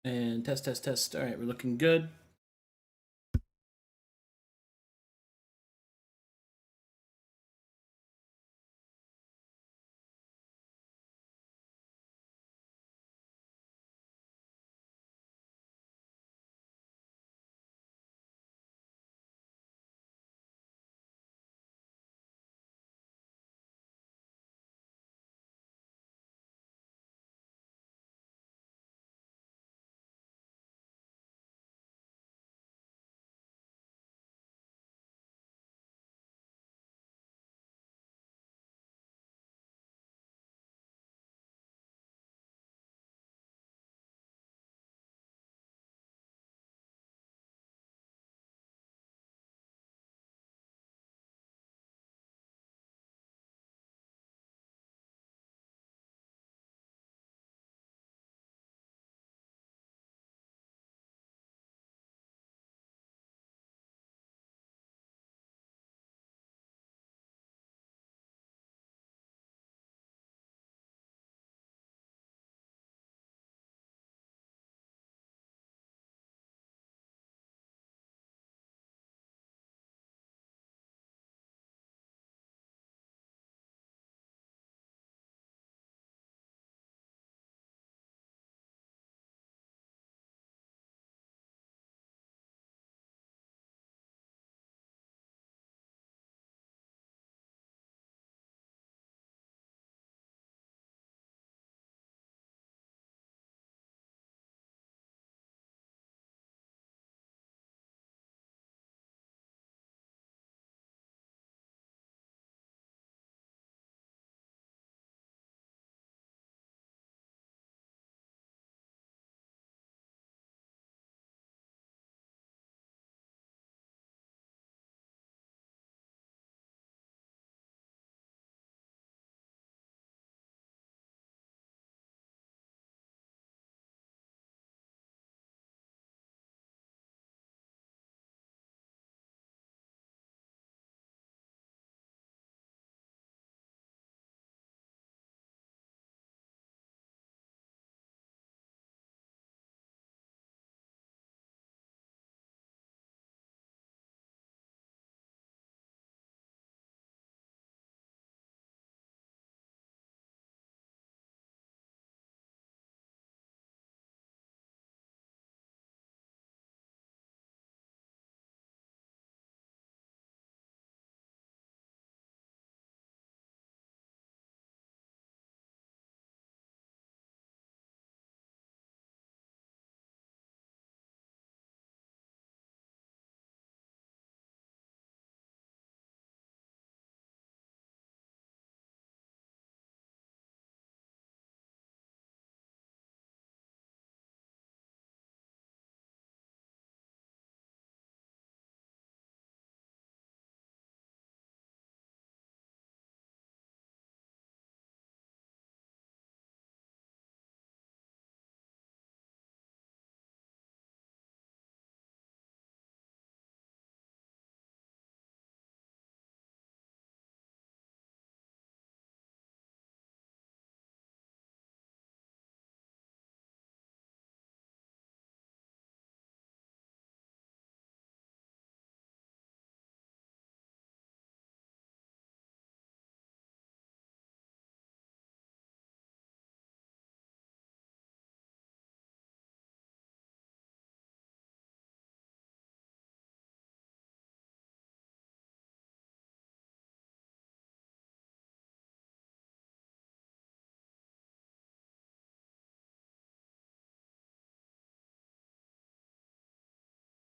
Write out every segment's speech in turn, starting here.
And test, test, test. All right, we're looking good.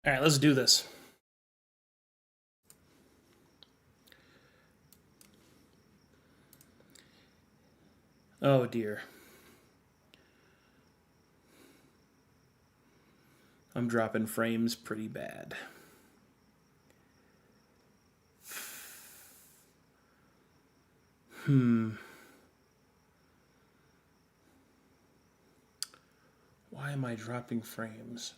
All right, let's do this. Oh dear. I'm dropping frames pretty bad. Why am I dropping frames?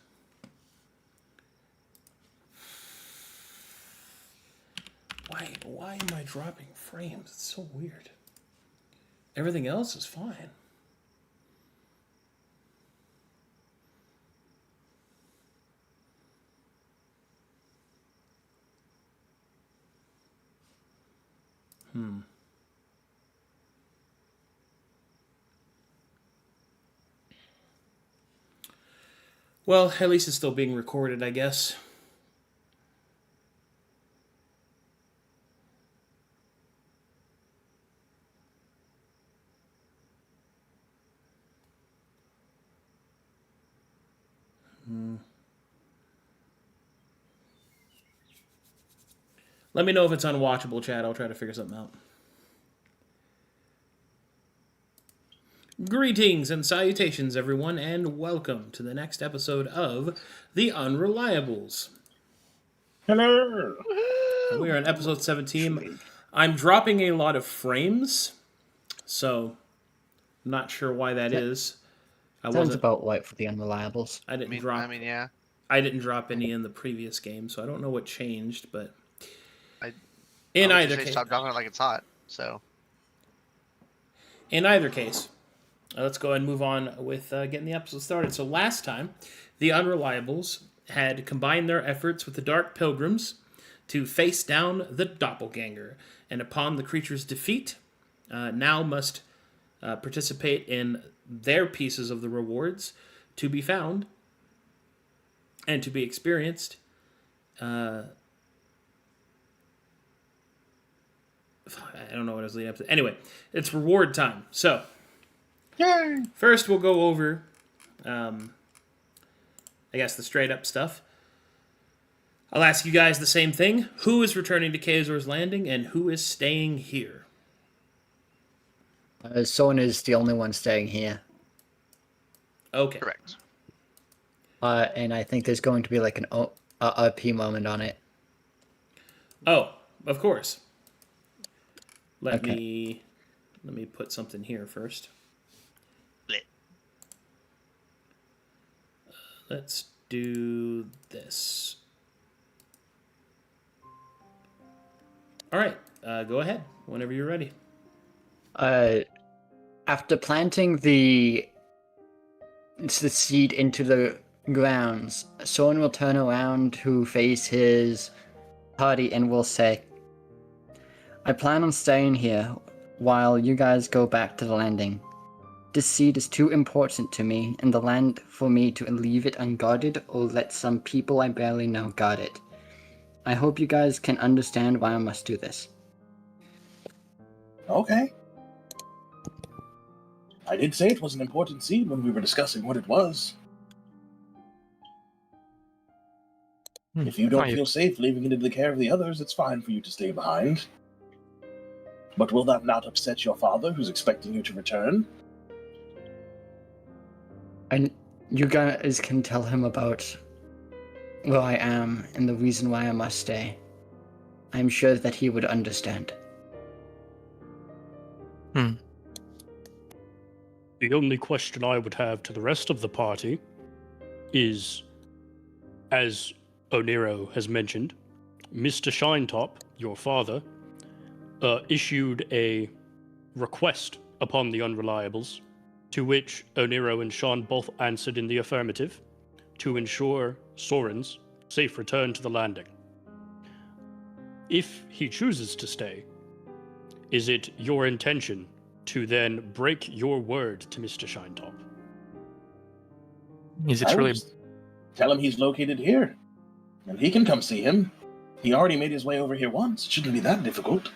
Why am I dropping frames? It's so weird. Everything else is fine. Well, at least it's still being recorded, I guess. Let me know if it's unwatchable, Chad. I'll try to figure something out. Greetings and salutations, everyone, and welcome to the next episode of The Unreliables. Hello! We are on episode 17. I'm dropping a lot of frames, so I'm not sure why that is. Sounds about right for The Unreliables. I didn't drop any in the previous game, so I don't know what changed, but in either case, stop dropping it like it's hot. So, in either case, let's go ahead and move on with getting the episode started. So last time, the Unreliables had combined their efforts with the Dark Pilgrims to face down the Doppelganger, and upon the creature's defeat, now must participate in their pieces of the rewards to be found and to be experienced. I don't know what I was leading up to. Anyway, it's reward time. So, Yay! First we'll go over, I guess, the straight up stuff. I'll ask you guys the same thing. Who is returning to Kazor's Landing and who is staying here? Soren is the only one staying here. Okay. correct. And I think there's going to be like an RP moment on it. Oh, of course. Let Okay. me put something here first. Lit. Let's do this. All right, go ahead whenever you're ready. After planting the seed into the grounds, Soren will turn around to face his party and will say, I plan on staying here while you guys go back to the landing. This seed is too important to me and the land for me to leave it unguarded or let some people I barely know guard it. I hope you guys can understand why I must do this. Okay. I did say it was an important seed when we were discussing what it was. If you don't feel safe leaving it in the care of the others, it's fine for you to stay behind. But will that not upset your father, who's expecting you to return? And you guys can tell him about where I am and the reason why I must stay. I'm sure that he would understand. The only question I would have to the rest of the party is, as Oniro has mentioned, Mr. Shinetop, your father, issued a request upon the Unreliables, to which Oniro and Sean both answered in the affirmative, to ensure Soren's safe return to the landing. If he chooses to stay, is it your intention to then break your word to Mr. Shinetop? Is it I would truly? just tell him he's located here, and he can come see him. He already made his way over here once. It shouldn't be that difficult.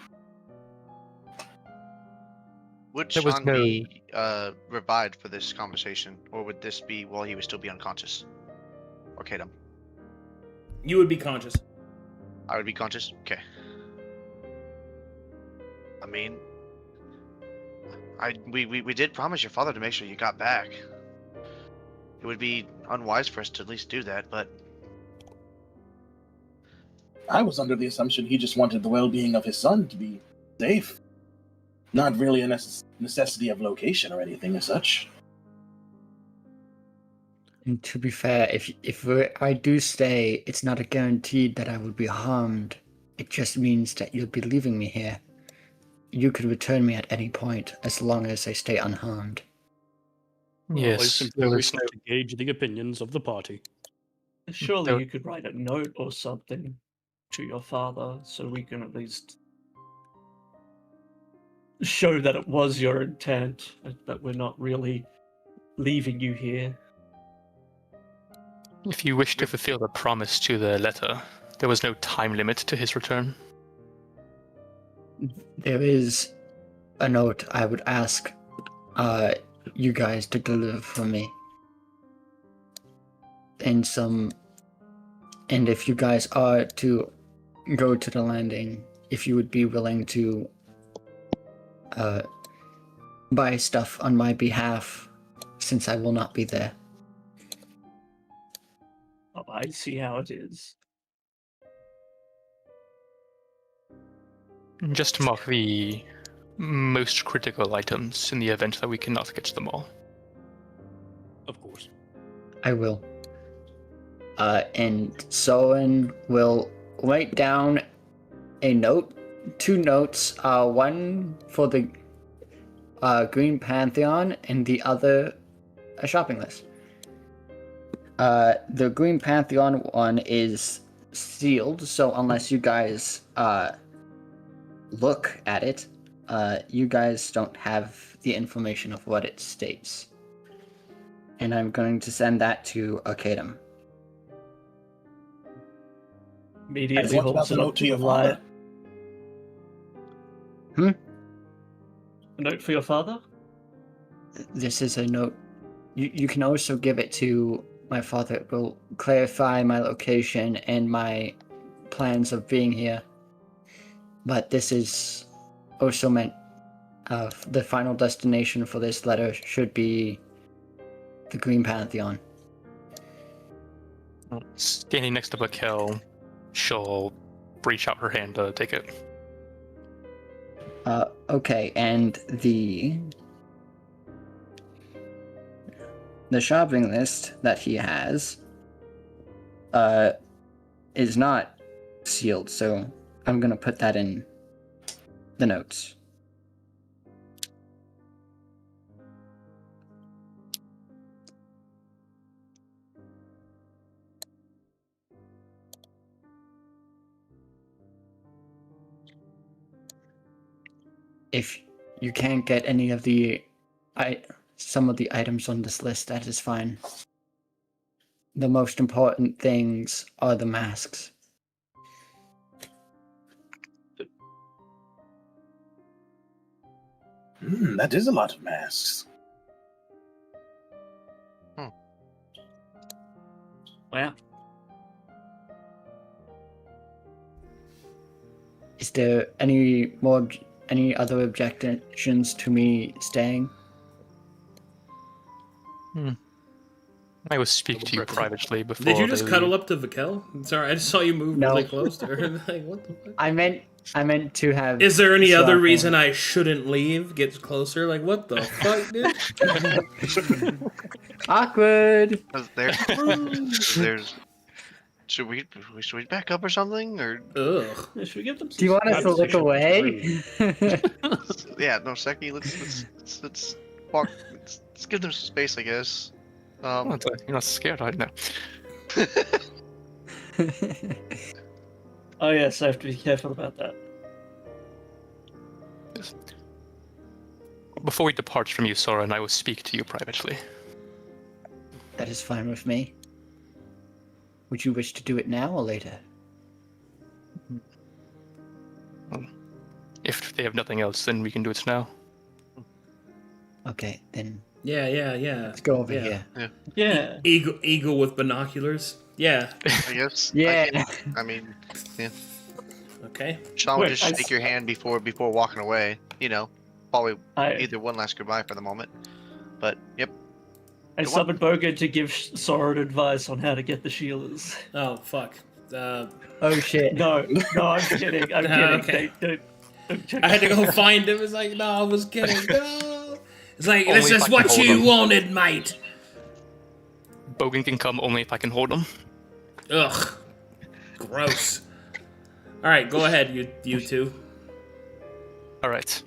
Would There was Sean no- be revived for this conversation, or would this be while he would still be unconscious? Arcadum. You would be conscious. I would be conscious? Okay. I mean, we did promise your father to make sure you got back. It would be unwise for us to at least do that, but I was under the assumption he just wanted the well-being of his son to be safe. Not really a necessity of location or anything as such. And to be fair, if I do stay, it's not a guarantee that I will be harmed. It just means that you'll be leaving me here. You could return me at any point, as long as I stay unharmed. I Yes. simply There wish was no. to gauge the opinions of the party. Surely There- you could write a note or something to your father so we can at least show that it was your intent, that we're not really leaving you here. If you wish to fulfill the promise to the letter, there was no time limit to his return. There is a note I would ask you guys to deliver for me. And if you guys are to go to the landing, if you would be willing to buy stuff on my behalf, since I will not be there. Oh, I see how it is. Just to mark the most critical items in the event that we cannot get them all. Of course. I will. And Soren will write down a note, 2 notes, one for the Green Pantheon and the other a shopping list. The Green Pantheon one is sealed, so unless you guys look at it, you guys don't have the information of what it states. And I'm going to send that to Arcadum. Immediately What about holds the it note up to to your the light. father? A note for your father? This is a note. You can also give it to my father. It will clarify my location and my plans of being here. But this is also meant the final destination for this letter should be the Green Pantheon. Standing next to Raquel, she'll reach out her hand to take it. Okay, and the shopping list that he has is not sealed, so I'm gonna put that in the notes. If you can't get any of some of the items on this list, that is fine. The most important things are the masks. That is a lot of masks. Wow. Is there any other objections to me staying? I will speak to you privately before. Did you just they cuddle leave. up to Vakel? Sorry, I just saw you move No. really close to her. Like, what the fuck? I meant to have. Is there any other swapping. reason I shouldn't leave? Get closer? Like, what the fuck, dude? Awkward. There's. Should we back up or something? Or Ugh. Should we give them some Do you want us to look Conversation away? yeah, no, Seki. Let's walk. Let's give them some space, I guess. You're not scared right now. Oh yes, I have to be careful about that. Before we depart from you, Soren, I will speak to you privately. That is fine with me. Would you wish to do it now or later? If they have nothing else, then we can do it now. Okay, then Yeah. let's go over Yeah. here. Yeah. Eagle with binoculars. Yeah. I guess. Yeah. I mean, yeah. Okay. Sean would Wait, just shake your hand before walking away. You know, probably I either one last goodbye for the moment. But yep. summoned Bogan to give Soren advice on how to get the Sheilas. Oh fuck. Oh shit. No, I'm kidding. I'm kidding. Okay. Don't check I had to that. go find him. It's like, no, I was kidding. No. It's like, Only this if is I can what hold you him. wanted, mate. Bogan can come only if I can hold him. Ugh. Gross. All right, go ahead, you two. All right.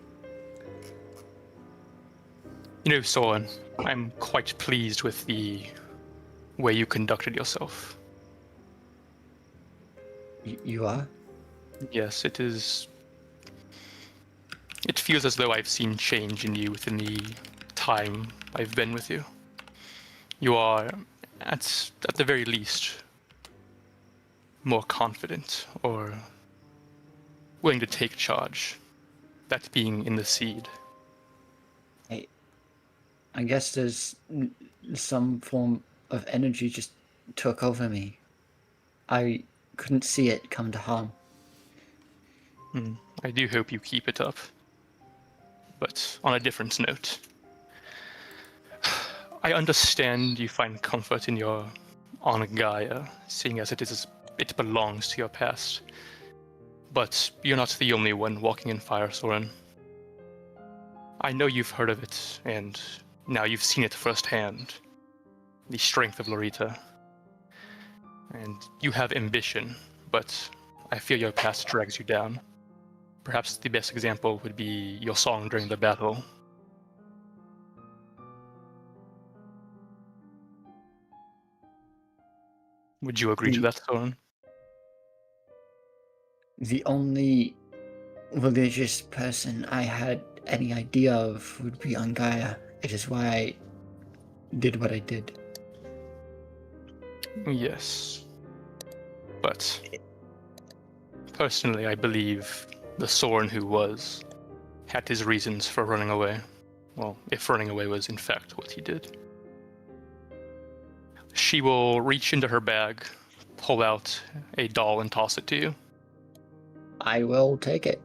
You know, Soren, I'm quite pleased with the way you conducted yourself. You are? Yes, it It feels as though I've seen change in you within the time I've been with you. You are, at the very least, more confident or willing to take charge. That being in the seed. I guess there's some form of energy just took over me. I couldn't see it come to harm. I do hope you keep it up. But on a different note, I understand you find comfort in your on Gaia, seeing as it belongs to your past. But you're not the only one walking in fire, Soren. I know you've heard of it, and now you've seen it firsthand. The strength of Lorita. And you have ambition, but I feel your past drags you down. Perhaps the best example would be your song during the battle. Would you agree to that, Soren? The only religious person I had any idea of would be on Gaia. It is why I did what I did. Yes. But personally, I believe the Soren who was had his reasons for running away. Well, if running away was in fact what he did. She will reach into her bag, pull out a doll and toss it to you. I will take it.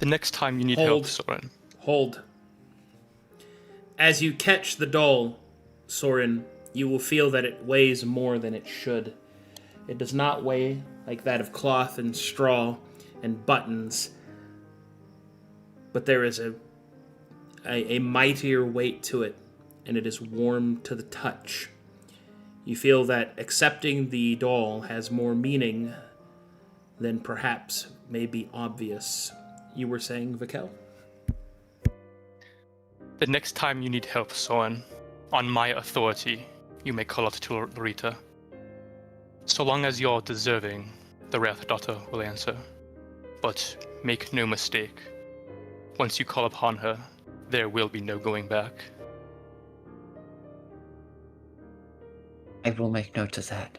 The next time you need help, Soren. Hold. As you catch the doll, Soren, you will feel that it weighs more than it should. It does not weigh like that of cloth and straw and buttons, but there is a mightier weight to it, and it is warm to the touch. You feel that accepting the doll has more meaning than perhaps may be obvious. You were saying, Vikel? The next time you need help, Soren, on my authority, you may call out to Lorita. So long as you're deserving, the Wrath Daughter will answer. But make no mistake, once you call upon her, there will be no going back. I will make note of that.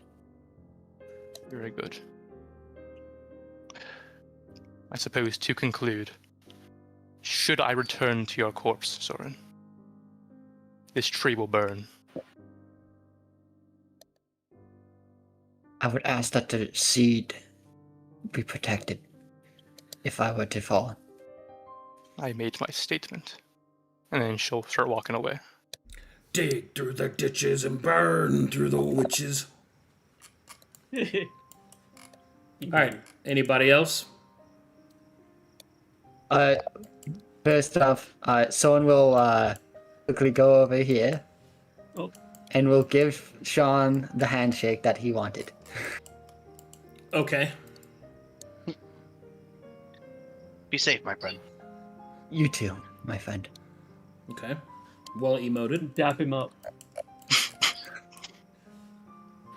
Very good. I suppose to conclude, should I return to your corpse, Soren, this tree will burn. I would ask that the seed be protected if I were to fall. I made my statement. And then she'll start walking away. Dig through the ditches and burn through the witches. Alright, anybody else? First off, someone will quickly go over here and will give Sean the handshake that he wanted. Okay. Be safe, my friend. You too, my friend. Okay. Well emoted. Dap him up.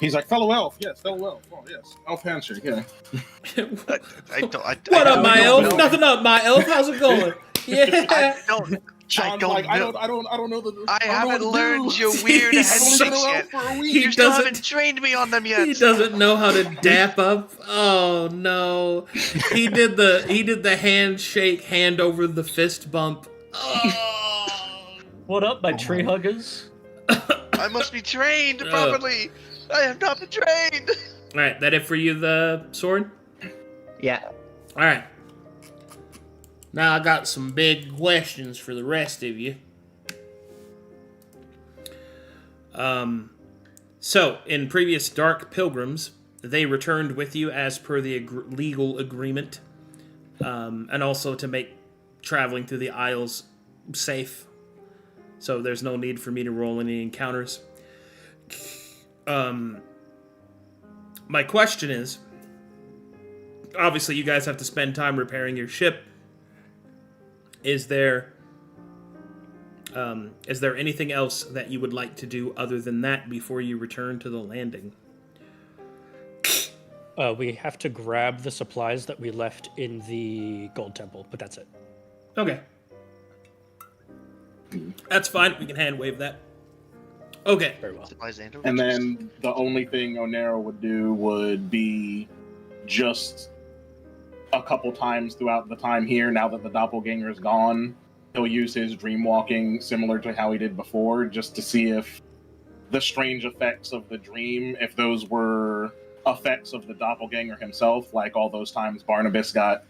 He's like, fellow elf, yes, fellow elf. Oh, yes. Elf handshake, yeah. What up, my elf? Nothing up, my elf. How's it going? Yeah. Sean's like, I don't know I haven't learned your weird handshakes yet. You still haven't trained me on them yet. He doesn't know how to dap up. Oh no. He did the handshake, hand over the fist bump. Oh. What up, my tree huggers? I must be trained properly. I have not been trained. Alright, that it for you, the sword? Yeah. Alright. Now I got some big questions for the rest of you. So, in previous Dark Pilgrims, they returned with you as per the legal agreement, and also to make traveling through the Isles safe. So there's no need for me to roll any encounters. My question is, obviously you guys have to spend time repairing your ship. Is there anything else that you would like to do other than that before you return to the landing? We have to grab the supplies that we left in the Gold Temple, but that's it. Okay. That's fine. We can hand wave that. Okay. Very well. Lysander, And which is- then the only thing Onero would do would be just a couple times throughout the time here, now that the doppelganger is gone, he'll use his dream walking similar to how he did before, just to see if the strange effects of the dream, if those were effects of the doppelganger himself, like all those times Barnabas got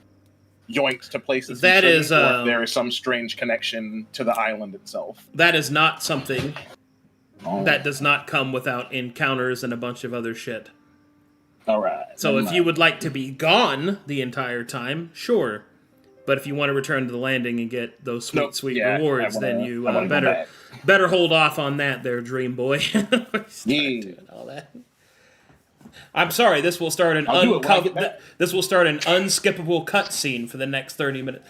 yoinked to places he That shouldn't, is, or if there is some strange connection to the island itself. That is not something Oh. that does not come without encounters and a bunch of other shit. Alright. So if you would like to be gone the entire time, sure. But if you want to return to the landing and get those sweet rewards, then you better hold off on that there, Dream Boy. Doing all that. I'm sorry, this will start an this will start an unskippable cutscene for the next 30 minutes.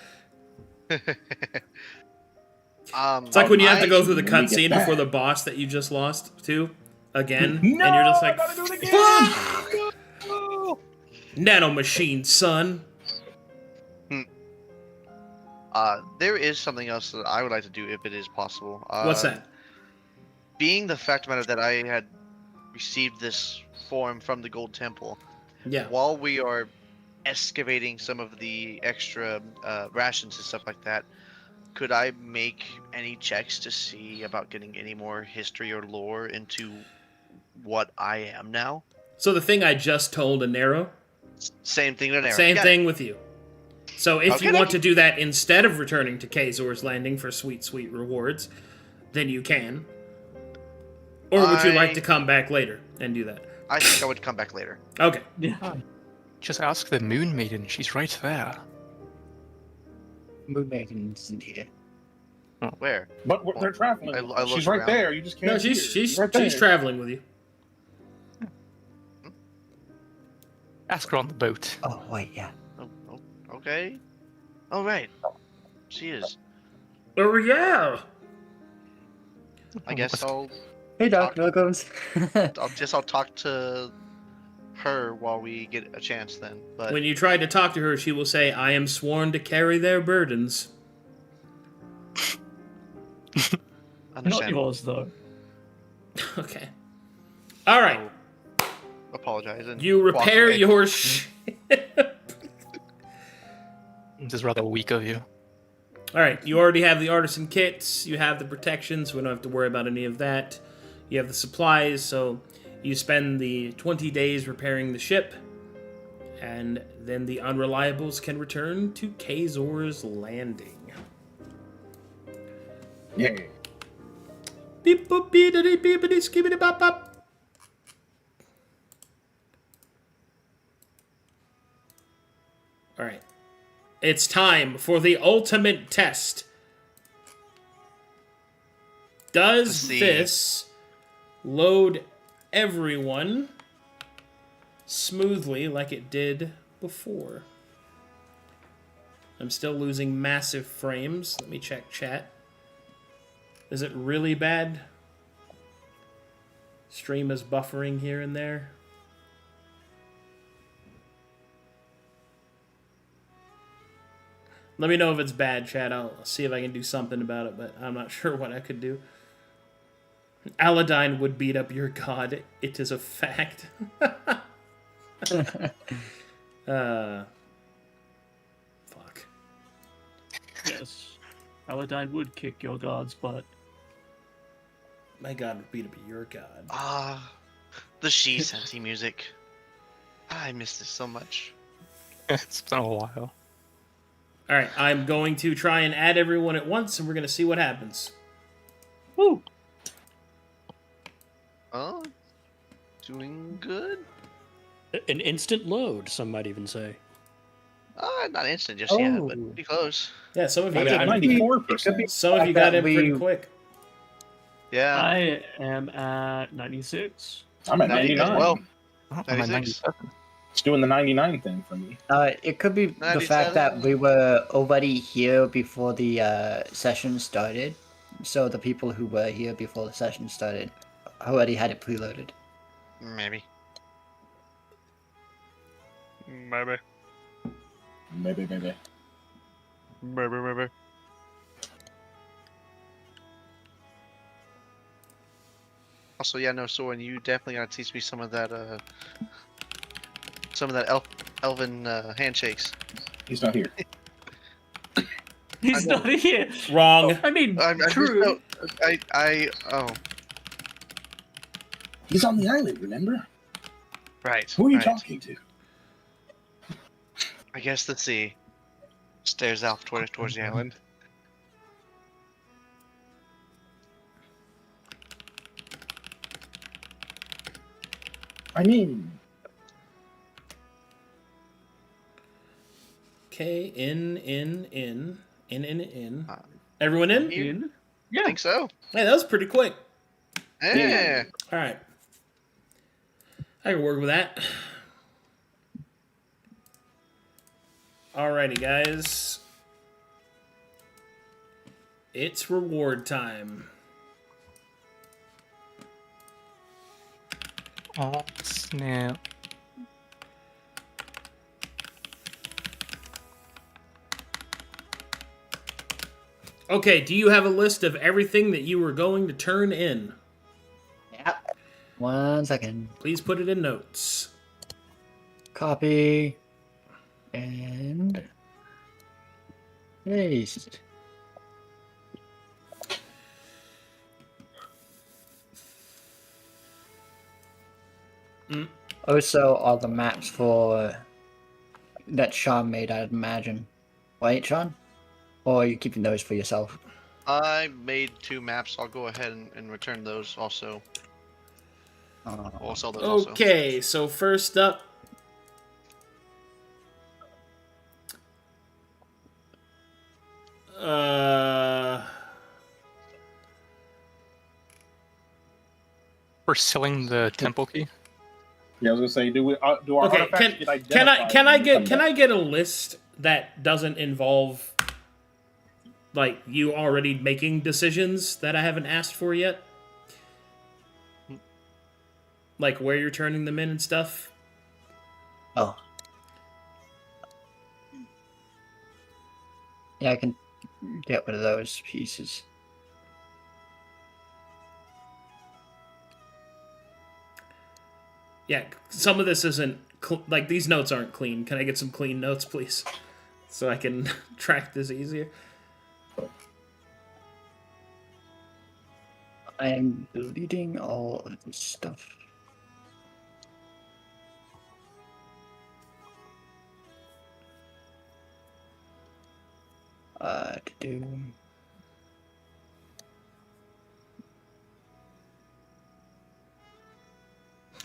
It's like when you have to go through the cutscene before the boss that you just lost to again, and you're just like, I gotta do it again! Nano machine, son. There is something else that I would like to do if it is possible. What's that? Being the fact matter that I had received this form from the Gold Temple, Yeah. while we are excavating some of the extra rations and stuff like that, could I make any checks to see about getting any more history or lore into what I am now? So the thing I just told Anero, Same thing to Nero. same thing with you. So if Okay, you want okay. to do that instead of returning to Kazor's Landing for sweet, sweet rewards, then you can. Or would you like to come back later and do that? I think I would come back later. Okay. Yeah. Just ask the Moon Maiden. She's right there. Moon Maiden isn't here. Where? But they're traveling. I looked She's right around. there. You just can't. No, see her. she's right there. traveling with you. Ask her on the boat. Oh, wait, yeah. Oh, okay. Oh, right. She is. Oh yeah. I guess I'll Hey, Doc, welcomes. I'll talk to her while we get a chance then. But When you try to talk to her, she will say, "I am sworn to carry their burdens." Not understand. yours, though. Okay. All right. Apologize. And You walk repair away. your ship. This is rather weak of you. All right. You already have the artisan kits. You have the protections. We don't have to worry about any of that. You have the supplies. So you spend the 20 days repairing the ship, and then the Unreliables can return to Kazor's Landing. Yeah. Beep boop beep beep skibbity bop bop. All right. It's time for the ultimate test. Does Let's see. this load everyone smoothly like it did before? I'm still losing massive frames. Let me check chat. Is it really bad? Stream is buffering here and there. Let me know if it's bad, chat. I'll see if I can do something about it, but I'm not sure what I could do. Aladdin would beat up your god. It is a fact. Fuck. Yes. Aladdin would kick your god's butt. My god would beat up your god. The She Senti music. I miss this so much. It's been a while. Alright, I'm going to try and add everyone at once, and we're going to see what happens. Woo! Oh, doing good. An instant load, some might even say. Not instant just yet, Oh. but pretty close. Yeah, some of you I'm got at in. 94%. Some of you got in We- pretty quick. Yeah. I am at 96. I'm at 99. Well, Oh, I'm at 96. 97. It's doing the 99 thing for me. It could be the 97. fact that we were already here before the session started. So the people who were here before the session started already had it preloaded. Maybe. Maybe. Maybe. Also, yeah, no, Soren, you definitely gotta teach me some of that elven handshakes. He's not here. He's know. not here. Wrong. I mean, I'm just true. no, oh, He's on the island, remember? right. Who are you right. talking to? I guess the sea stares out towards the island. I mean, Okay, in. Everyone I'm in? here. In? I Yeah. think so. Hey, that was pretty quick. Yeah. All right. I can work with that. Alrighty, guys. It's reward time. Oh, snap. Okay, do you have a list of everything that you were going to turn in? Yep. 1 second. Please put it in notes. Copy. And paste. Also, all the maps for that Sean made, I'd imagine. Right, Sean? Or are you keeping those for yourself? I made 2 maps. I'll go ahead and return those also. I'll sell those also. Okay, so first up. For selling the temple key? yeah, I was gonna say, do our Okay, artifacts get can I identified? can I get a list that doesn't involve like you already making decisions that I haven't asked for yet? Like where you're turning them in and stuff? Oh. Yeah, I can get rid of those pieces. Yeah, some of this isn't like these notes aren't clean. Can I get some clean notes, please, so I can track this easier? I am deleting all of this stuff. To do.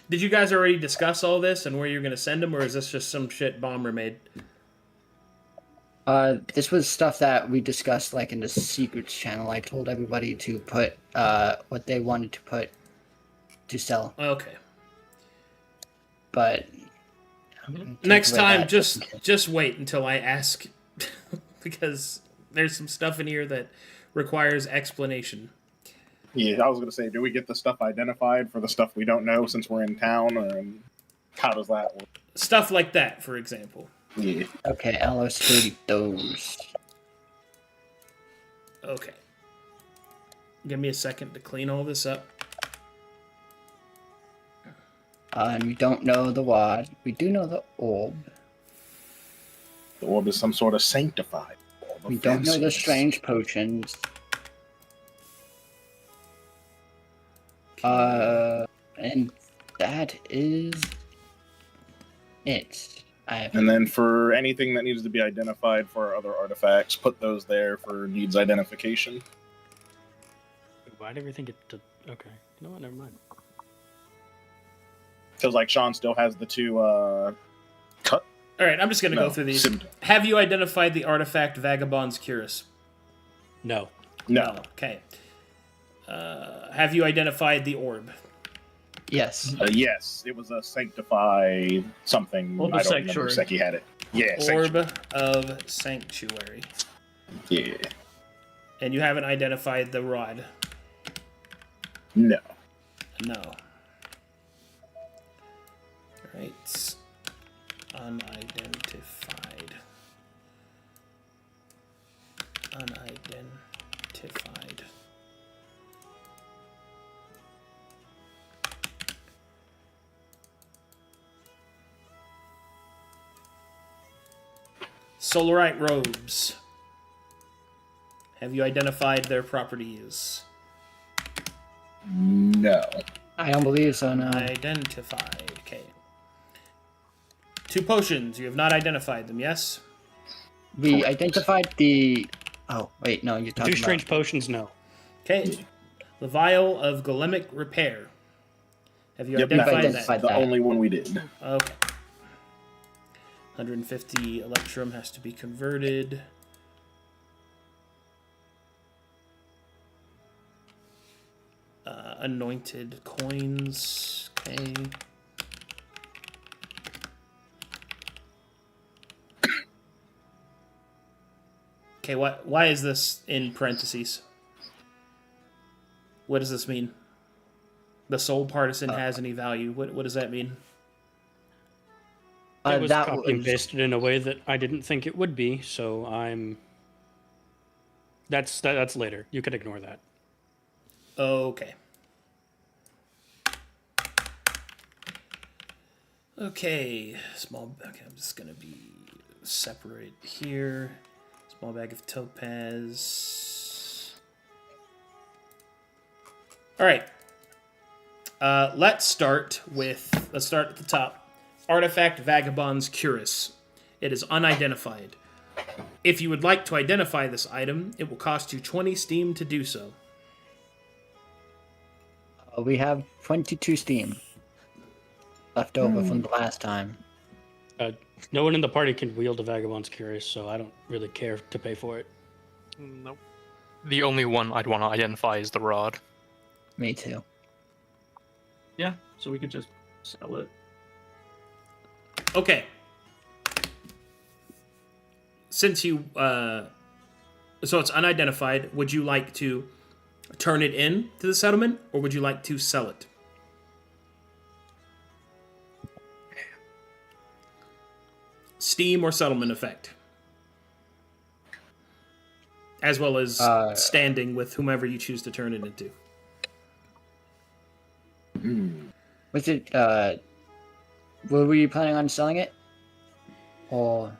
Did you guys already discuss all this and where you're going to send them, or is this just some shit Bomber made? This was stuff that we discussed like in the secrets channel. I told everybody to put what they wanted to put to sell. Okay. But Next away time, that just wait until I ask, because there's some stuff in here that requires explanation. Yeah, I was gonna say, do we get the stuff identified for the stuff we don't know since we're in town, or how does that work? Stuff like that, for example. Yeah. Okay, I'll delete those. Okay. Give me a second to clean all this up. And we don't know the wad. We do know the orb. The orb is some sort of sanctified orb of We don't know the fanciness. strange potions. And that is it. And then for anything that needs to be identified for our other artifacts, put those there for needs identification. Why did everything get to... Okay. You know what? Never mind. Because like Sean still has the 2 cut. All right, I'm just going to go through these. Have you identified the artifact Vagabond's Curus? No. No. Okay. Have you identified the orb? Yes. Yes, it was a sanctify something. Orb of I don't remember. Sanctuary. Seki had it. Yeah, Orb sanctuary. of Sanctuary. Yeah. And you haven't identified the rod? No. No. Right. Unidentified. Unidentified. Solarite robes. Have you identified their properties? No. I don't believe so, no. Identified. Okay. 2 potions. You have not identified them, yes? We identified the... Oh, wait, no, you're talking 2 strange potions, no. Okay. The vial of golemic repair. Have you Yep, identified that was identified that? the that. only one we did. Okay. 150 electrum has to be converted. Anointed coins. Okay. Okay, why is this in parentheses? What does this mean? The soul partisan has any value. What does that mean? It was that copy and was- pasted in a way that I didn't think it would be, so I'm. That's later. You could ignore that. Okay. Okay, okay, I'm just gonna be separate here. Small bag of topaz. All right. Let's start at the top. Artifact Vagabond's Cuirass. It is unidentified. If you would like to identify this item, it will cost you 20 steam to do so. We have 22 steam left over from the last time. No one in the party can wield a Vagabond's Cuirass, so I don't really care to pay for it. Nope. The only one I'd want to identify is the rod. Me too. Yeah, so we could just sell it. Okay. Since you, so it's unidentified, would you like to turn it in to the settlement, or would you like to sell it? Steam or settlement effect. As well as standing with whomever you choose to turn it into. Was it, were we planning on selling it? Or...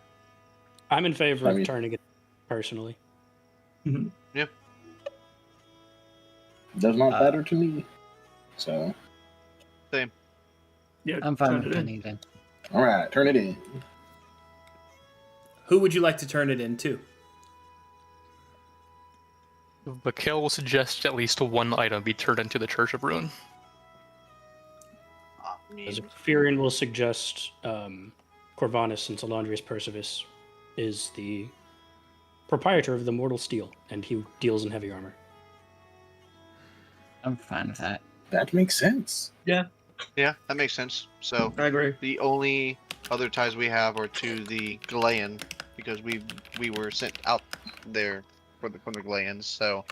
I'm in favor I mean- of turning it personally. Does not matter to me. So, Yeah, I'm fine turn with it in. turning it in. all right, turn it in. Who would you like to turn it into? Vakil will suggest at least one item be turned into the Church of Ruin. As Furion will suggest Corvanus, since Alondrius Percivis is the proprietor of the Mortal Steel, and he deals in heavy armor. I'm fine with that. That makes sense. Yeah, that makes sense. So I agree. the only other ties we have are to the Galean, because we were sent out there from the Galeans. So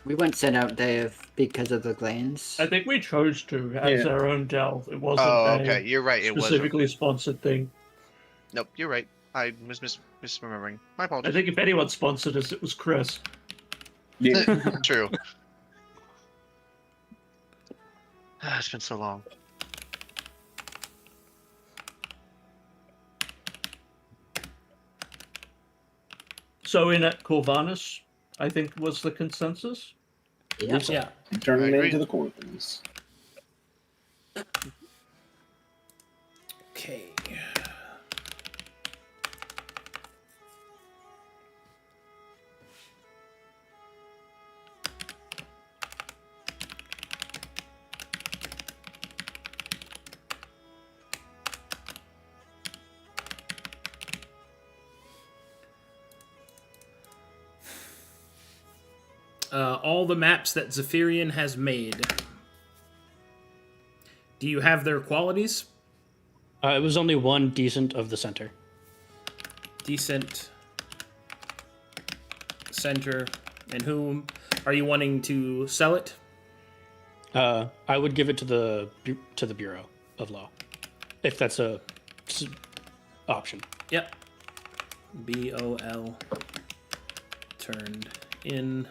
We weren't sent out there because of the Glens. I think we chose to as Yeah. our own delve. It wasn't okay, a you're right. It was specifically sponsored thing. nope. You're right. I was misremembering. My I apologies. think if anyone sponsored us, it was Chris. Yeah. True. It's been so long. So in at Corvanus, I think was the consensus. Yep. Yeah. Turn I it agree. into the Corvins. Okay. All the maps that Zephyrian has made. Do you have their qualities? It was only one decent of the center. Decent. Center. And whom are you wanting to sell it? I would give it to the Bureau of Law, if that's a option. Yep. BOL. Turned in.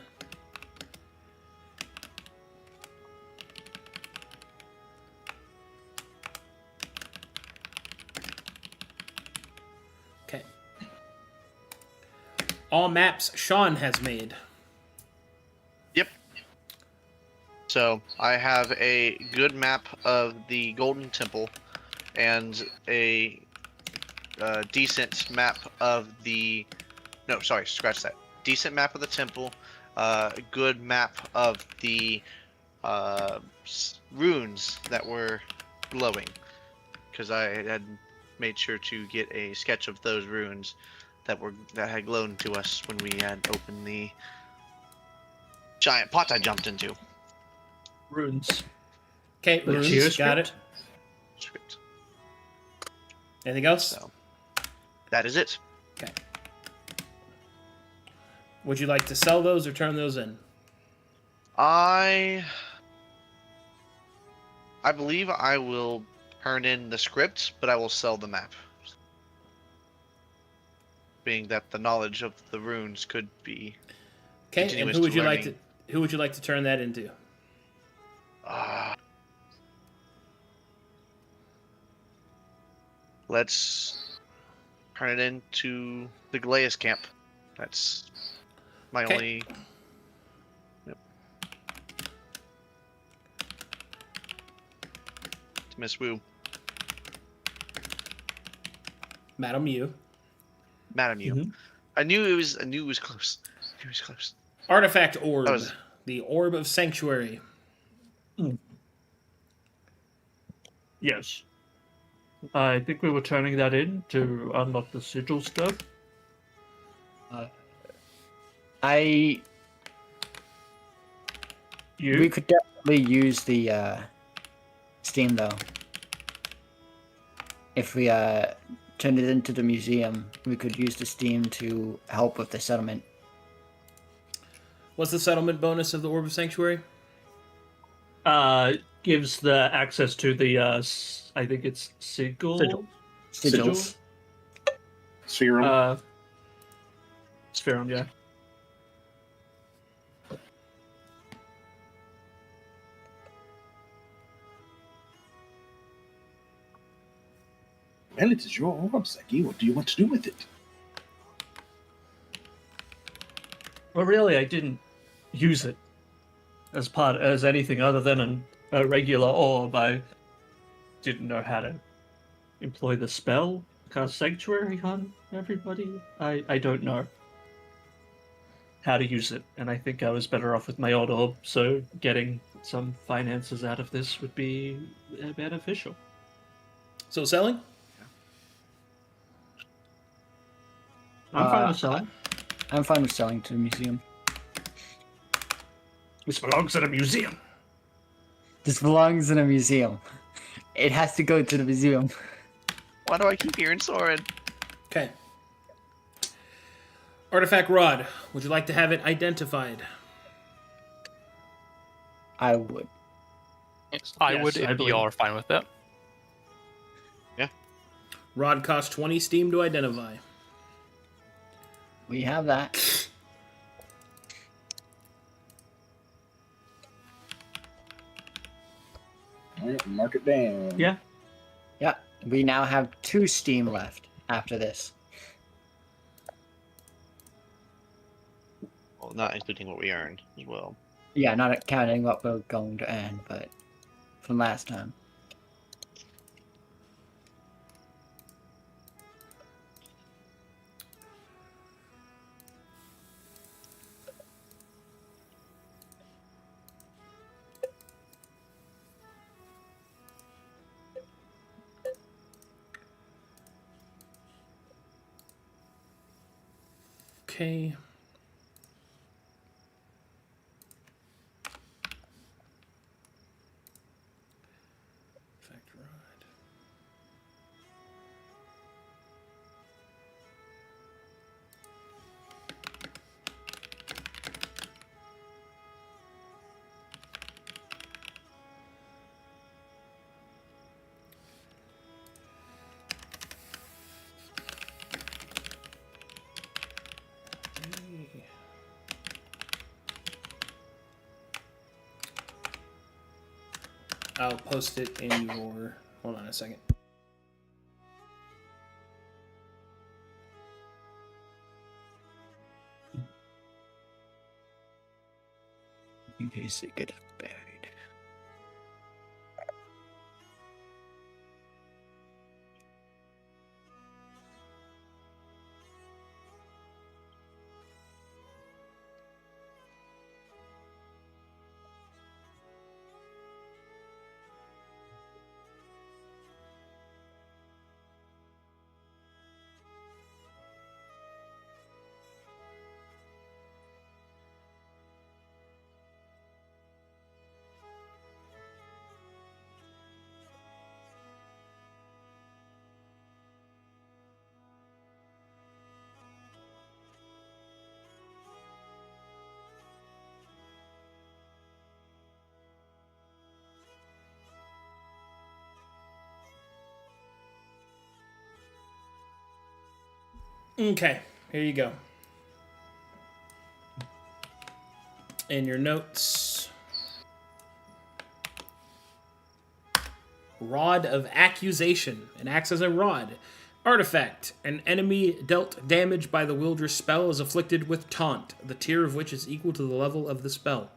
all maps Sean has made. Yep. So I have a good map of the Golden Temple and a decent map of the. No, sorry, scratch that. Decent map of the temple. A good map of the runes that were glowing, because I had made sure to get a sketch of those runes that had glowed to us when we had opened the giant pot I jumped into. Runes. Okay, Like runes, got geoscript? it. Script. Anything else? So that is it. Okay. Would you like to sell those or turn those in? I believe I will turn in the script, but I will sell the map. Being that the knowledge of the runes could be Okay, and continuous who would to you like to learning. who would you like to turn that into? Let's turn it into the Glaeus camp. That's my Okay. only. Yep. To Miss Wu, Madam Yu. Madam Yu. Mhm. I knew it was close. I knew it was close. Artifact Orb. That was- The Orb of Sanctuary. Yes. I think we were turning that in to unlock the sigil stuff. We You? could definitely use the Steam though. If we turned it into the museum, we could use the Steam to help with the settlement. What's the settlement bonus of the Orb of Sanctuary? Gives the access to the, I think it's sigil? Sigils. Serum. Spherum, yeah. Well, it is your orb, Seki. What do you want to do with it? Well, really, I didn't use it as anything other than a regular orb. I didn't know how to employ the spell, cast Sanctuary on everybody. I don't know how to use it, and I think I was better off with my old orb, so getting some finances out of this would be beneficial. So selling? I'm fine with selling. I'm fine with selling to the museum. This belongs in a museum. This belongs in a museum. It has to go to the museum. Why do I keep hearing Soren? Okay. Artifact Rod. Would you like to have it identified? I would. I Yes, would I if believe. you are fine with that. Rod costs 20 Steam to identify. We have that. All right, mark it down. Yeah. Yeah, we now have 2 Steam left after this. Well, not including what we earned as well. Yeah, not counting what we're going to earn, but from last time. Okay. Artifact Rod. I'll post it in your... Hold on a second. in case it gets buried. Okay, here you go. In your notes, Rod of Accusation. It acts as a rod. Artifact. An enemy dealt damage by the wielder's spell is afflicted with Taunt, the tier of which is equal to the level of the spell.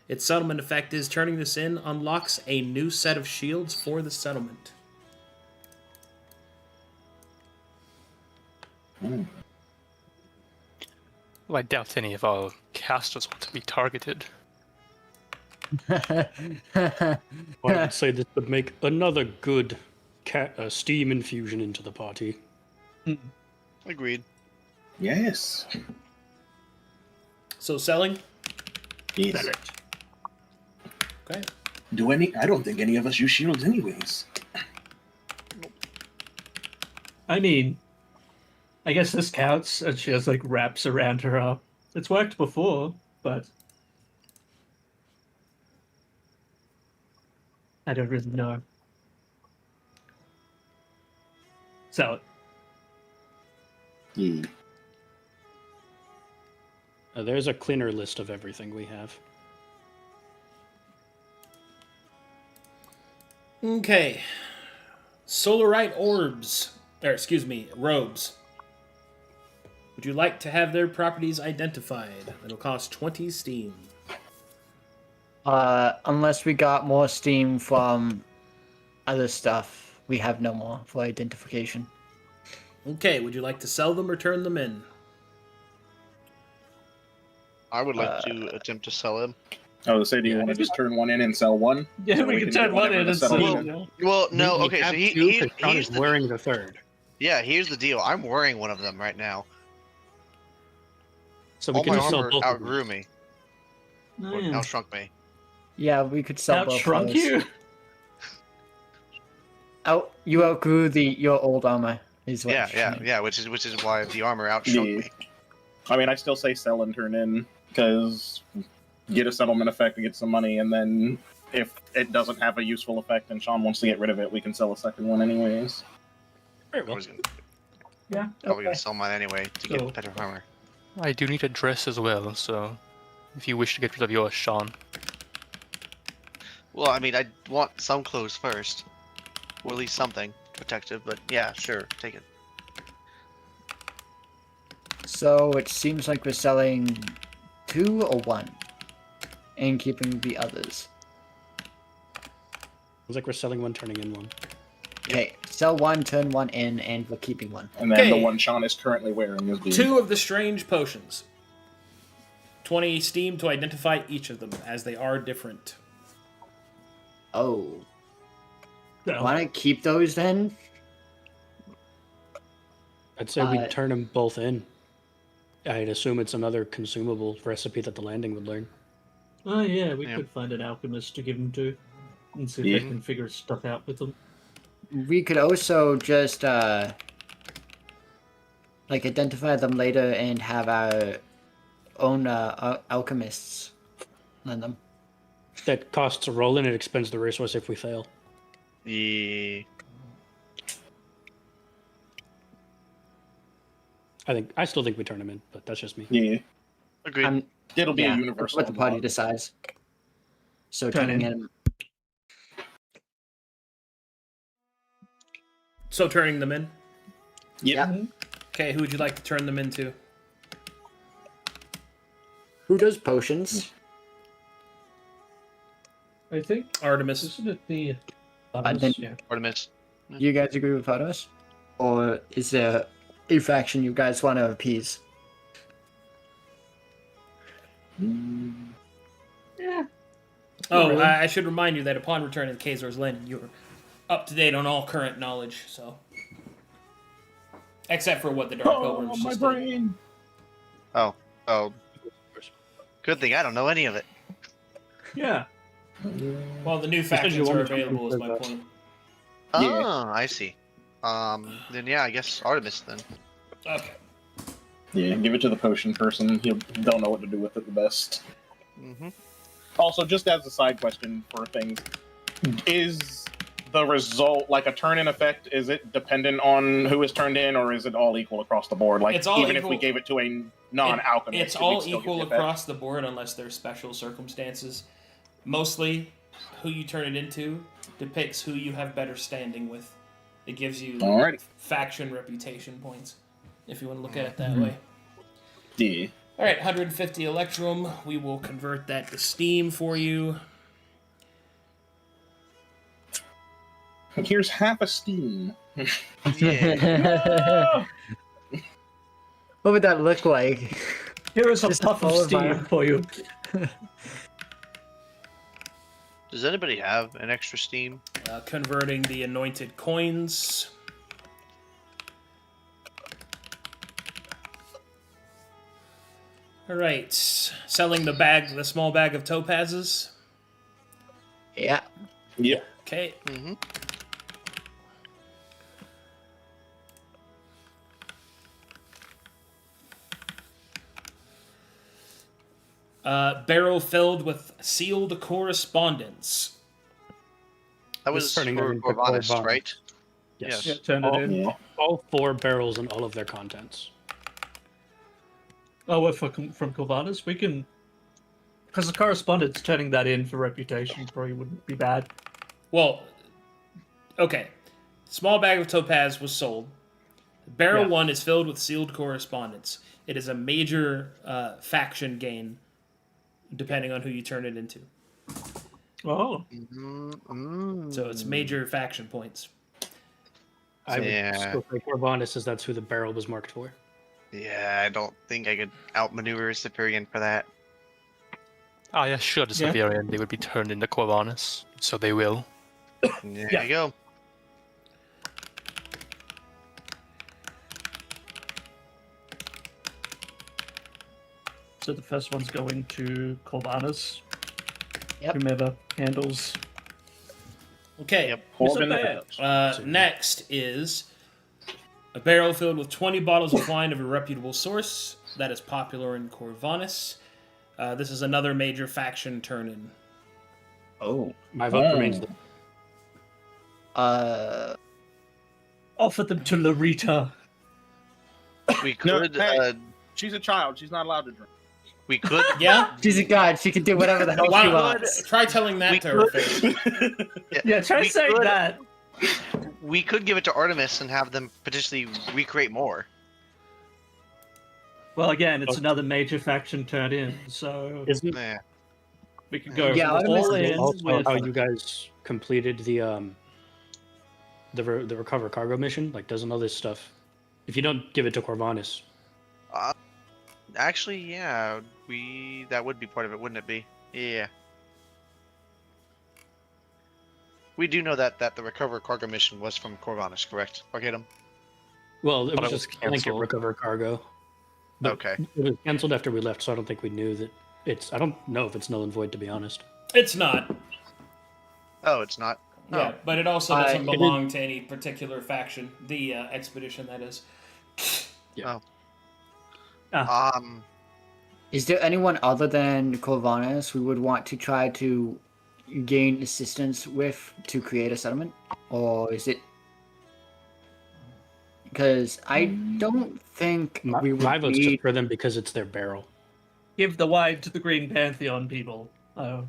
Its settlement effect is turning this in unlocks a new set of shields for the settlement. Well, I doubt any of our casters want to be targeted. I would say this would make another good steam infusion into the party. Agreed. Yes. So selling? Yes. Okay. I don't think any of us use shields anyways. I mean, I guess this counts, and she has like wraps around her arm. It's worked before, but I don't really know. Sell it. Yeah. There's a cleaner list of everything we have. Okay. Solarite robes. Would you like to have their properties identified? It'll cost 20 steam. Unless we got more steam from other stuff, we have no more for identification. Okay, would you like to sell them or turn them in? I would like to attempt to sell him. I was say, do you want to just turn one in and sell one? Yeah, So we can get turn one whatever in the and sell settlement- it. Well, no, We okay, so have he, two, he, 'cause Sean here's is the, wearing the third. yeah, here's the deal. I'm wearing one of them right now. So we All can my just sell armor both of outgrew them. me. Oh, Or yeah. outshrunk me. Yeah, we could sell both Outshrunk those. you? You outgrew your old armor. Is what Yeah, you're yeah, saying. yeah, which is why the armor outshrunk Yeah. me. I mean, I still say sell and turn in, because get a settlement effect to get some money, and then if it doesn't have a useful effect and Sean wants to get rid of it, we can sell a second one anyways. Very I well. was gonna, Yeah. probably gonna Okay. sell mine anyway to Cool. get better armor. I do need a dress as well, so if you wish to get rid of yours, Sean. Well, I mean, I want some clothes first, or at least something protective. But yeah, sure, take it. So it seems like we're selling 2 or 1, and keeping the others. Sounds like we're selling one, turning in one. Okay, sell 1, turn 1 in, and we're keeping 1. And then the Okay. one Sean is currently wearing is being 2 of the strange potions. 20 steam to identify each of them, as they are different. Oh, No. want to keep those then? I'd say we Uh, turn them both in. I'd assume it's another consumable recipe that the landing would learn. Oh yeah, we Yeah. could find an alchemist to give them to, and see if Yeah. they can figure stuff out with them. We could also just like identify them later and have our own alchemists lend them. That costs a roll and it expends the resource if we fail. Yeah. I still think we turn them in, but that's just me. Yeah. Agreed. It'll be Yeah, a universal. what the party unlock. decides. So Turn turning in. in. So turning them in. Yep. Yeah. Okay, who would you like to turn them into? Who does potions? I think. Artemis. Isn't it the... didn't- Yeah. Artemis. Do you guys agree with Artemis? Or is there a faction you guys want to appease? Yeah. Oh, really. I should remind you that upon return to Kazor's Linn, you're up to date on all current knowledge, so... Except for what the Dark Pilgrims my just did. brain! Oh. Good thing I don't know any of it. Yeah. Well, the new said factions you are wanted to available, is my consider that. point. Yeah. Oh, I see. Then yeah, I guess Artemis then. Okay. Yeah, give it to the potion person. They'll know what to do with it the best. Mm-hmm. Also, just as a side question for things, is the result like a turn-in effect? Is it dependent on who is turned in, or is it all equal across the board? Like, It's all even if we equal. gave it to a non-alchemist, It's it would all still get equal the effect? across the board unless there's special circumstances. Mostly, who you turn it into depicts who you have better standing with. It gives you Alrighty. faction reputation points, if you want to look at it that way. Yeah. All right, 150 Electrum. We will convert that to Steam for you. Here's half a steam. Yeah. What would that look like? Here is a Just puff of all of steam my- for you. Does anybody have an extra Steam? Converting the anointed coins. All right, selling the small bag of topazes. Yeah. Yep. Okay. Mm-hmm. Barrel filled with sealed correspondence. That was turning them for into Corvallis, Corvallis. right? Yes. Yeah, turn it all, in. Yeah. all 4 barrels and all of their contents. Oh, we're from Corvallis? We can... Because the correspondence, turning that in for reputation probably wouldn't be bad. Well, okay. Small bag of topaz was sold. Barrel Yeah. 1 is filled with sealed correspondence. It is a major faction gain, depending on who you turn it into. Oh. Mm-hmm. So it's major faction points. I would Yeah. still say Corvallis, as that's who the barrel was marked for. Yeah, I don't think I could outmaneuver Cyprian for that. I assured the Yeah. Severian they would be turned into Corvallis, so they will. There Yeah. you go. So the first one's going to Corvallis. Yep. Whomever handles... Okay. Yep. Corbin It's a the Next is a barrel filled with 20 bottles of wine of a reputable source that is popular in Corvallis. This is another major faction turn-in. Oh. My vote remains the Offer them to Larita. We No, could, hey. She's a child. She's not allowed to drink. we could, Yeah? She's a god. She can do whatever the hell Why she not? wants. Try telling that We to her could- face. Yeah, try we saying could- that. we could give it to Artemis and have them potentially recreate more. Well, again, it's another major faction turned in, so Isn't Yeah. we could go Yeah, all Artemis is in also with... how you guys completed the recover cargo mission? Like, doesn't all this stuff... If you don't give it to Corvallis, Actually, yeah, that would be part of it, wouldn't it be? Yeah. We do know that the recover cargo mission was from Corvallis, correct? Arcadum? well, it But was it was just blanket canceled. recover cargo. But Okay. It was canceled after we left, so I don't think we knew that it's... I don't know if it's null and void, to be honest. It's not. Oh, it's not. Yeah, Oh. but it also doesn't it is- belong to any particular faction. The expedition, that is. Is there anyone other than Corvallis we would want to try to gain assistance with to create a settlement? Or is it... Because I don't think My, we would my vote's need... just for them because it's their barrel. Give the wine to the Green Pantheon people. Oh.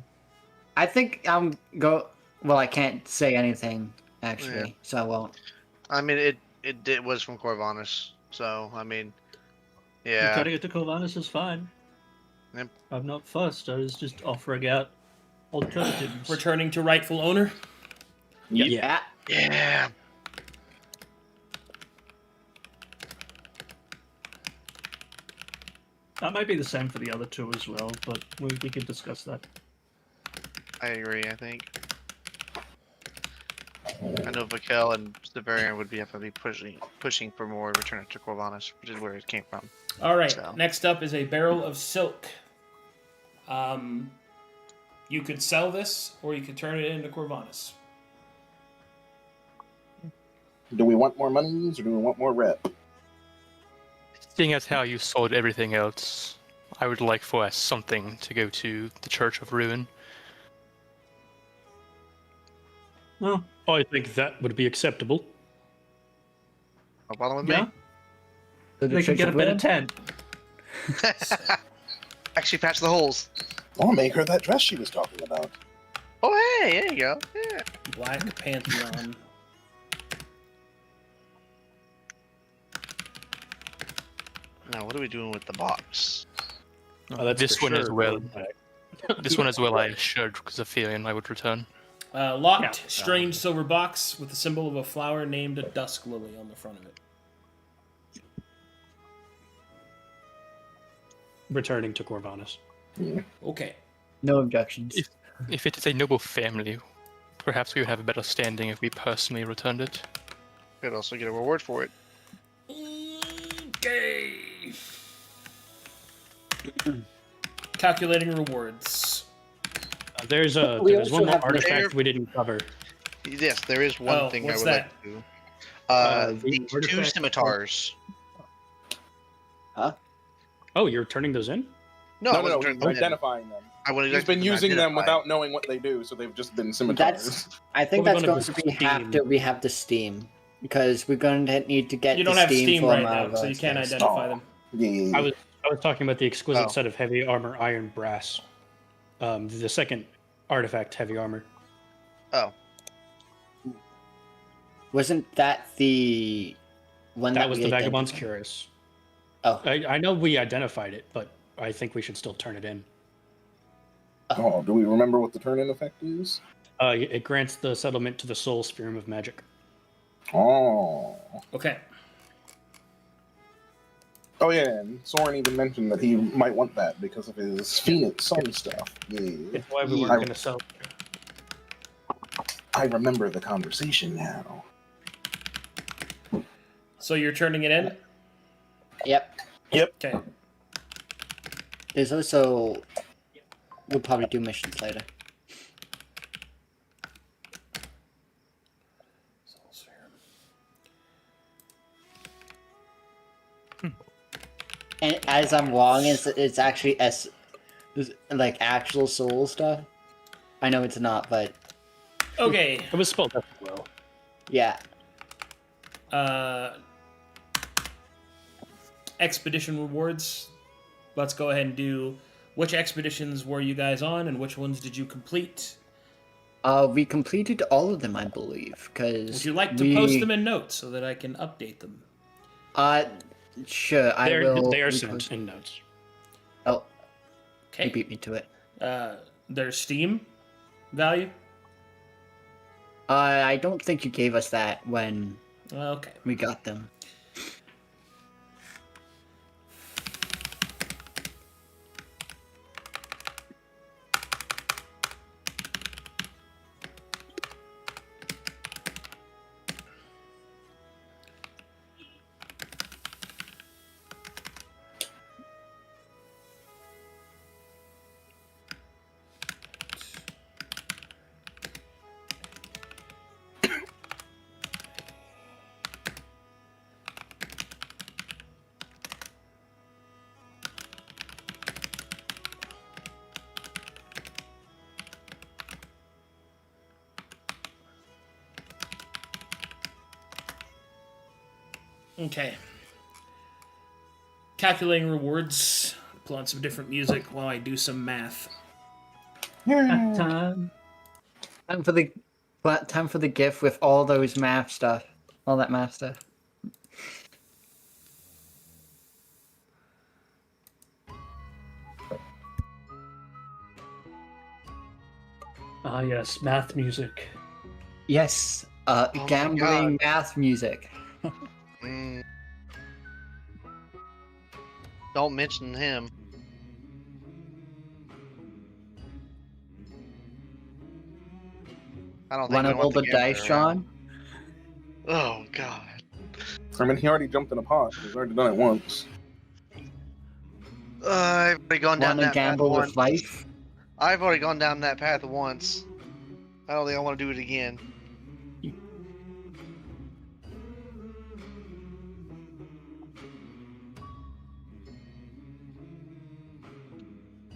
I think I'm go... Well, I can't say anything, actually, Yeah. so I won't. I mean, it was from Corvallis, so, I mean, Yeah. yeah. Turning it to Corvallis is fine. Yep. I'm not fussed. I was just offering out alternatives. Returning to rightful owner. Yeah. Yeah. That might be the same for the other two as well, but we can discuss that. I agree, I think. I know Vakel and Severian would definitely be pushing for more return to Corvallis, which is where it came from. All right. So. Next up is a barrel of silk. You could sell this, or you could turn it into Corvallis. Do we want more monies or do we want more rep? Seeing as how you sold everything else, I would like for us something to go to the Church of Ruin. Well, I think that would be acceptable. No problem with yeah. They can get a better tent. me. Actually, patch the holes. I'll make her that dress she was talking about. Oh, hey, there you go. Yeah. Black Pantheon. Now, what are we doing with the box? That's This for one as sure well. going back. This one as well I assured Zephyrian I would return. Locked, Yeah. strange silver box with the symbol of a flower named a dusk lily on the front of it. Returning to Corvallis. Okay. No objections. If it is a noble family, perhaps we would have a better standing if we personally returned it. Could also get a reward for it. Okay. Calculating rewards. There's We also one more have artifact we didn't cover. Yes, there is one Oh, thing I what's would that? like to do. The The two artifact- scimitars. Oh, you're turning those in? No, I wasn't He's turning them in. identifying them. I wanted He's been using them identified. without knowing what they do, so they've just been scimitars. I think Well, that's we're going gonna to be do Steam. after we have the Steam. Because we're going to need to get You don't the have Steam Steam form right out now, of so our you can't space. identify Oh. them. Yeah. I was talking about the exquisite Oh. set of heavy armor, iron, brass. The second artifact, heavy armor. Oh, Wasn't that the one That was we the Vagabond's identified? Curious. Oh, I know we identified it, but I think we should still turn it in. Oh, do we remember what the turn-in effect is? It grants the settlement to the soul sphere of magic. Oh. Okay. Oh yeah, and Soren even mentioned that he might want that because of his Phoenix Sun stuff. Yeah. It's why we weren't I- going to sell. I remember the conversation now. So you're turning it in? yep. Okay. There's also... We'll probably do missions later. And as I'm wrong, it's actually like actual soul stuff. I know it's not, but Okay. It was spelled out well. yeah. Expedition rewards. Let's go ahead and do which expeditions were you guys on and which ones did you complete? We completed all of them, I believe. Because Would you like to post them in notes so that I can update them? Sure. I will. They are repost- sent in notes. Oh, you Okay. beat me to it. Their Steam value? I don't think you gave us that when Okay. we got them. Okay. Calculating rewards. Pull on some different music while I do some math. Time. Time for the GIF with all those math stuff, all that math stuff. Ah, yes, math music. Yes, my gambling God. math music. Mm. Don't mention him. I don't think Wanna we roll want the the dice, gambler around. Sean? Oh God. I mean, he already jumped in a pot. He's already done it once. I've already gone down Wanna that path gamble once. with life? I've already gone down that path once. I don't think I want to do it again. It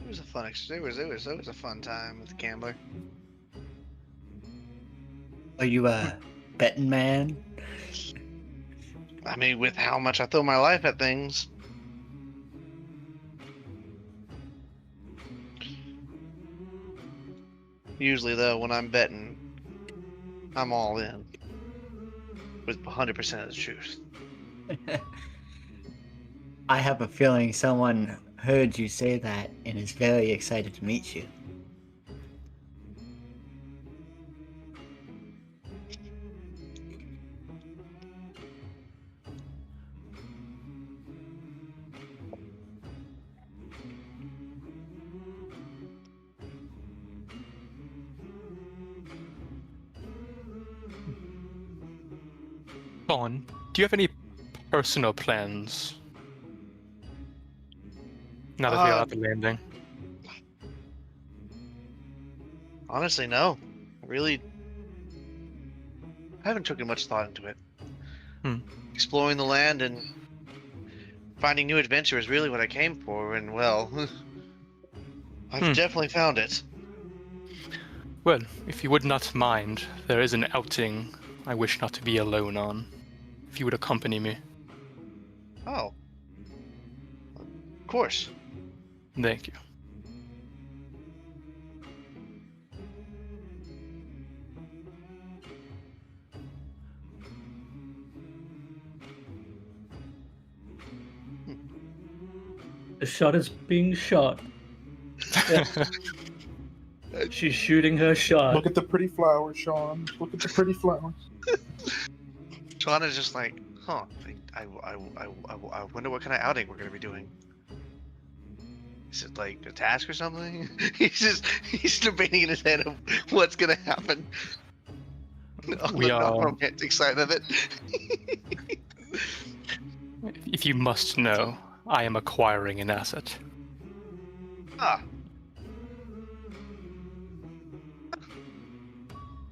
was a fun. It was a fun time with the gambler. Are you a betting man? I mean, with how much I throw my life at things. Usually, though, when I'm betting, I'm all in. With 100% of the truth. I have a feeling someone heard you say that and is very excited to meet you. Sean, do you have any personal plans? Now that we are at the landing. Honestly, no. Really, I haven't taken much thought into it. Exploring the land and finding new adventure is really what I came for, and well, I've definitely found it. Well, if you would not mind, there is an outing I wish not to be alone on. If you would accompany me. Oh. Of course. Thank you. The shot is being shot. She's shooting her shot. Look at the pretty flowers, Sean. Look at the pretty flowers. Sean is just like, huh, I wonder what kind of outing we're going to be doing. Is it like a task or something? he's debating in his head of what's going to happen. On We the are- non-romantic side of it. If you must know, I am acquiring an asset. Ah.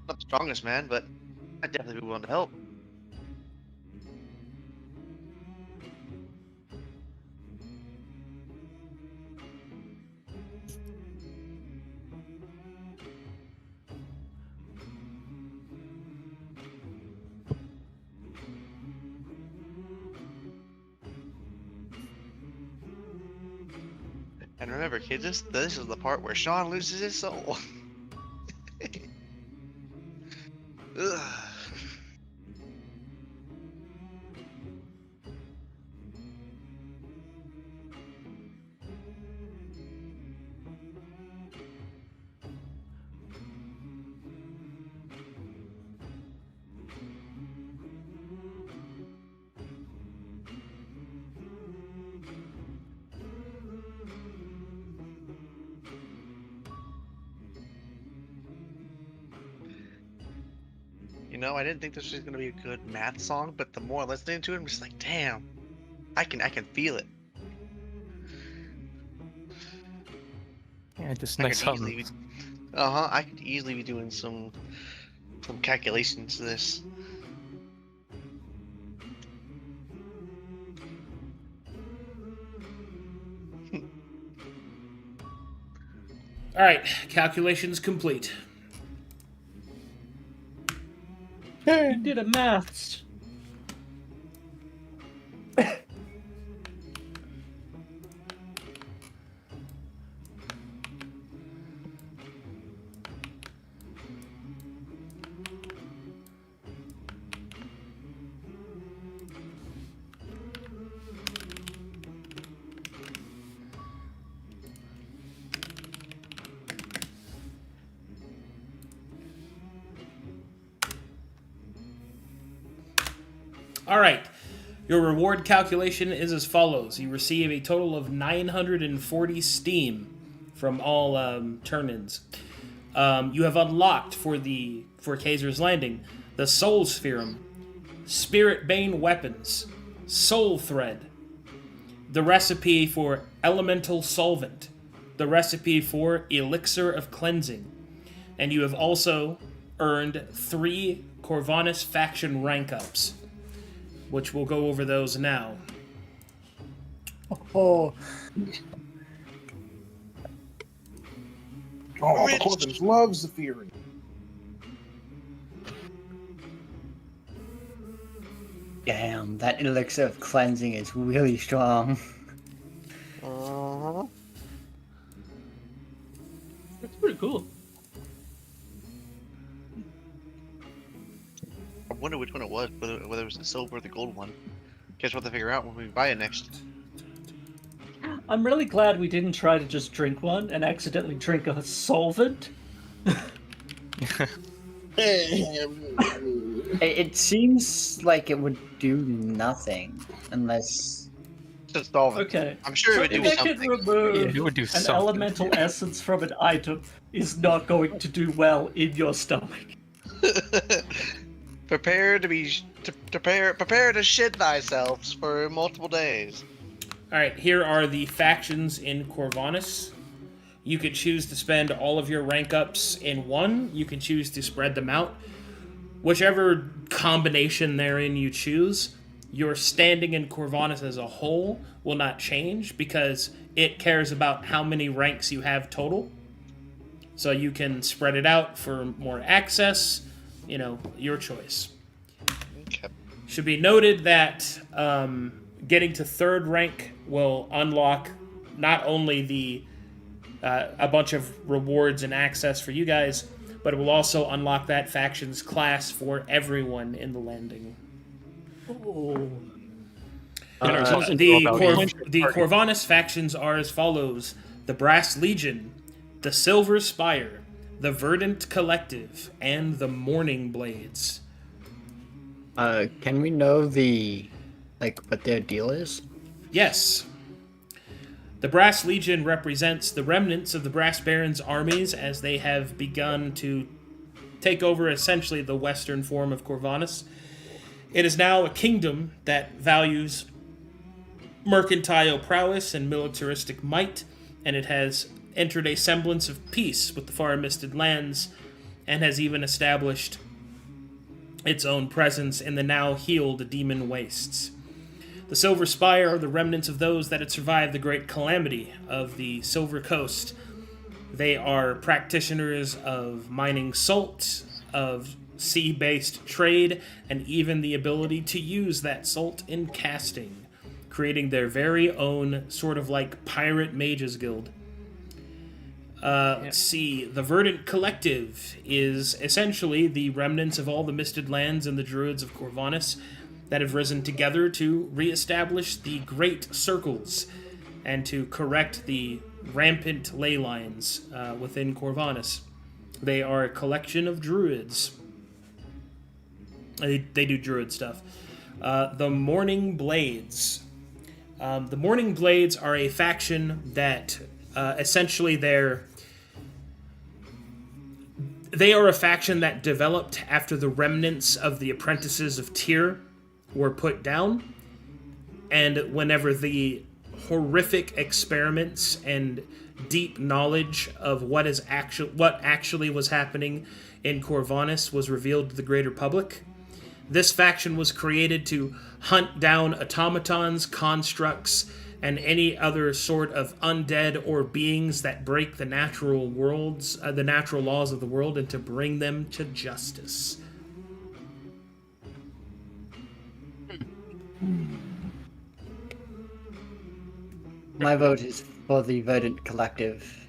Not the strongest man, but I'd definitely be willing to help. And remember, kids, this is the part where Sean loses his soul. Ugh. You know, I didn't think this was gonna be a good math song, but the more listening to it, I'm just like, damn, I can feel it. Yeah, just I nice could easily hum. be, I could easily be doing some calculations to this. All right, calculations complete. You did a maths. All right. Your reward calculation is as follows. You receive a total of 940 steam from all turn-ins. You have unlocked for Kaiser's Landing the Soul Spherum, Spirit Bane weapons, Soul Thread, the recipe for Elemental Solvent, the recipe for Elixir of Cleansing, and you have also earned 3 Corvanus faction rank ups, which we'll go over those now. Oh, Oh, the Corvins loves the Fury. damn, that elixir of cleansing is really strong. It's pretty cool. I wonder which one it was, whether it was the silver or the gold one. Guess we'll have to figure out when we buy it next. I'm really glad we didn't try to just drink one and accidentally drink a solvent. It seems like it would do nothing unless. Just solvent. Okay. I'm sure it would do Something that something. can remove It would do an something. elemental essence from an item is not going to do well in your stomach. Prepare to shit thyself for multiple days. All right, here are the factions in Corvanus. You could choose to spend all of your rank ups in one. You can choose to spread them out. Whichever combination therein you choose, your standing in Corvanus as a whole will not change because it cares about how many ranks you have total. So you can spread it out for more access, your choice. Okay. Should be noted that getting to 3rd rank will unlock not only a bunch of rewards and access for you guys, but it will also unlock that faction's class for everyone in the landing. Oh. The Corvanus factions are as follows: the Brass Legion, the Silver Spire, the Verdant Collective, and the Morning Blades. Can we know what their deal is? Yes. The Brass Legion represents the remnants of the Brass Barons' armies as they have begun to take over essentially the western form of Corvanus. It is now a kingdom that values mercantile prowess and militaristic might, and it has entered a semblance of peace with the far misted lands, and has even established its own presence in the now healed demon wastes. The Silver Spire are the remnants of those that had survived the great calamity of the Silver Coast. They are practitioners of mining salt, of sea-based trade, and even the ability to use that salt in casting, creating their very own sort of like pirate mages guild. Let's see, the Verdant Collective is essentially the remnants of all the Misted Lands and the Druids of Corvanus that have risen together to reestablish the Great Circles and to correct the rampant ley lines within Corvanus. They are a collection of druids. They do druid stuff. The Morning Blades. The Morning Blades are a faction that essentially they are a faction that developed after the remnants of the apprentices of Tyr were put down, and whenever the horrific experiments and deep knowledge of what actually was happening in Corvanus was revealed to the greater public, this faction was created to hunt down automatons, constructs, and any other sort of undead or beings that break the natural laws of the world, and to bring them to justice. My vote is for the Verdant Collective.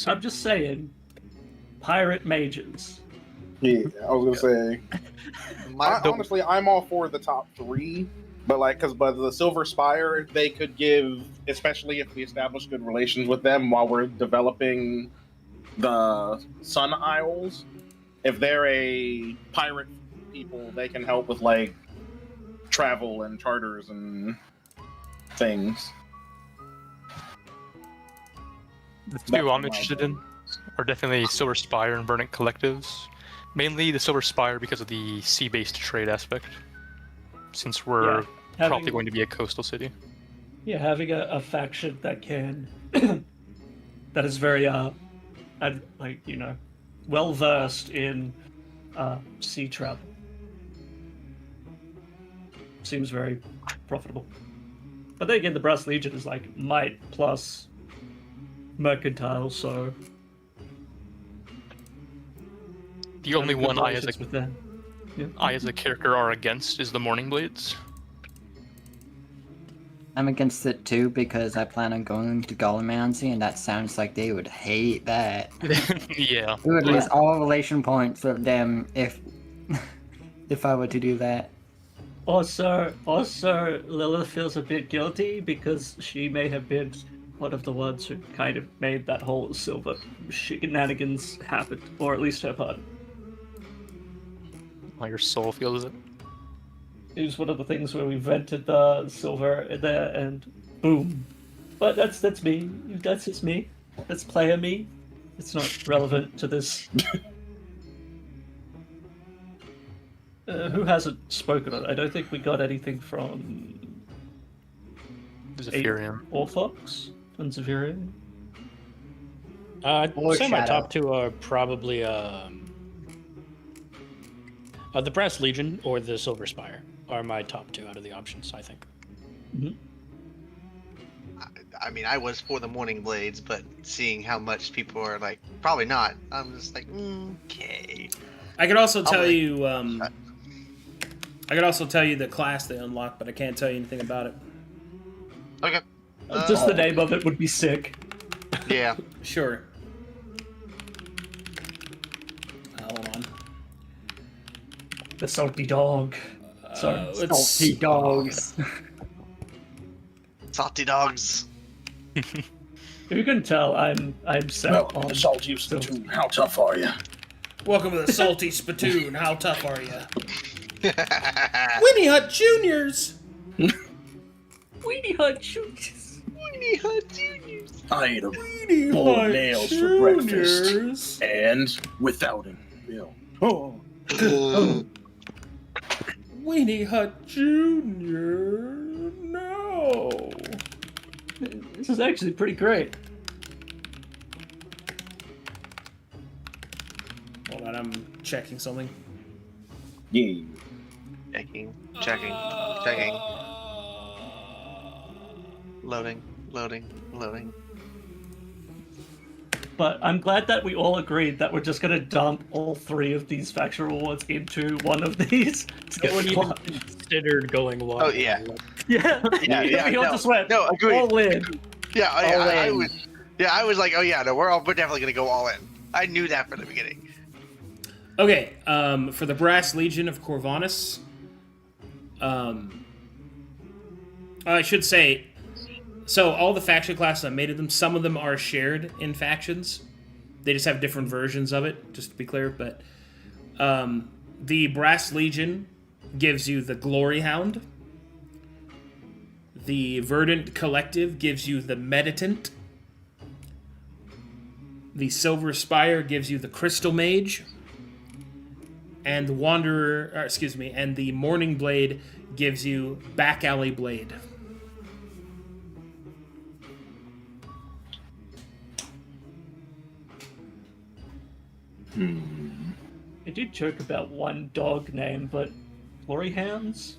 I'm just saying, pirate mages. Yeah, I was gonna say. Honestly, I'm all for the top 3, but but the Silver Spire, they could give, especially if we establish good relations with them while we're developing the Sun Isles. If they're a pirate people. They can help with like travel and charters and things. The That's two I'm my interested goal. in are definitely Silver Spire and Verdant Collectives. Mainly the Silver Spire because of the sea-based trade aspect, since we're probably going to be a coastal city. Yeah, having a faction that can that is very well versed in sea travel seems very profitable. But then again, the Brass Legion is like might plus mercantile, so The only one I as with them. Yeah. a character are against is the Morning Blades. I'm against it too because I plan on going to Golemancy, and that sounds like they would hate that. Yeah. We would lose all relation points with them if I were to do that. Also, Lilith feels a bit guilty because she may have been one of the ones who kind of made that whole silver shenanigans happen, or at least her part. How your soul feels it. It was one of the things where we vented the silver there, and boom. But that's me. That's just me. That's player me. It's not relevant to this. Who hasn't spoken on it? I don't think we got anything from Zephyrium. Orthox and Zephyrium. I'd Or say my Shadow. top two are probably the Brass Legion or the Silver Spire are my top two out of the options, I think. I mean, I was for the Morning Blades, but seeing how much people are like, probably not. I'm just like, okay. I could also tell like- you. I could also tell you the class they unlocked, but I can't tell you anything about it. Okay. Just the name of it would be sick. Yeah. Sure. Hold on. The salty dog. Sorry. Let's- Salty dogs. Salty dogs. You can tell I'm set on Salty Spittoon. How tough are you? Welcome to the Salty Spittoon. How tough are you? Winnie Hut Juniors. Weenie Hut Juniors. Weenie Hut Juniors. I ate a Weenie bowl Hut of nails for breakfast. Juniors. and without him. Bill. Oh. Weenie Hut Junior. No. This is actually pretty great. Hold on, I'm checking something. Yeah. Checking. Loading. But I'm glad that we all agreed that we're just gonna dump all three of these faction rewards into one of these. To get No one even one. considered going one. Oh, yeah. Yeah, Yeah, we all no, just went no, agreed. all in. Yeah, I in. was. Yeah, I was like, oh yeah, no, we're definitely gonna go all in. I knew that from the beginning. Okay, for the Brass Legion of Corvanus, I should say, so all the faction classes I made of them, some of them are shared in factions. They just have different versions of it, just to be clear. But the Brass Legion gives you the Glory Hound. The Verdant Collective gives you the Meditant. The Silver Spire gives you the Crystal Mage. And the and the Morning Blade gives you Back Alley Blade. I did joke about one dog name, but Glory Hounds?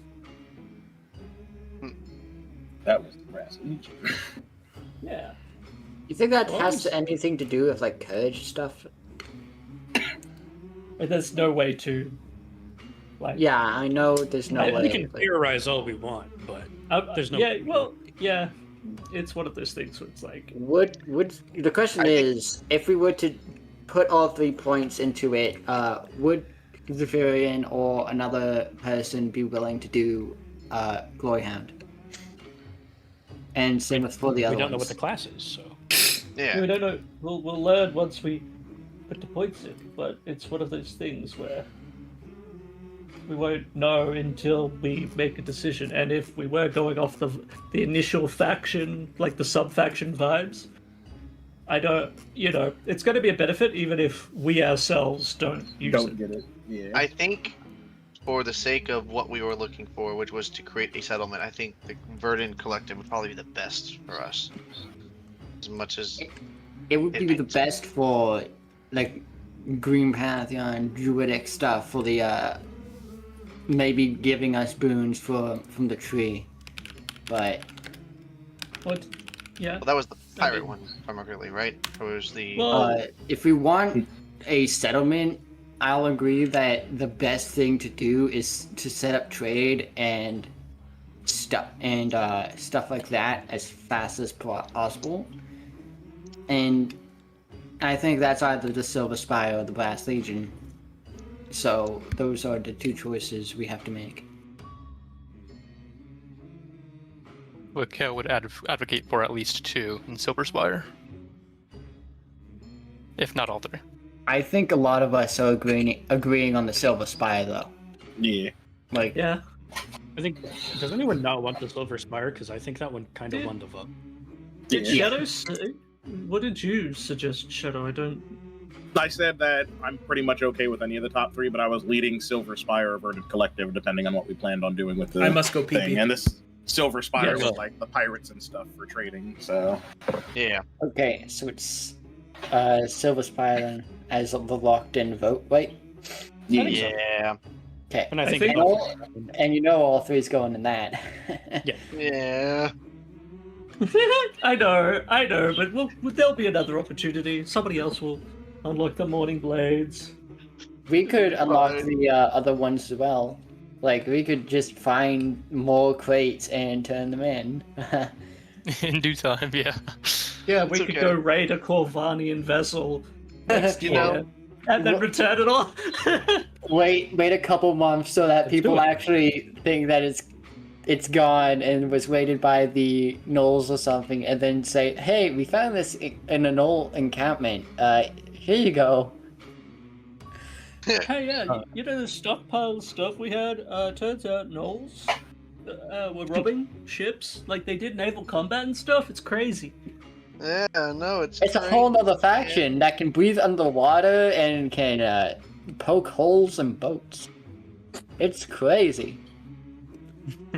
That was the Brass Legion. Yeah. You think that has anything to do with like Courage stuff? But there's no way to, like. Yeah, I know there's no We way. We can but- theorize all we want, but there's no. Yeah, well, yeah. It's one of those things where it's like. Would the question is, if we were to put all 3 points into it, would Zephyrian or another person be willing to do Glory Hound? And same with for the other we don't know ones. what the class is, so. Yeah. We don't know. We'll learn once we put the points in, but it's one of those things where we won't know until we make a decision. And if we were going off the initial faction, like the sub-faction vibes, I don't, it's going to be a benefit even if we ourselves don't use it. Get it. Yeah. I think, for the sake of what we were looking for, which was to create a settlement, I think the Verdant Collective would probably be the best for us. As much as It would be the best for, like, Green Pantheon, Druidic stuff for the, maybe giving us boons from the tree. But, What? Yeah. well, that was the pirate mean- one, primarily, right? Or was the Well, if we want a settlement, I'll agree that the best thing to do is to set up trade and stuff like that as fast as possible. And I think that's either the Silver Spire or the Brass Legion. So those are the two choices we have to make. Wicca would advocate for at least 2 in Silver Spire. If not all 3. I think a lot of us are agreeing on the Silver Spire, though. Yeah. Like, yeah. I think. Does anyone not want the Silver Spire? Because I think that one kind of won the vote. Did Yeah. Shadow say? What did you suggest, Shadow? I don't. I said that I'm pretty much okay with any of the top 3, but I was leading Silver Spire or Verdant Collective, depending on what we planned on doing with the I must go thing. pee-pee. And this Silver Spire Yeah, was well. like the pirates and stuff for trading, so... yeah. okay, so it's Silver Spire then as the locked-in vote, right? Yeah. Okay. And I think, think- And all 3 is going in that. Yeah. I know, but there'll be another opportunity. Somebody else will unlock the Morning Blades. We could unlock Fine. the other ones as well. Like, we could just find more crates and turn them in. In due time, yeah. Yeah, we It's could okay. go raid a Corvanian vessel next You year, know- and then return it all. wait a couple months so that Let's people do it. actually think that it's gone and was raided by the gnolls or something, and then say, hey, we found this in a gnoll encampment. Here you go. Hey, yeah, the stockpile stuff we had, turns out gnolls were robbing ships. Like, they did naval combat and stuff. It's crazy. Yeah, no, it's It's a great. whole nother faction that can breathe underwater and can poke holes in boats. It's crazy.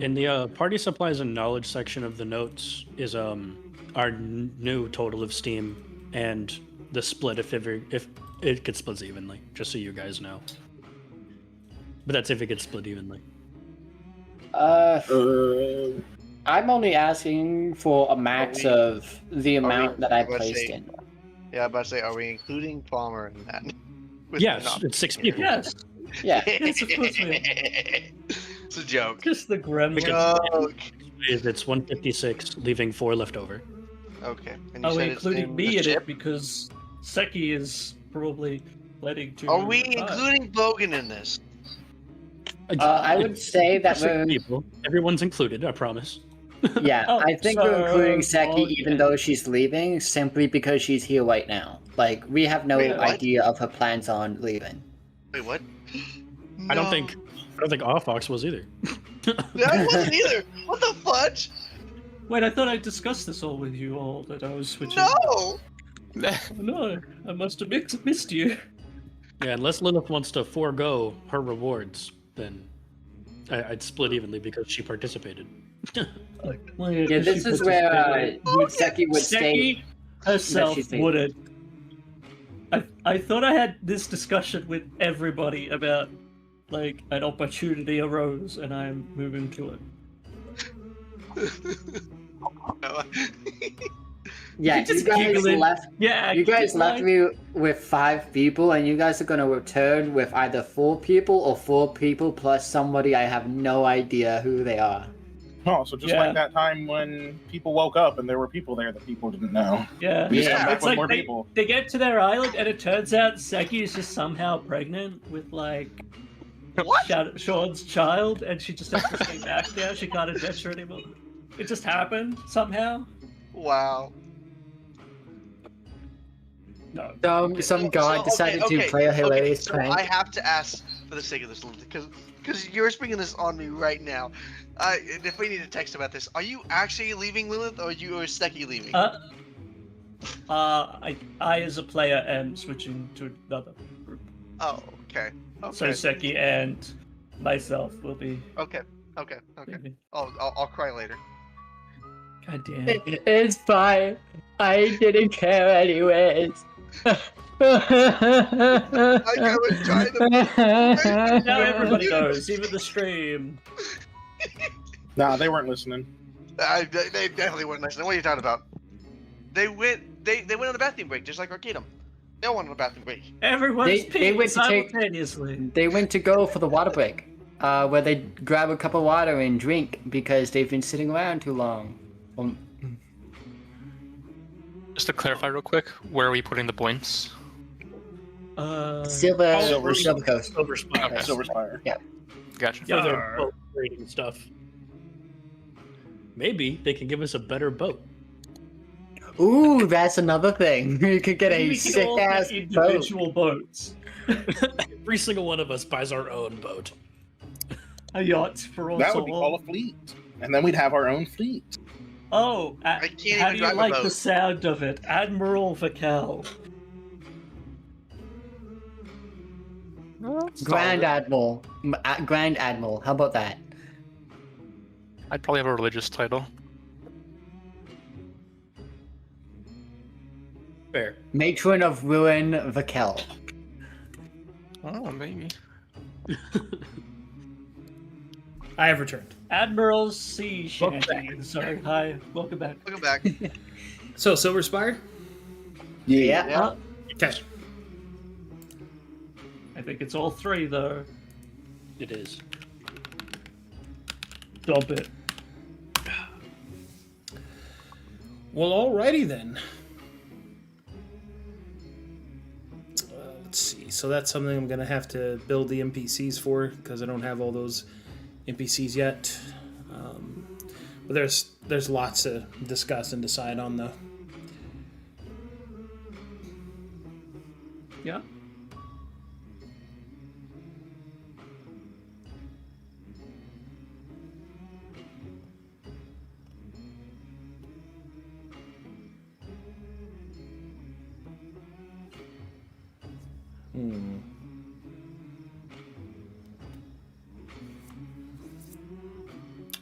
in the party supplies and knowledge section of the notes is our new total of Steam and the split if it gets split evenly, just so you guys know. But that's if it gets split evenly. I'm only asking for a max of the amount that I let's placed say- in. Yeah, I'm about to say, are we including Palmer in that? With Yes, the it's 6 people. Yes, Yeah. Yes, of course we are. It's a joke. just the gremlin. Joke. It's 156, leaving 4 left over. Okay. And you Are we said it's including me the in ship? it because Seki is probably letting to. Are we including Bogan in this? I would say that 6 we're people. Everyone's included, I promise. yeah. Oh, I think we're including Seki so- even though she's leaving simply because she's here right now. Like we have no Wait, what? idea of her plans on leaving. Wait, what? I don't No. think Fox was either. I wasn't either. What the fudge? Wait, I thought I discussed this all with you all that I was switching. No. No, I must have missed you. Yeah, unless Lilith wants to forego her rewards, then I'd split evenly because she participated. Well, Yeah, this she is puts where us together. Seki would stay. Seki herself she's leaving. wouldn't. I thought I had this discussion with everybody about like an opportunity arose and I'm moving to it. No. Yeah, You just you guys giggling. left. Yeah, You guys left like, me with 5 people, and you guys are gonna return with either 4 people or 4 people plus somebody I have no idea who they are. Oh, so just Yeah. like that time when people woke up and there were people there that people didn't know. Yeah, We just come back it's with like more they, people. they get to their island and it turns out Seki is just somehow pregnant with like What? Sean's child, and she just has to stay back there. She can't adventure anymore. It just happened somehow. Wow. Some god So, decided okay, to play a hilarious so prank. I have to ask for the sake of this, because because you're springing this on me right now. If we need to text about this, are you actually leaving Lilith, or you or Steki leaving? I as a player am switching to another group. Oh, okay. So Seki and myself will be. Okay. leaving. I'll cry later. God damn. It's fine. I didn't care anyways. I was trying to. Now everybody knows, even the stream. Nah, they weren't listening. They definitely weren't listening. What are you talking about? They went on a bathroom break, just like Arcadum. They all went on a bathroom break. Everyone's They peeing went to take- simultaneously. They went to go for the water break, where they grab a cup of water and drink because they've been sitting around too long. Just to clarify real quick, where are we putting the points? Silver Silver Coast. Silver Spire. Okay. Silver Spire. Gotcha. Yeah, they're boat trading stuff. Maybe they can give us a better boat. Ooh, that's another thing. You could get a We can all sick ass get boat. individual boats. Every single one of us buys our own boat. A yacht for all. That would be called a fleet. And then we'd have our own fleet. Oh, I can't how even do you drive a like boat. the sound of it? Admiral Vakel. Grand Admiral. Grand Admiral. How about that? I'd probably have a religious title. Fair. Matron of Ruin Vakel. Oh, maybe. I have returned. Admiral C. Welcome Shanty. Sorry, hi, welcome back. Welcome back. So, Silver Spire? Yeah. Yeah. Okay. I think it's all three though. It is. Dump it. Well, alrighty then. Let's see. So that's something I'm going to have to build the NPCs for, because I don't have all those NPCs yet. But there's lots to discuss and decide on, though. Yeah.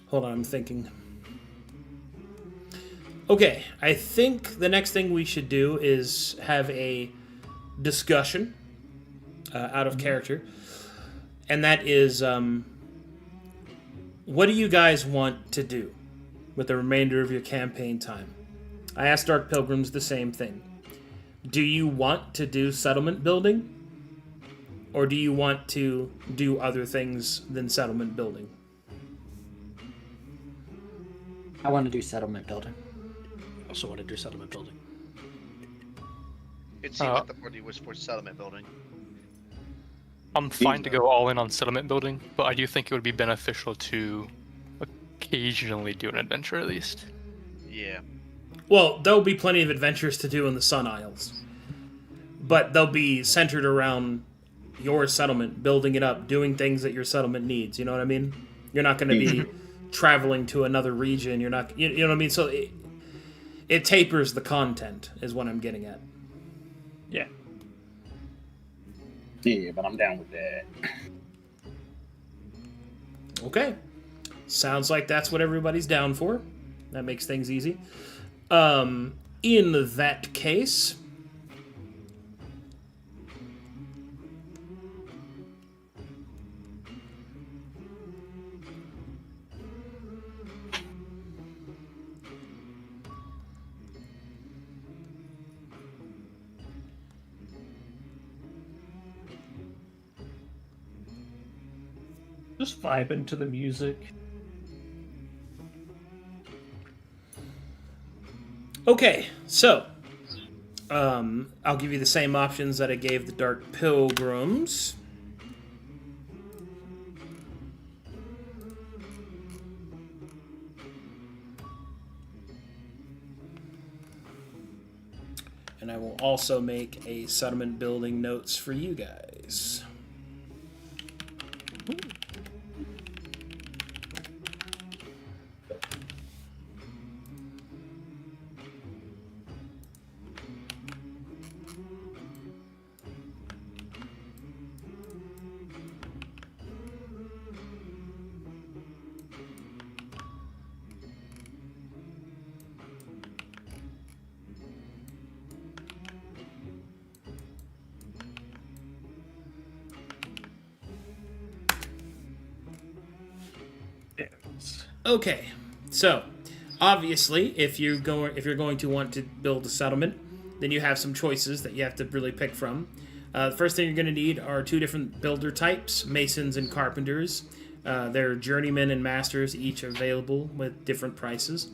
Hold on, I'm thinking. Okay, I think the next thing we should do is have a discussion out of character. And that is, what do you guys want to do with the remainder of your campaign time? I asked Dark Pilgrims the same thing. Do you want to do settlement building? Or do you want to do other things than settlement building? I want to do settlement building. I also want to do settlement building. It seemed like the party was for settlement building. I'm fine to go all in on settlement building, but I do think it would be beneficial to occasionally do an adventure at least. Yeah. Well, there'll be plenty of adventures to do in the Sun Isles. But they'll be centered around your settlement, building it up, doing things that your settlement needs. You know what I mean? You're not going to be traveling to another region. You're not, you know what I mean? So it tapers the content, is what I'm getting at. Yeah. Yeah, but I'm down with that. Okay. Sounds like that's what everybody's down for. That makes things easy. In that case, Just vibing to the music. okay, so I'll give you the same options that I gave the Dark Pilgrims. And I will also make a settlement building notes for you guys. Okay, so obviously, if you're going to want to build a settlement, then you have some choices that you have to really pick from. The first thing you're going to need are two different builder types: masons and carpenters. They're journeymen and masters, each available with different prices.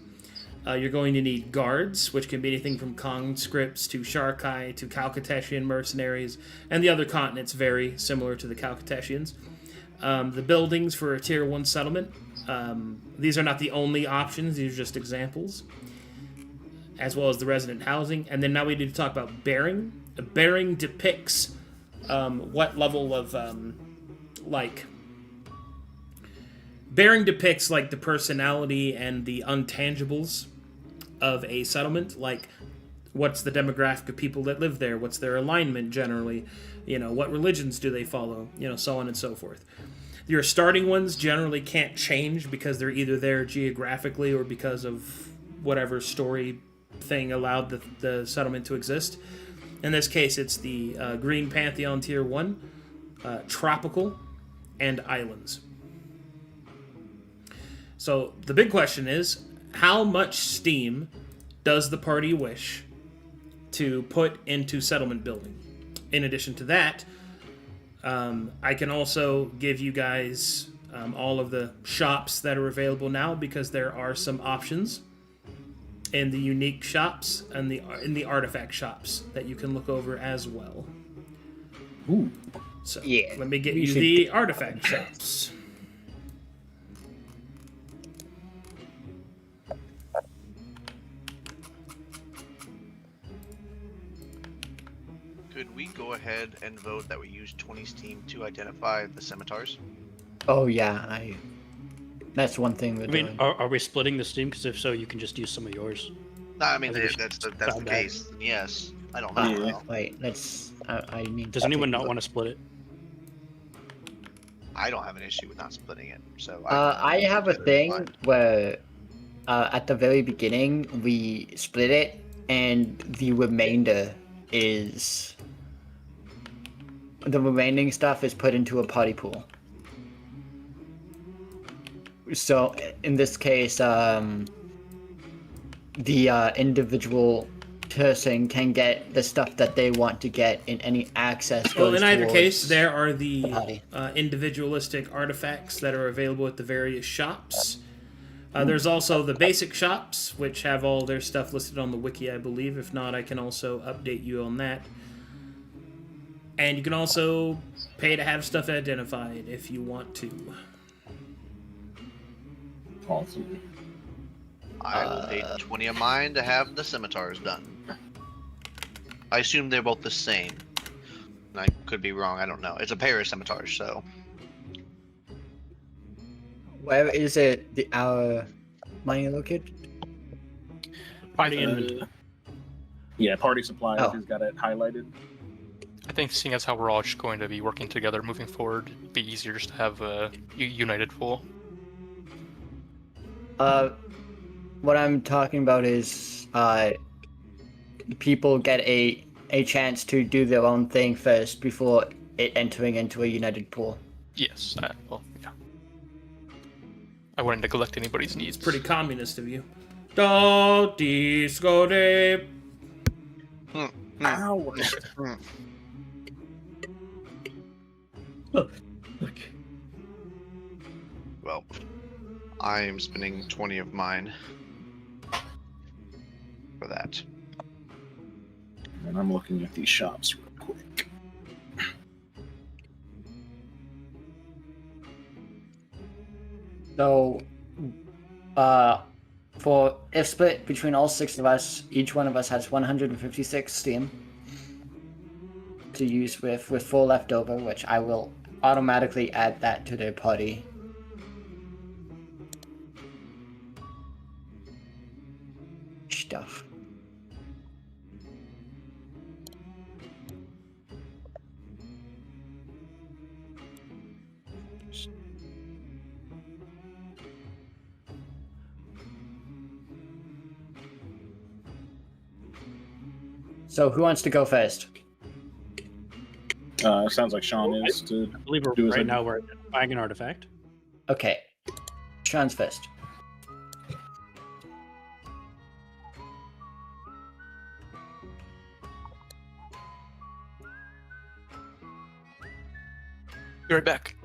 You're going to need guards, which can be anything from conscripts to Sharkai to Calcatetian mercenaries, and the other continents vary, similar to the Calcatetians. The buildings for a Tier 1 settlement. These are not the only options, these are just examples. As well as the resident housing. And then now we need to talk about bearing. A bearing depicts what level of, Bearing depicts, like, the personality and the intangibles of a settlement. Like, what's the demographic of people that live there? What's their alignment, generally? What religions do they follow? So on and so forth. Your starting ones generally can't change because they're either there geographically or because of whatever story thing allowed the settlement to exist. In this case, it's the Green Pantheon Tier 1, Tropical, and Islands. So the big question is, how much steam does the party wish to put into settlement building? In addition to that, I can also give you guys all of the shops that are available now, because there are some options in the unique shops and in the artifact shops that you can look over as well. Ooh. So Yeah, let me get we you should the do artifact shops. Could we go ahead and vote that we use 20 steam to identify the scimitars? Oh yeah, that's one thing we're I mean, doing. are we splitting the steam? Because if so, you can just use some of yours. No, I mean, I think if we that's the found that. case, then yes. I don't know. Yeah. though. Wait, I need. Does anyone not want to split it? I don't have an issue with not splitting it. So I have a consider it thing fine. where, at the very beginning, we split it, and the remainder is. The remaining stuff is put into a party pool. So, in this case, the individual person can get the stuff that they want to get, in any access. Well, goes in either towards case, there are the party. individualistic artifacts that are available at the various shops. There's also the basic shops, which have all their stuff listed on the wiki, I believe. If not, I can also update you on that. And you can also pay to have stuff identified if you want to. Awesome. I will pay 20 of mine to have the scimitars done. I assume they're both the same. I could be wrong. I don't know. It's a pair of scimitars, so Where is it? Our money located? Party inventory. Yeah, party supplies. Oh. He's got it highlighted. I think seeing as how we're all just going to be working together moving forward, it'd be easier just to have a united pool. What I'm talking about is, people get a chance to do their own thing first before entering into a united pool. Yes, well, yeah. I wouldn't neglect anybody's needs. It's pretty communist of you. Do disco day. Ow! Okay. well, I am spending 20 of mine for that. And I'm looking at these shops real quick. So, for if split between all 6 of us, each one of us has 156 steam to use with 4 left over, which I will automatically add that to their party. Stuff. So who wants to go first? Sounds like Sean is to I believe do his right now we're identifying an artifact. Okay. Sean's first. Be right back.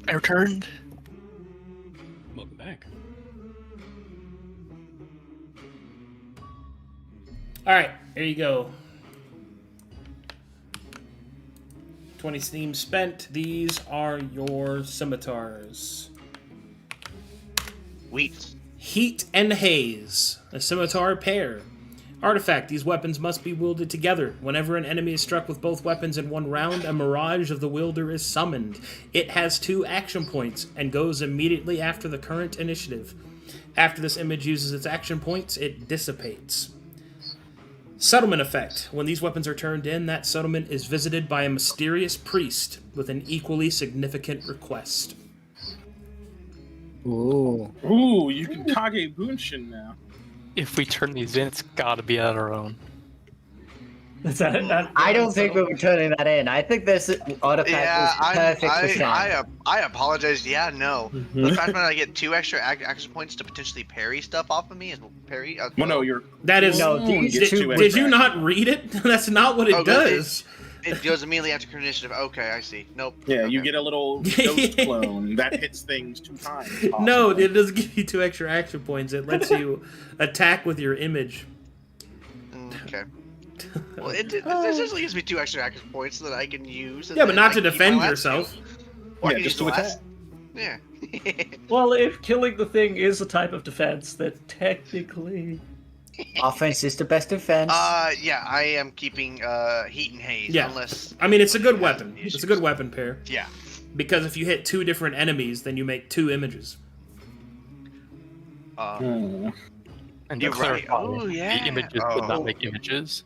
I returned. Welcome back. All right, here you go. 20 steam spent. These are your scimitars. Wheat. Heat and Haze, a scimitar pair. Artifact, these weapons must be wielded together. Whenever an enemy is struck with both weapons in one round, a Mirage of the Wielder is summoned. It has 2 action points and goes immediately after the current initiative. After this image uses its action points, it dissipates. Settlement effect. When these weapons are turned in, that settlement is visited by a mysterious priest with an equally significant request. Ooh. Ooh, you can Kage Bunshin now. If we turn these in, it's gotta be at our own. I don't think we were turning that in. I think this artifact Yeah, is perfect for Sean. I apologize. Yeah, no. Mm-hmm. The fact that I get 2 extra action points to potentially parry stuff off of me and parry. Well, no, you're. That is. No, Did- these two Did you not read it? That's not what it Oh, good. does. It goes immediately after current initiative. Okay, I see. Nope. Yeah, okay. you get a little ghost clone that hits things 2 times. No, possibly. it doesn't give you 2 extra action points. It lets you attack with your image. Okay. Well, it essentially gives me 2 extra action points that I can use. And Yeah, but then not I to can keep defend my last yourself. two. Or I Yeah, can just use to the attack. last- Yeah. Well, if killing the thing is a type of defense, then technically. Offense is the best defense. Yeah, I am keeping Heat and Haze. Yeah. Unless. I mean, it's a good has weapon. any It's a issues. good weapon pair. Yeah. Because if you hit 2 different enemies, then you make 2 images. Hmm. And to You're right. clarify, Oh, yeah. the images would Oh. not make images.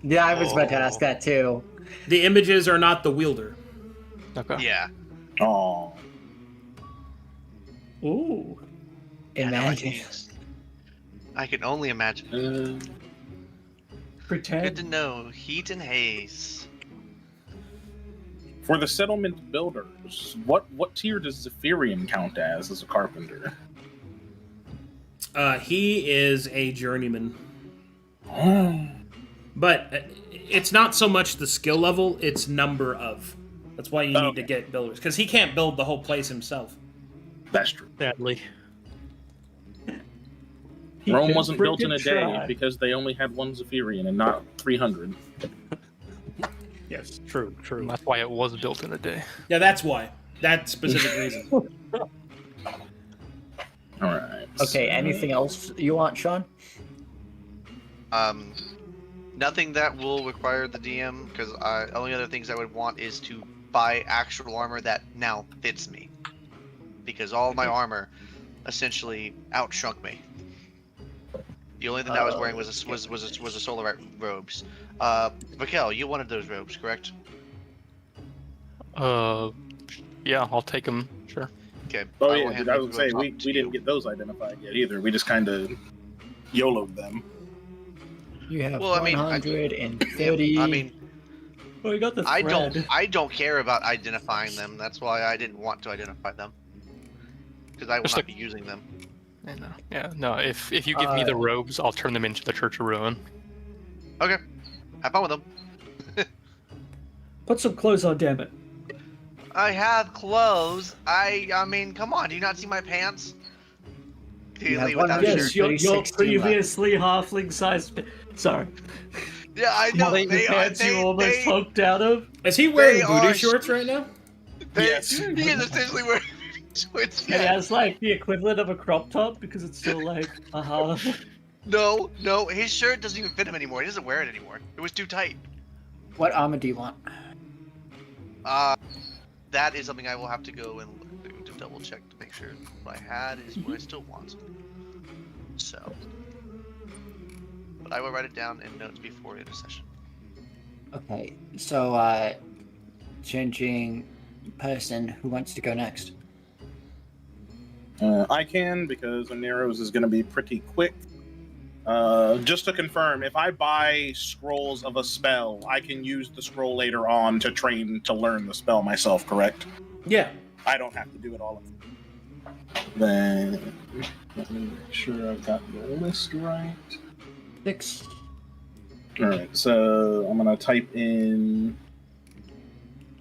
Yeah, I was about to ask that too. The images are not the wielder. Okay. Yeah. Oh. Ooh. I know what Imagine. it is. I can only imagine. Good Pretend. to know. Heat and Haze. For the settlement builders, what tier does Zephyrian count as a carpenter? He is a journeyman. Oh. But it's not so much the skill level, it's number of. That's why you need to Okay. get builders. Because he can't build the whole place himself. That's true. Sadly. He Rome can wasn't built in a freaking day try. because they only had 1 Zephyrian and not 300. Yes, true, true. And that's why it was built in a day. Yeah, that's why. That specific reason. Alright. Okay, anything else you want, Sean? Nothing that will require the DM, because only other things I would want is to buy actual armor that now fits me, because all my armor essentially outshrunk me. The only thing I was wearing was a solar robes. Raquel, you wanted those robes, correct? Yeah, I'll take them. Sure. Okay. Oh I will yeah, hand I those would say robes we off to didn't you. get those identified yet either. We just kind of YOLO'd them. You have Well, I mean, 130. I mean, Well, you got the I thread. don't care about identifying them. That's why I didn't want to identify them, because I will Just not like- be using them. Yeah, no. If you give me the robes, I'll turn them into the Church of Ruin. Okay. Have fun with them. Put some clothes on, damn it. I have clothes. I mean, come on. Do you not see my pants? Clearly have without a one- shirt. Yes, your 16 left. previously halfling-sized. Sorry. Yeah, I know. The They are. pants you almost They, poked out of. Is he wearing They booty are shorts right now? Yes. He is essentially wearing shorts. And it has like the equivalent of a crop top because it's still like, No, his shirt doesn't even fit him anymore. He doesn't wear it anymore. It was too tight. What armor do you want? That is something I will have to go and to double check to make sure what I had is what I still want. So, but I will write it down in notes before the session. Okay, so changing person. Who wants to go next? I can, because Onero's is going to be pretty quick. Just to confirm, if I buy scrolls of a spell, I can use the scroll later on to train to learn the spell myself, correct? Yeah. I don't have to do it all. Then let me make sure I've got the list right. 6. Alright, so I'm gonna type in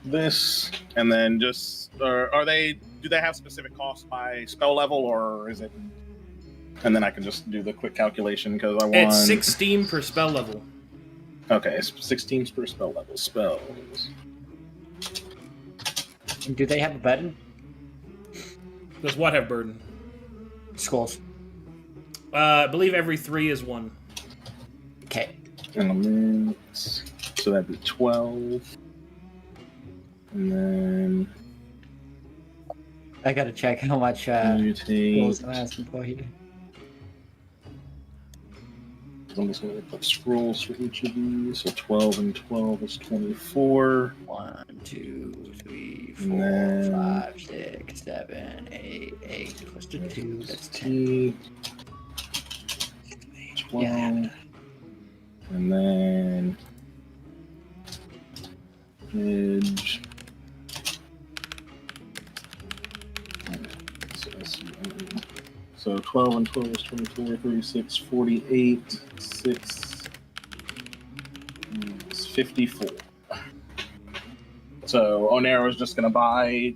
this, and then just do they have specific costs by spell level, or is it, and then I can just do the quick calculation because I want It's 16 per spell level. Okay, 16 per spell level. Spells. And do they have a button? Does what have burden? Scrolls. I believe every 3 is 1. Okay. Elements. So that'd be 12. And then I gotta check how much scrolls mutate. I'm asking for here. I'm just going to put scrolls for each of these. So 12 and 12 is 24. 1, 2, 3, 4, And then 5, 6, 7, 8, 8 plus 2, that's 10. 12. Yeah. And then edge. So 12 and 12 is 24, 36, 48, 6 is 54. So Onero is just going to buy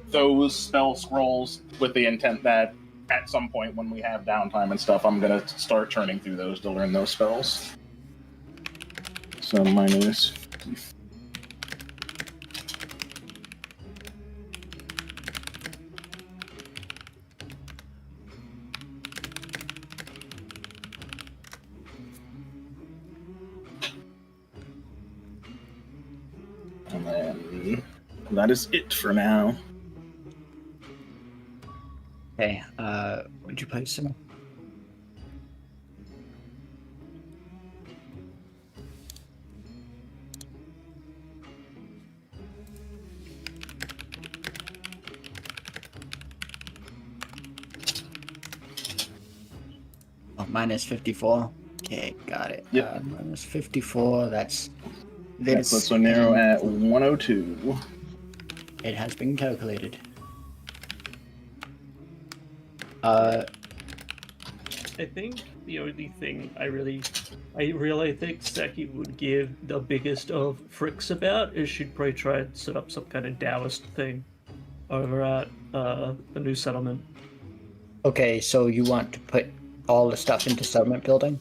those spell scrolls with the intent that at some point when we have downtime and stuff, I'm going to start churning through those to learn those spells. So minus 54. And then that is it for now. Okay, would you play some? Oh, minus 54. Okay, got it. Yep. Minus 54, that's That this. puts Onero at 102. It has been calculated. I think the only thing I really think Seki would give the biggest of fricks about is she'd probably try and set up some kind of Taoist thing over at the new settlement. Okay, so you want to put all the stuff into settlement building?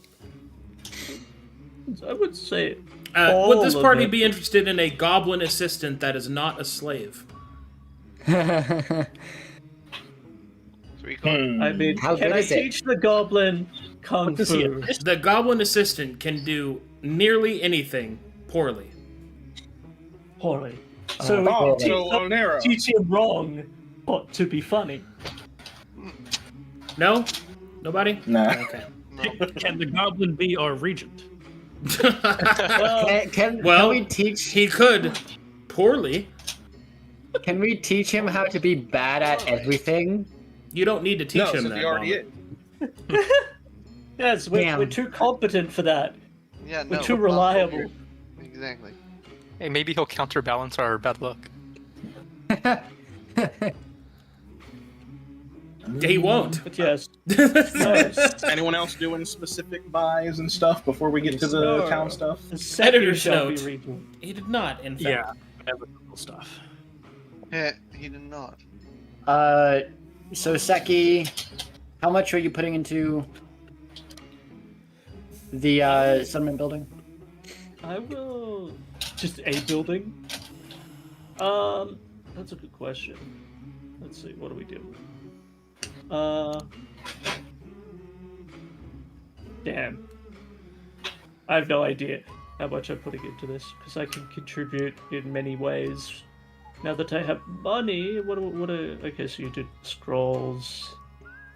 I would say Would this all of party it. be interested in a goblin assistant that is not a slave? I mean, How can good I is it? teach the goblin kung does he fu? The goblin assistant can do nearly anything poorly. Poorly. So Oh, we so Onero. teach him wrong, but to be funny. No? Nobody? Nah. Okay. Can the goblin be our regent? Well, Can Well, we teach? he could poorly. Can we teach him how to be bad at everything? You don't need to teach No, him so that. he already Bomber. is. yes, Damn. we're too competent for that. Yeah, We're no, too not reliable. Exactly. Hey, maybe he'll counterbalance our bad luck. He won't. But yes, no, Anyone else doing specific buys and stuff before we get to the Sure. town stuff? Seki Editor's shall be note. regent. He did not, in fact. Yeah, inevitable stuff. Yeah, he did not. So Seki, how much are you putting into the settlement building? I will just a building. That's a good question. Let's see, what do we do? Damn. I have no idea how much I'm putting into this, because I can contribute in many ways. Now that I have money, okay, so you did scrolls,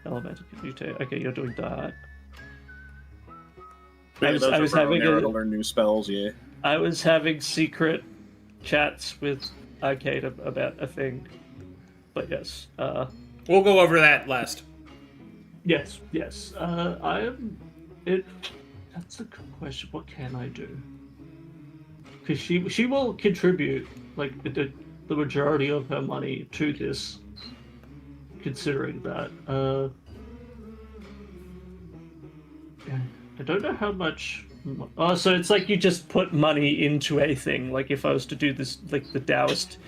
elemental mutate. Okay, you're doing that. I was having to learn new spells. Yeah. I was having secret chats with Arcadum about a thing, but yes. We'll go over that last. Yes. I am. That's a good question. What can I do? Because she will contribute like the majority of her money to this. Considering that, I don't know how much. Oh, so it's like you just put money into a thing. Like if I was to do this, like the Taoist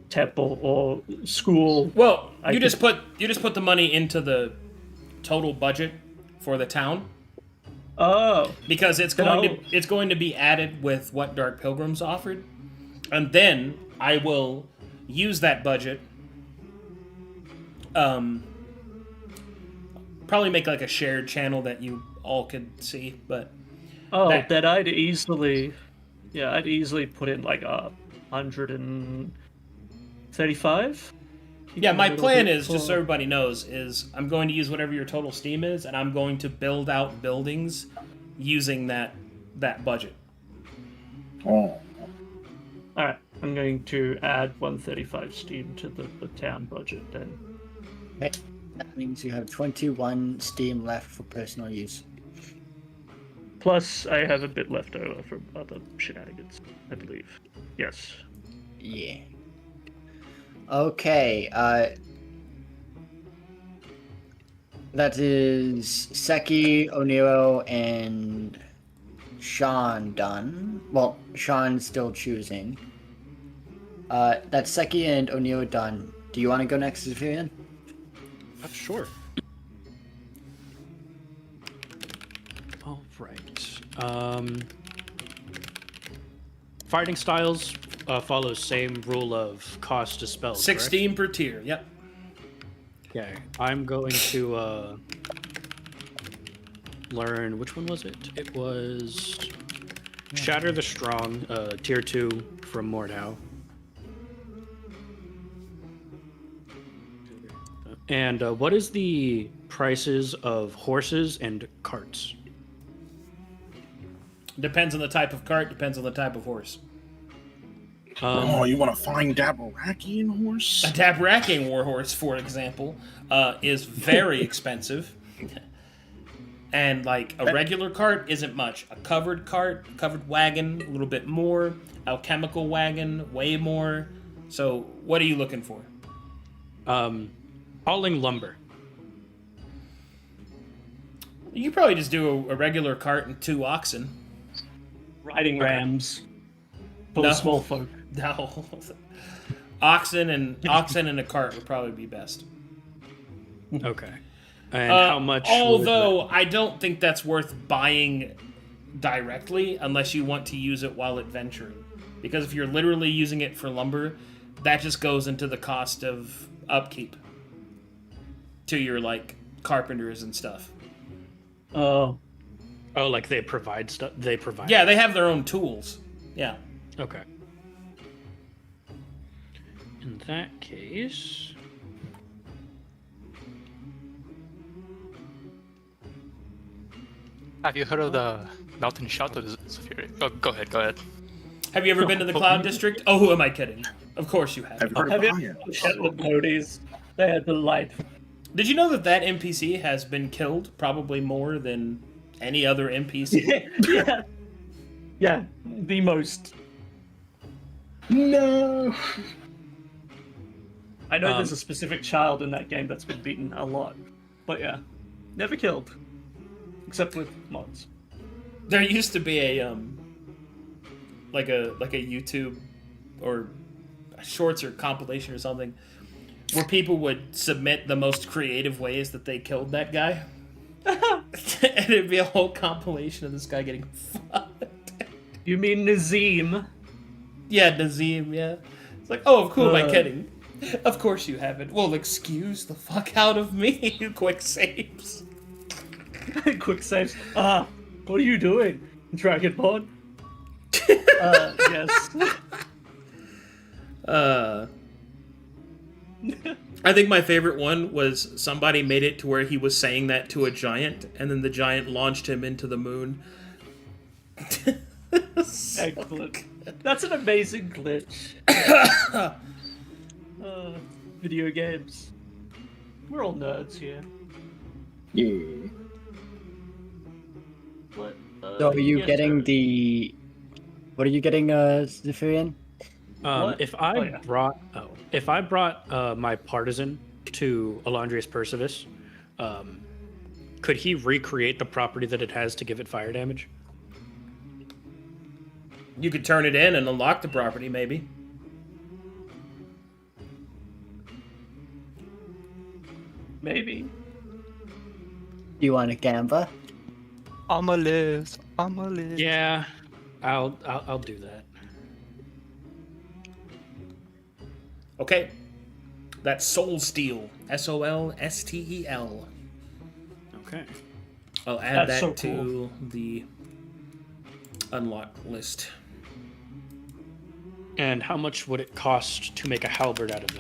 temple or school. Well, you just put the money into the total budget for the town. Oh, because it's going to be added with what Dark Pilgrims offered, and then I will use that budget. Probably make like a shared channel that you all could see, but that I'd easily put in like 135. Yeah, my plan is, just so everybody knows, is I'm going to use whatever your total steam is, and I'm going to build out buildings using that budget. Oh. Alright, I'm going to add 135 steam to the town budget then. Okay. That means you have 21 steam left for personal use. Plus, I have a bit left over from other shenanigans, I believe. Yes. Yeah. Okay, that is Seki, Oniro, and Sean done. Well, Sean's still choosing. That's Seki and Oniro done. Do you want to go next, Zephyrian? Sure. All right. Fighting styles follows same rule of cost to spells. 16 per tier. Yep. Okay, I'm going to learn, which one was it? It was Shatter the Strong, tier 2 from Mordhau. And what is the prices of horses and carts? Depends on the type of cart, depends on the type of horse. You want a fine Dabarakian horse? A Dabarakian warhorse, for example, is very expensive. And like a regular cart isn't much. A covered cart, covered wagon, a little bit more. Alchemical wagon, way more. So what are you looking for? Hauling lumber. You could probably just do a regular cart and 2 oxen. Riding rams. For the small folk. No. Oxen and a cart would probably be best. Okay. And how much? Although I don't think that's worth buying directly unless you want to use it while adventuring. Because if you're literally using it for lumber, that just goes into the cost of upkeep to your like carpenters and stuff. Oh, like they provide stuff. They provide. Yeah, they have their own tools. Yeah. Okay. In that case, have you heard of the Mountain Shadow Zephyr? Oh, go ahead. Have you ever been to the Cloud District? Oh, who am I kidding? Of course you have. Have you heard have of you Fire? Shetland ponies? They had the light. Did you know that NPC has been killed probably more than any other NPC? Yeah, the most. No. I know there's a specific child in that game that's been beaten a lot, but yeah, never killed, except with mods. There used to be a like a YouTube or shorts or compilation or something where people would submit the most creative ways that they killed that guy. And it'd be a whole compilation of this guy getting fucked. You mean Nazim? Yeah, Nazim, yeah. It's like, oh, who am I kidding? Of course you haven't. Well, excuse the fuck out of me, you quick saves. Quick saves. What are you doing, Dragonborn? Yes. I think my favorite one was somebody made it to where he was saying that to a giant, and then the giant launched him into the moon. Excellent. That's an amazing glitch. Video games. We're all nerds here. Yeah. What? So are you yes, getting sir. the... What are you getting, Zephyrian? What? If I Oh, yeah. brought my partisan to Elandrius Percivis, could he recreate the property that it has to give it fire damage? You could turn it in and unlock the property, maybe. Maybe. Do you want a gamba? I'm a list. Yeah, I'll do that. Okay. That's Soul Steel. Solstel. Okay. I'll add That's that so to cool. the unlock list. And how much would it cost to make a halberd out of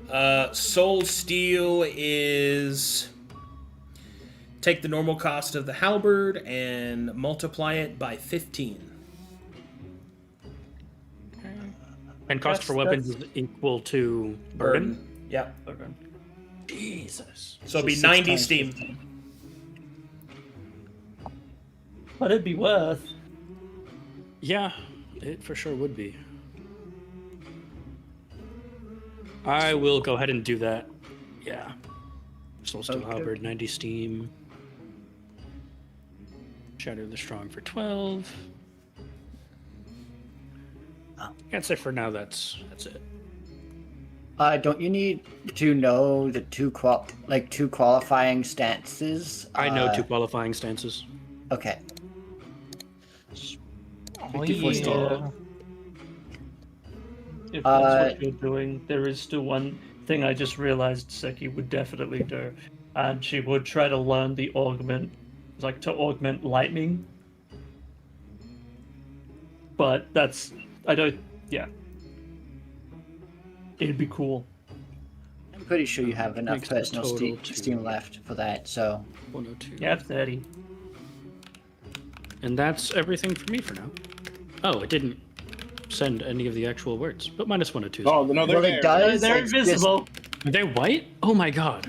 that? Soul Steel is... Take the normal cost of the halberd and multiply it by 15. And cost for weapons is equal to burden? Yep. Okay. Jesus. So it'll be six 90 times steam. 15. But it'd be worth. Yeah, it for sure would be. I will go ahead and do that. Yeah. Soul Steel Okay. Halberd, 90 steam. Shatter the Strong for 12. I'd say for now that's it. Don't you need to know the two qualifying stances? I know 2 qualifying stances. Okay. 54 steam. If that's what you're doing, there is still one thing I just realized Seki would definitely do. And she would try to learn the augment, like to augment lightning. But that's, yeah. It'd be cool. I'm pretty sure you have enough Makes the personal total steam left for that, so... 102. Yeah, 30. And that's everything for me for now. Oh, it didn't send any of the actual words, but minus 102. Oh, no, they're Well, there. it does. They're it's invisible. Are they white? Oh my god.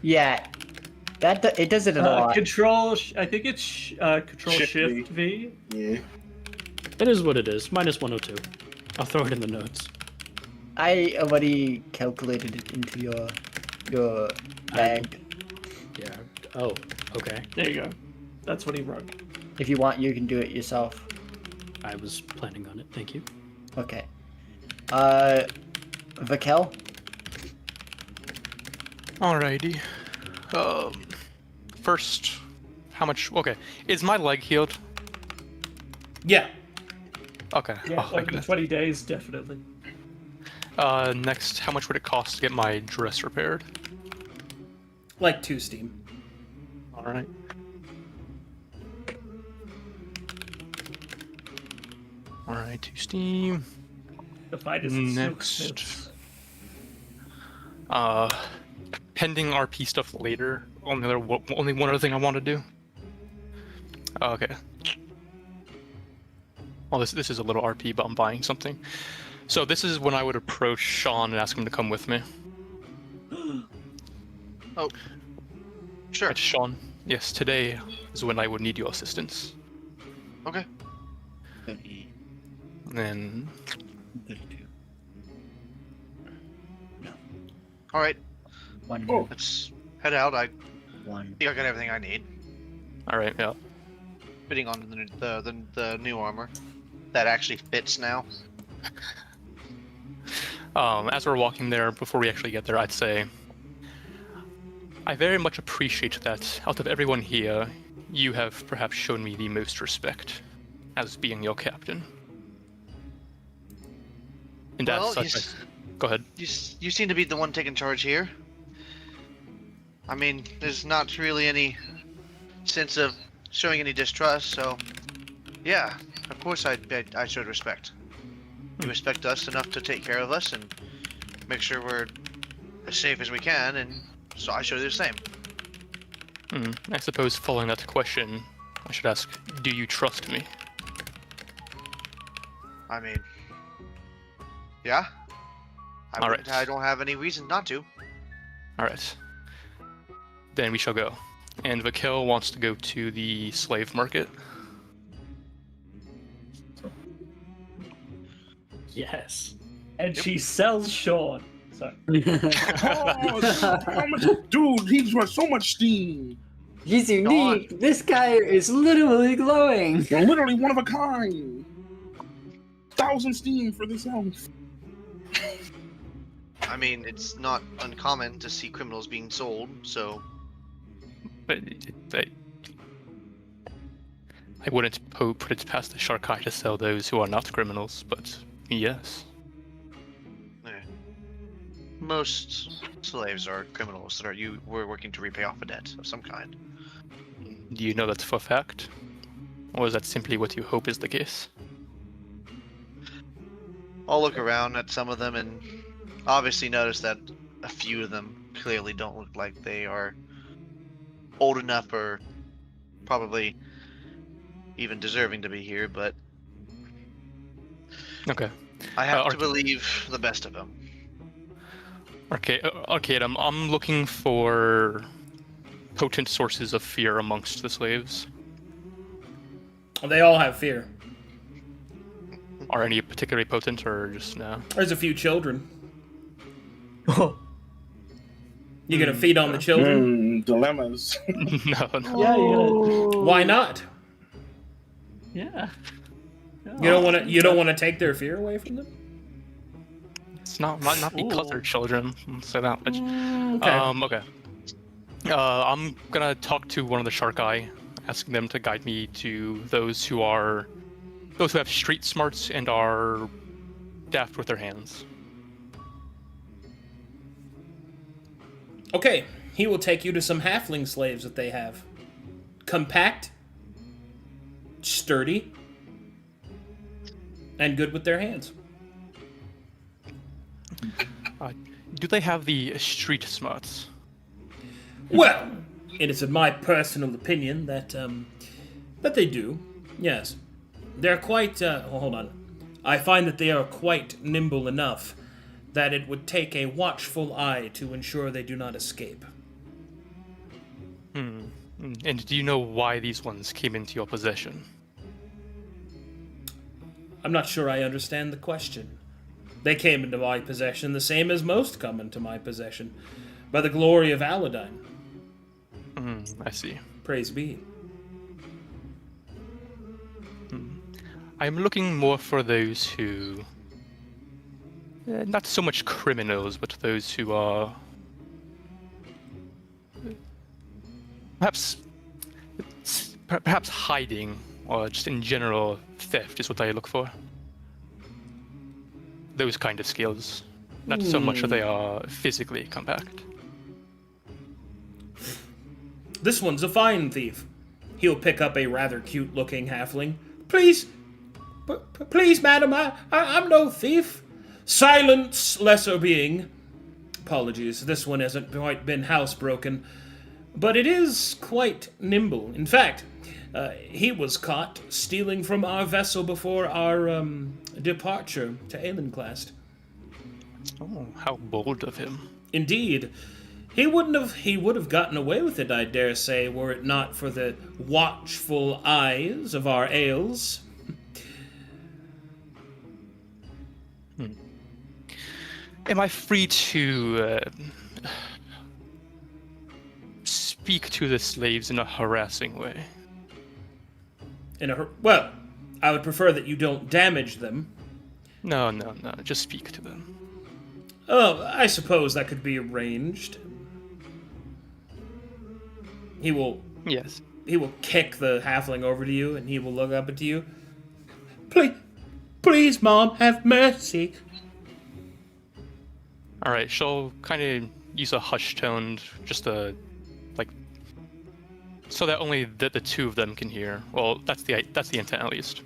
Yeah. It does it a lot. I think it's Control Shift Shift V. Yeah. It is what it is. Minus 102. I'll throw it in the notes. I already calculated it into your bag. Yeah. Oh, okay. There you go. That's what he wrote. If you want, you can do it yourself. I was planning on it. Thank you. Okay. Vakel? Alrighty. First, how much? Okay, is my leg healed? Yeah. Okay. Yeah, Oh my over goodness. 20 days, definitely. Next, how much would it cost to get my dress repaired? Like 2 steam. All right. All right, 2 steam. The fight is Next. Pending RP stuff later. Only one other thing I want to do. Okay. Well, this is a little RP, but I'm buying something. So this is when I would approach Sean and ask him to come with me. Oh, sure. Right, Sean. Yes, today is when I would need your assistance. Okay. And then All right. One, Oh. Let's head out. I one. think I got everything I need. all right, yeah. Fitting on the new armor that actually fits now. As we're walking there, before we actually get there, I'd say I very much appreciate that out of everyone here, you have perhaps shown me the most respect as being your captain. And Well, as such, go ahead. You seem to be the one taking charge here. I mean, there's not really any sense of showing any distrust, so yeah, of course I showed respect. You respect us enough to take care of us and make sure we're as safe as we can, and so I showed you the same. I suppose following that question, I should ask, do you trust me? I mean, yeah. All right. I don't have any reason not to. Alright. Then we shall go. And Vakil wants to go to the slave market. Yes. And she sells Sean. So Oh, how much, dude, he's got so much steam. He's unique. This guy is literally glowing. You're literally one of a kind. 1,000 steam for this elf. I mean, it's not uncommon to see criminals being sold, so But I wouldn't put it past the Sharkai to sell those who are not criminals, but yes. most slaves are criminals that were working to repay off a debt of some kind. Do you know that for a fact? Or is that simply what you hope is the case? I'll look around at some of them and obviously notice that a few of them clearly don't look like they are old enough or probably even deserving to be here, but Okay. I have to believe the best of them. Arcadum, I'm looking for potent sources of fear amongst the slaves. They all have fear. Are any particularly potent, or just no? There's a few children. Oh, You gonna feed on the children? Dilemmas. No. yeah, Why not? yeah. You don't want to take their fear away from them? It's not because they're children. Let's say that much. Okay. Okay. I'm gonna talk to one of the Sharkai, asking them to guide me to those who have street smarts and are daft with their hands. Okay, he will take you to some halfling slaves that they have. Compact, sturdy, and good with their hands. Do they have the street smarts? Well, it is in my personal opinion that they do. Yes, they're quite. Hold on. I find that they are quite nimble enough that it would take a watchful eye to ensure they do not escape. And do you know why these ones came into your possession? I'm not sure I understand the question. They came into my possession the same as most come into my possession, by the glory of Aladine. I see. Praise be. I'm looking more for those who... not so much criminals, but those who are... Perhaps hiding, or just in general theft is what I look for. Those kind of skills. Not so much that they are physically compact. This one's a fine thief. He'll pick up a rather cute-looking halfling. Please, please, madam, I'm no thief. Silence, lesser being. Apologies, this one hasn't quite been housebroken, but it is quite nimble. In fact, he was caught stealing from our vessel before our departure to Aelenclast. Oh, how bold of him. Indeed. He would have gotten away with it, I dare say, were it not for the watchful eyes of our ales. Am I free to speak to the slaves in a harassing way? Well, I would prefer that you don't damage them. No, just speak to them. Oh, I suppose that could be arranged. He will Yes. He will kick the halfling over to you, and he will look up at you. Please, Mom, have mercy. Alright, she'll kind of use a hushed tone, just to like, so that only the two of them can hear. Well, that's the intent at least.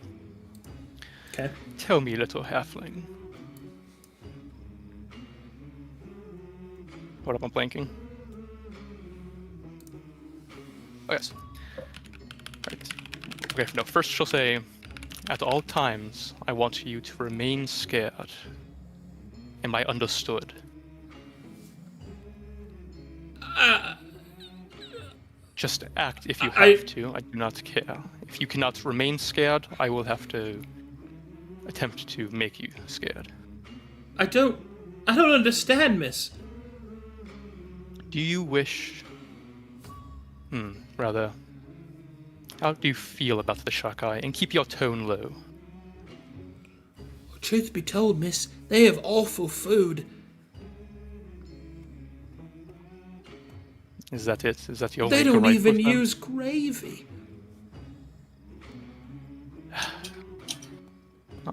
Okay. Tell me, little halfling. What am I blanking? Oh yes. Right. Okay. No. First, she'll say, "At all times, I want you to remain scared. Am I understood?" Just act if you have to. I do not care. If you cannot remain scared, I will have to attempt to make you scared. I don't understand, miss. Do you wish... rather... How do you feel about the shark eye? And keep your tone low. Truth be told, miss, they have awful food. Is that it? Is that your only They don't gripe even with them? use gravy.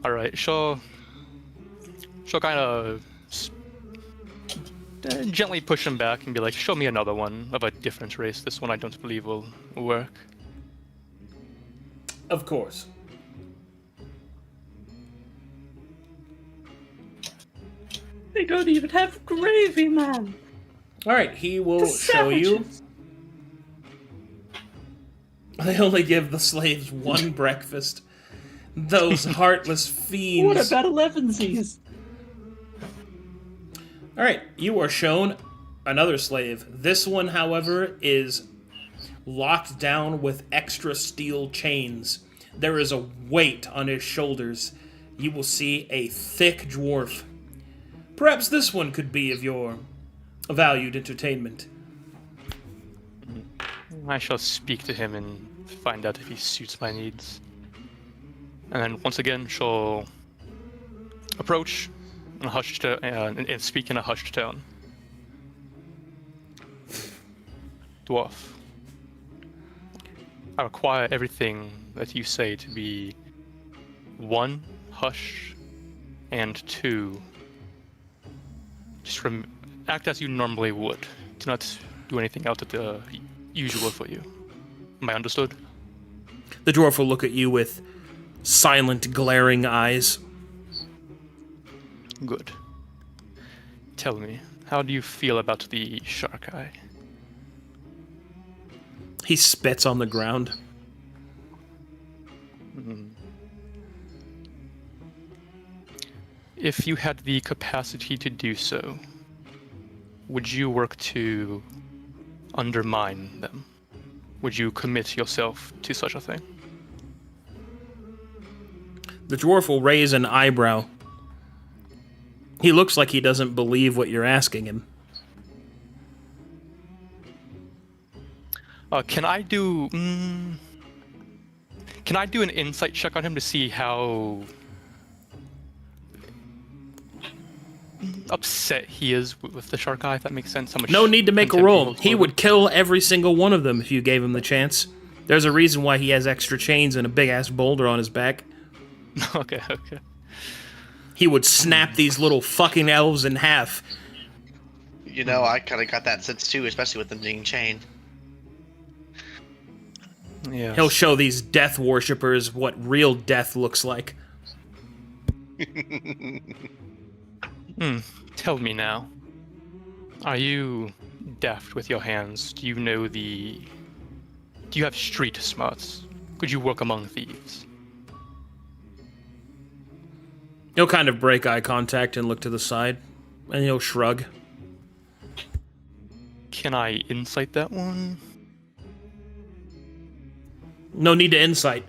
Alright, she'll kind of gently push him back and be like, show me another one of a different race. This one I don't believe will work. Of course. They don't even have gravy, man. Alright, he will The show you. sandwiches. They only give the slaves one breakfast. Those heartless fiends. What about 11sies? Alright, you are shown another slave. This one, however, is locked down with extra steel chains. There is a weight on his shoulders. You will see a thick dwarf. Perhaps this one could be of your valued entertainment. I shall speak to him and find out if he suits my needs. And then once again, she'll approach in a hushed and speak in a hushed tone. Dwarf, I require everything that you say to be 1, hush, and 2, just act as you normally would. Do not do anything out of the usual for you. Am I understood? The dwarf will look at you with silent, glaring eyes. Good. Tell me, how do you feel about the shark eye? He spits on the ground. If you had the capacity to do so, would you work to undermine them? Would you commit yourself to such a thing? The dwarf will raise an eyebrow. He looks like he doesn't believe what you're asking him. Can I do an insight check on him to see how upset he is with the shark eye, if that makes sense? How much No need to make a contempt roll. holds He for would kill every single one of them if you gave him the chance. There's a reason why he has extra chains and a big-ass boulder on his back. them. Okay. He would snap these little fucking elves in half. You know, I kind of got that sense too, especially with them being chained. Yeah. He'll show these death worshippers what real death looks like. Tell me now. Are you deft with your hands? Do you know Do you have street smarts? Could you work among thieves? He'll kind of break eye contact and look to the side, and he'll shrug. Can I insight that one? No need to insight.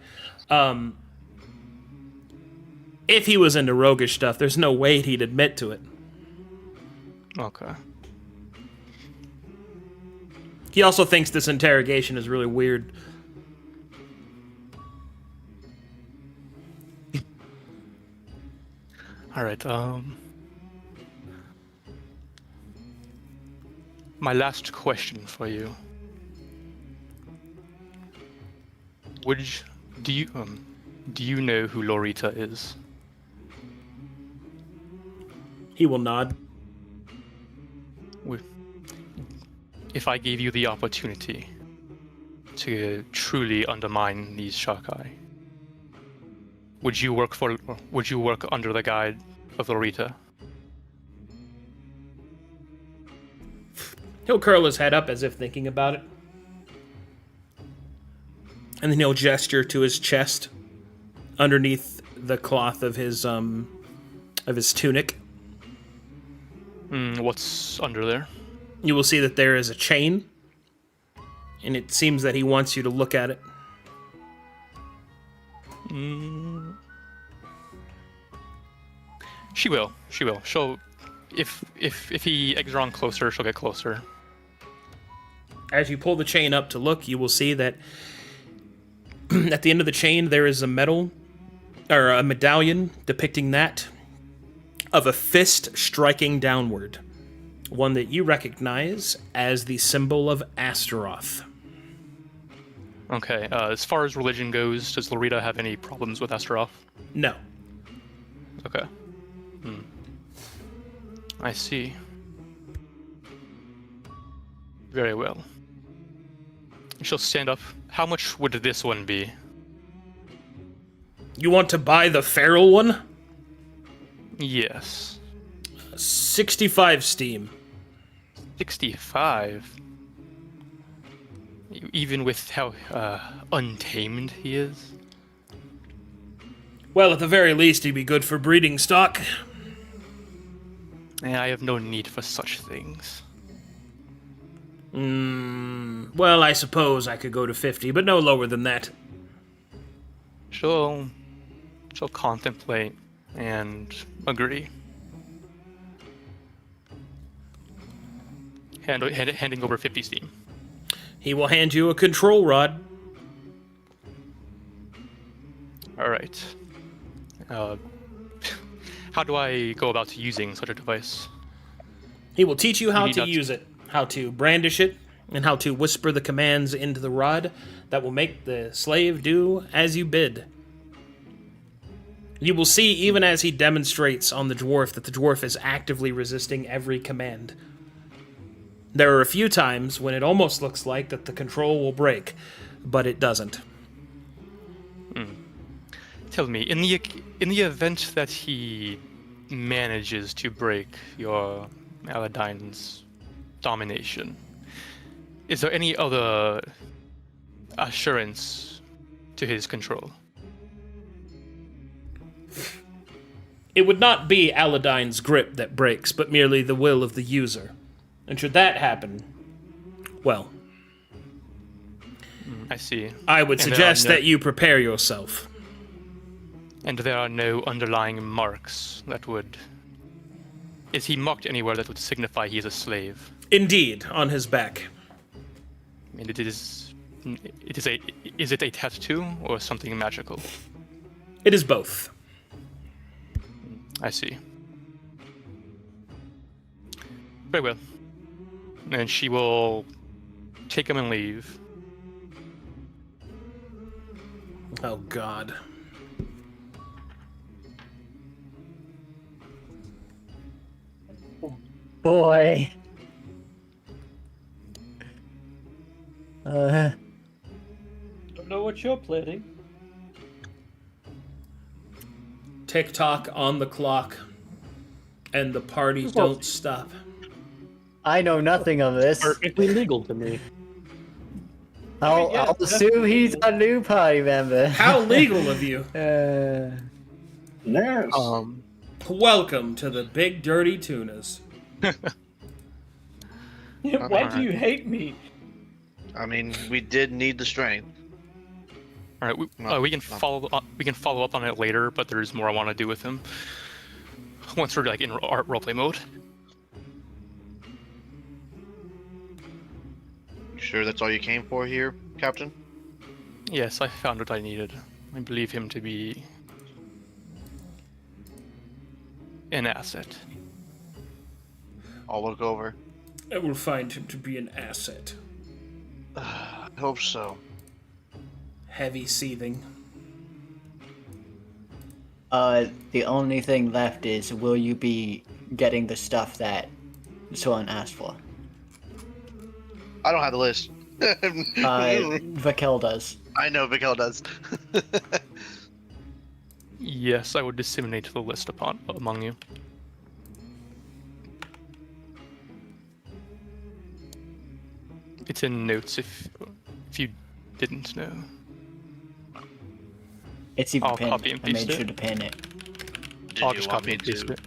If he was into roguish stuff, there's no way he'd admit to it. Okay. He also thinks this interrogation is really weird. Alright, my last question for you. Do you know who Lorita is? He will nod. if I gave you the opportunity to truly undermine these Shakai, would you work under the guide of Lorita? He'll curl his head up as if thinking about it. And then he'll gesture to his chest underneath the cloth of his tunic. What's under there? You will see that there is a chain, and it seems that he wants you to look at it. She will. She'll, if he eggs her on closer, she'll get closer. As you pull the chain up to look, you will see that at the end of the chain there is a medallion depicting that of a fist striking downward, one that you recognize as the symbol of Astaroth. Okay, as far as religion goes, does Lorita have any problems with Astaroth? No. Okay. I see. Very well. She'll stand up. How much would this one be? You want to buy the feral one? Yes. 65 steam. 65? Even with how untamed he is? Well, at the very least, he'd be good for breeding stock. I have no need for such things. Well, I suppose I could go to 50, but no lower than that. She'll contemplate and agree. Handing over 50 steam. He will hand you a control rod. All right. How do I go about using such a device? He will teach you how need to not- use it, how to brandish it, and how to whisper the commands into the rod that will make the slave do as you bid. You will see, even as he demonstrates on the dwarf, that the dwarf is actively resisting every command. There are a few times when it almost looks like that the control will break, but it doesn't. Tell me, in the event that he manages to break your Aladine's domination, is there any other assurance to his control? It would not be Aladine's grip that breaks, but merely the will of the user. And should that happen, well, I see. I would And there suggest are no- that you prepare yourself. And there are no underlying marks that would... Is he marked anywhere that would signify he is a slave? Indeed, on his back. And is it a tattoo or something magical? It is both. I see. Very well. And she will take him and leave. Oh, God. Boy. Don't know what you're planning. Tick-tock on the clock, and the party don't stop. I know nothing of this. Perfectly legal to me. I'll assume he's a new party member. How legal of you. Yes. Welcome to the Big Dirty Tunas. Why do you hate me? I mean, we did need the strength. All right, we can follow up on it later, but there's more I want to do with him once we're like in roleplay mode. You sure that's all you came for here, Captain? Yes, I found what I needed. I believe him to be an asset. I'll look over. I will find him to be an asset. I hope so. Heavy seething. The only thing left is, will you be getting the stuff that someone asked for? I don't have the list. Vakel does. I know Miguel does. Yes, I would disseminate the list among you. It's in notes if you didn't know. It's even I'll pinned. copy and I made paste sure it. to pin it. Did I'll you just want copy me and paste to? it.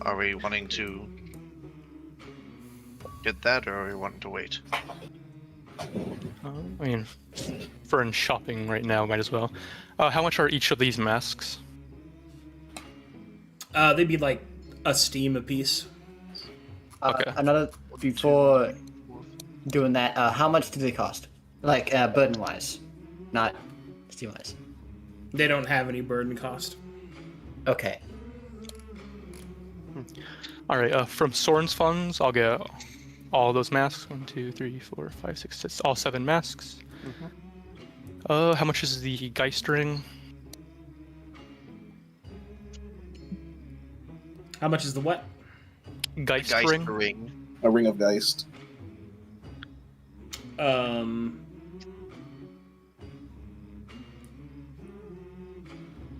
Are we wanting to get that, or are we wanting to wait? I mean, for in shopping right now, might as well. How much are each of these masks? They'd be like a steam apiece. Okay. Another before doing that. How much do they cost? Like burden wise, not steam wise. They don't have any burden cost. Okay. All right. From Soren's funds, I'll get all those masks. 1, 2, 3, 4, 5, 6, 6. All 7 masks. How much is the Geist ring? How much is the what? Geist Geist ring. ring. A ring of Geist.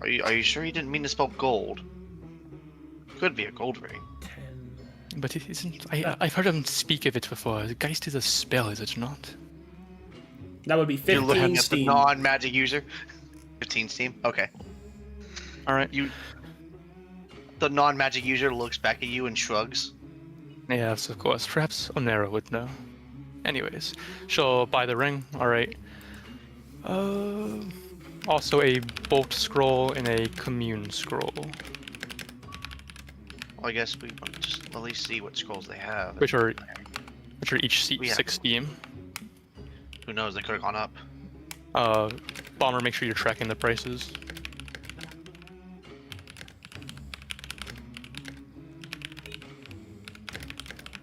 Are you sure you didn't mean to spell gold? Could be a gold ring. 10. But it isn't. I've heard him speak of it before. Geist is a spell, is it not? That would be You're looking 15 at the steam. non-magic user. 15 steam. Okay. All right. The non-magic user looks back at you and shrugs. Yes, of course. Perhaps Onera would know. Anyways, she'll buy the ring. All right. Also a bolt scroll and a commune scroll, Well, I guess we want to just at least see what scrolls they have. which are each Yeah. 6 steam. Who knows? They could have gone up. Bomber, make sure you're tracking the prices.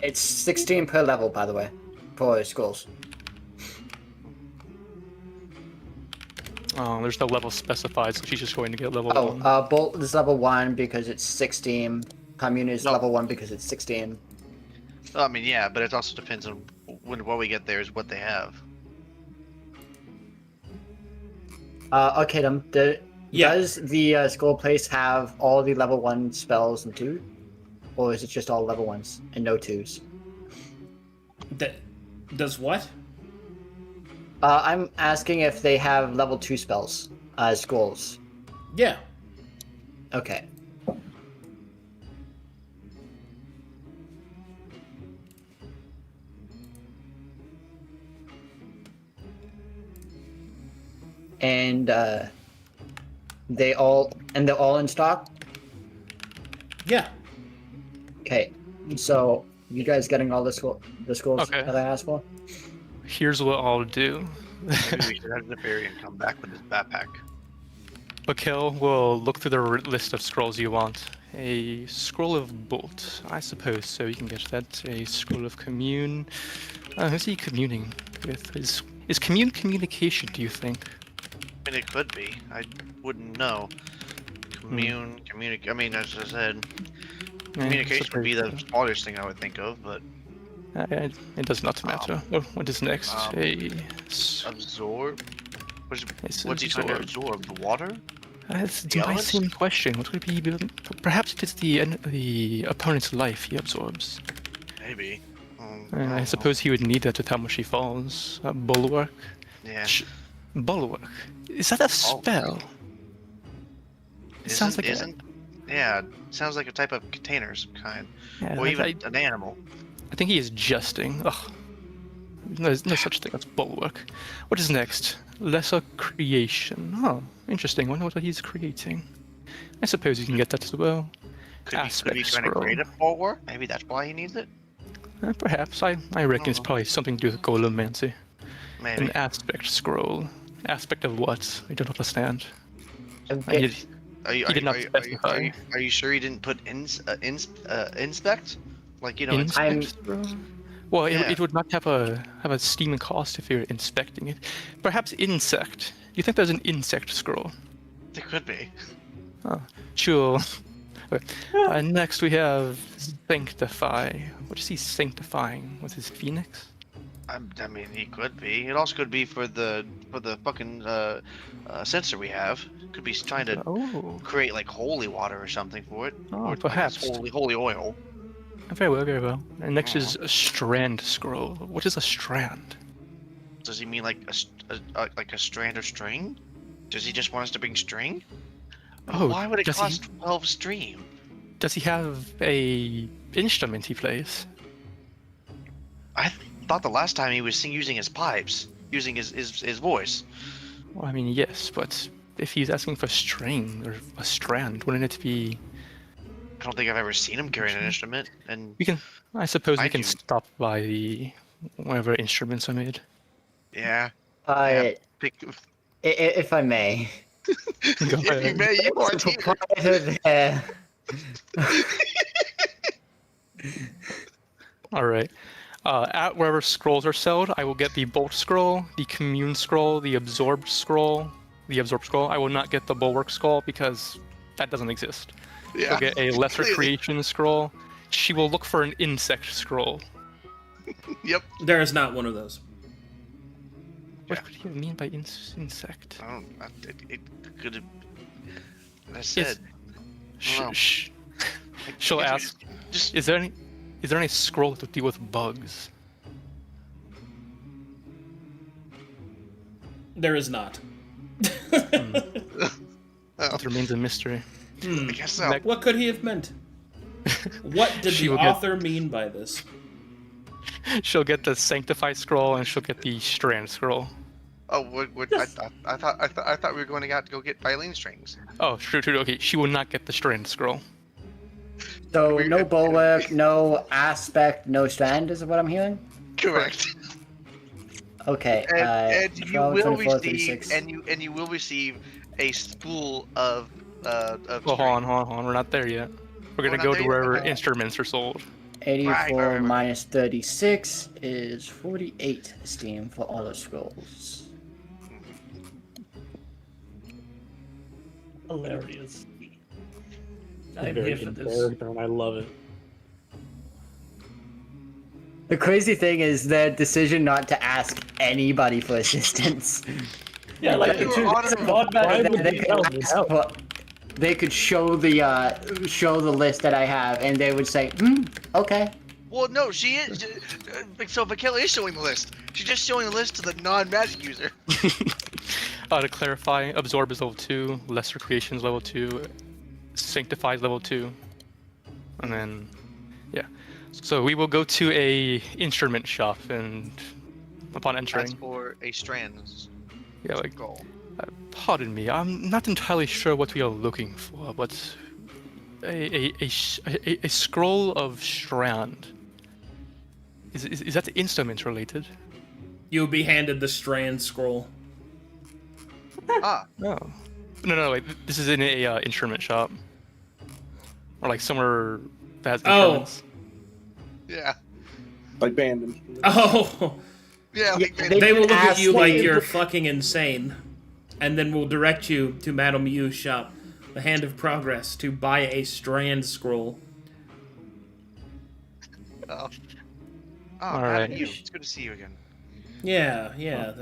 It's 16 per level, by the way, for schools. Oh, there's no level specified, so she's just going to get level Oh, 1. Bolt is level 1 because it's 16. Commune is No. level 1 because it's 16. I mean, yeah, but it also depends on what we get there is what they have. Arcadum, Yeah. does the school place have all the level 1 spells and 2? Or is it just all level 1s and no 2s? Does what? I'm asking if they have level 2 spells, schools. Yeah. Okay. And they're all in stock? Yeah. Okay. So you guys getting all the schools Okay. that I asked for? Here's what I'll do. Maybe we should have Zephyrian come back with his backpack. Bakel will look through the list of scrolls you want. A scroll of bolt, I suppose, so you can get that. A scroll of commune. Who's he communing with? Is commune communication, do you think? I mean, it could be. I wouldn't know. Communicate. I mean, as I said, communication would be the smallest thing I would think of, but It does not matter. What is next? absorb. It's What's he trying to absorb? The water? That's The my elements? same question. What would it be? Perhaps it is the opponent's life he absorbs. Maybe. I suppose he would need that with how much he falls. Bulwark. Yeah. Bulwark. Is that a spell? It sounds like Yeah, sounds like a type of container of some kind, or I even an animal. think he is jesting. Ugh. There's no such thing as bulwark. What is next? Lesser creation. Oh, interesting. Wonder what he's creating. I suppose you can get that as well. Could be Aspect trying to scroll. create a bulwark? Maybe that's why he needs it. Perhaps. I reckon it's probably something to do with Golomancy. Maybe. An aspect scroll. Aspect of what? I don't understand. Okay. He did not specify. Are you sure he didn't put inspect? Like, you know, I'm- Inspect scroll? Well, Yeah. it would not have a steaming cost if you're inspecting it. Perhaps insect. You think there's an insect scroll? there could be. She'll Next we have Sanctify. What is he sanctifying with his phoenix? I mean, he could be. It also could be for the fucking sensor we have. Could be trying to Oh, create like holy water or something for it. Oh, or I guess perhaps. holy oil. very well, very well. And next is a strand scroll. What is a strand? Does he mean like a strand of string? Does he just want us to bring string? Oh, Why would it does cost 12 stream? Does he have a instrument he plays? I thought the last time he was using his pipes, using his voice. Well, I mean, yes, but if he's asking for string or a strand, wouldn't it be? I don't think I've ever seen him carrying an instrument. And We can, I suppose, we Mind can you- stop by the whatever instruments are made. yeah, pick, If I may, Go if you ahead. may, you are the here. proprietor there. All right. At wherever scrolls are sold, I will get the bolt scroll, the commune scroll, the absorb scroll, I will not get the bulwark scroll because that doesn't exist. Yeah. She'll get a lesser clearly. creation scroll. She will look for an insect scroll. Yep. There is not one of those. What do you mean by insect? I don't. It could have. I said. Wow. She'll Could you ask, Just is there any scroll to deal with bugs? There is not. That remains a mystery. I guess so. Next- What could he have meant? What did She the will get- author mean by this? She'll get the sanctify scroll and she'll get the strand scroll. Oh, I thought we were going to go get violin strings. Oh, true. Okay, she will not get the strand scroll. So no bulwark, no aspect, no strand is what I'm hearing. Correct. Okay. And you 12, will 24, receive 36. and you will receive a spool of Well, string. hold on. We're not there yet. We're gonna not go there to yet? wherever Okay. instruments are sold. 84 right. minus 36 is 48 steam for all the scrolls. Hilarious. I'm Very here for good this. character, and I love it. The crazy thing is their decision not to ask anybody for assistance. Yeah, like the You two were guys of God Why Matter. would They you could tell me ask no? for- they could show the list that I have, and they would say, okay. Well, no, she is. So Michaela is showing the list. She's just showing the list to the non-magic user. To clarify, absorb is level 2, lesser creation is level 2, sanctify is level 2, and then yeah. So we will go to a instrument shop, and upon That's entering, for a strand yeah, like goal. pardon me, I'm not entirely sure what we are looking for, but a scroll of strand. Is that instrument related? You'll be handed the strand scroll. Ah, No. No, wait. This is in a instrument shop. Or like somewhere that has Oh. instruments. yeah, Like band instruments. Oh, yeah. Like, Yeah, they will look at ask you like me. you're fucking insane, and then will direct you to Madame Yu's shop, the Hand of Progress, to buy a strand scroll. oh, All Madam right. Yu, it's good to see you again. Yeah. Yeah.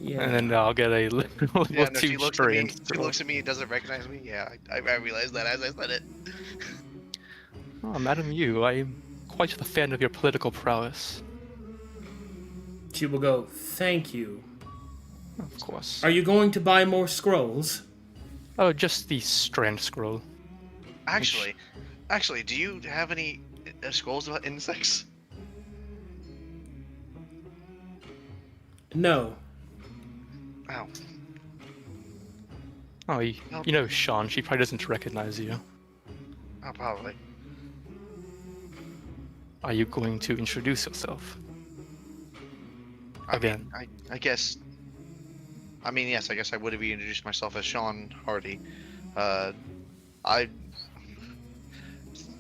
And then I'll get a level Yeah, no, 2 she looks at me. strand She scroll. looks at me and doesn't recognize me. Yeah, I realized that as I said it. Oh, Madam Yu, I'm quite a fan of your political prowess. She will go, thank you. Of course. Are you going to buy more scrolls? Oh, just the strand scroll. Actually, do you have any scrolls about insects? No. Wow. Oh, you know Sean, she probably doesn't recognize you. Oh, probably. Are you going to introduce yourself? Again. I guess. I mean, yes. I guess I would have introduced myself as Sean Hardy.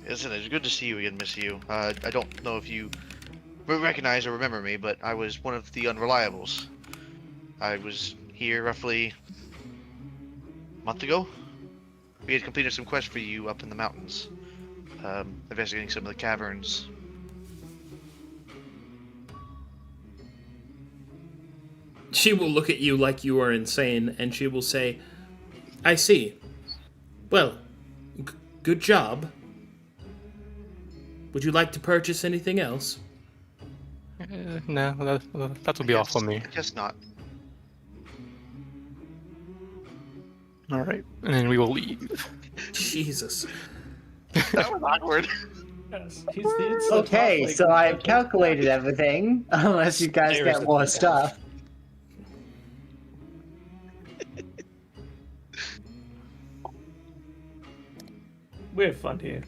Listen, it's good to see you again, Miss Yu. I don't know if you recognize or remember me, but I was one of the Unreliables. I was here roughly month ago. We had completed some quests for you up in the mountains, investigating some of the caverns. She will look at you like you are insane, and she will say, I see. Well, good job. Would you like to purchase anything else? No, that will be all for me. I guess not. All right, and then we will leave. Jesus. That was awkward. Yes, he's the instant Okay, halfling so I've contingent. calculated everything, unless you guys Stares get at more the stuff. We have fun here.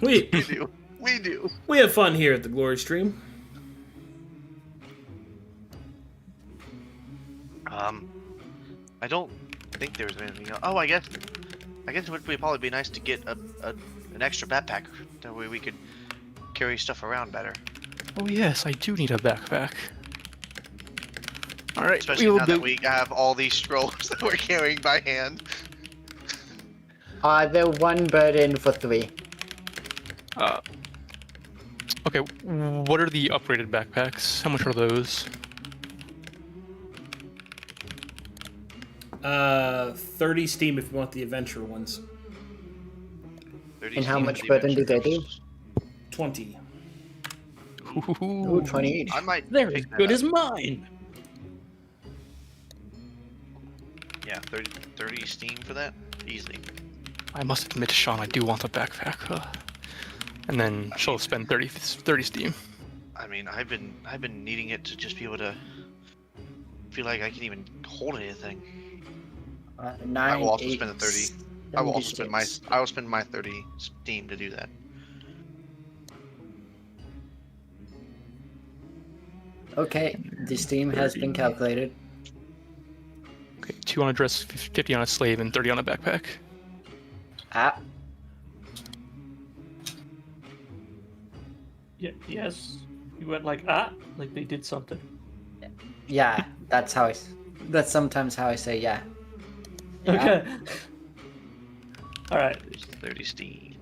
We We do. We do. we have fun here at the Glory Stream. I don't think there's anything else. Oh, I guess it would probably be nice to get an extra backpack. That way we could carry stuff around better. Oh yes, I do need a backpack. All right, Especially now that we have all these scrolls that we're carrying by hand. They're one burden for 3. Okay, what are the upgraded backpacks? How much are those? 30 Steam if you want the adventure ones. 30 And how Steam much for the burden do they adventurers. do? 20. Ooh, 20 each. I might. They're as pick that good up. as mine. Yeah, 30 Steam for that easily. I must admit, Sean, I do want a backpack. And then she'll spend 30 Steam. I mean, I've been needing it to just be able to feel like I can even hold anything. 9, I will also 8, spend the 30. I will also spend my 76. 30 Steam to do that. Okay, the Steam has been calculated. Okay, 2 on a dress, 50 on a slave, and 30 on a backpack. Yeah, yes. You went like they did something. Yeah, that's sometimes how I say yeah. Okay. All right. There's 30 Steam.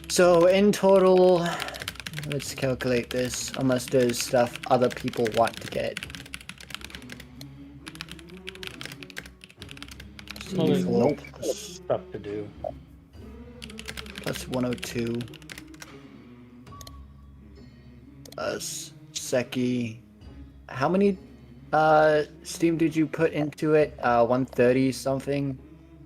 So in total, let's calculate this, unless there's stuff other people want to get. Well, there's Nope. stuff to do. Plus 102. Plus Seki. How many Steam did you put into it? 130 something?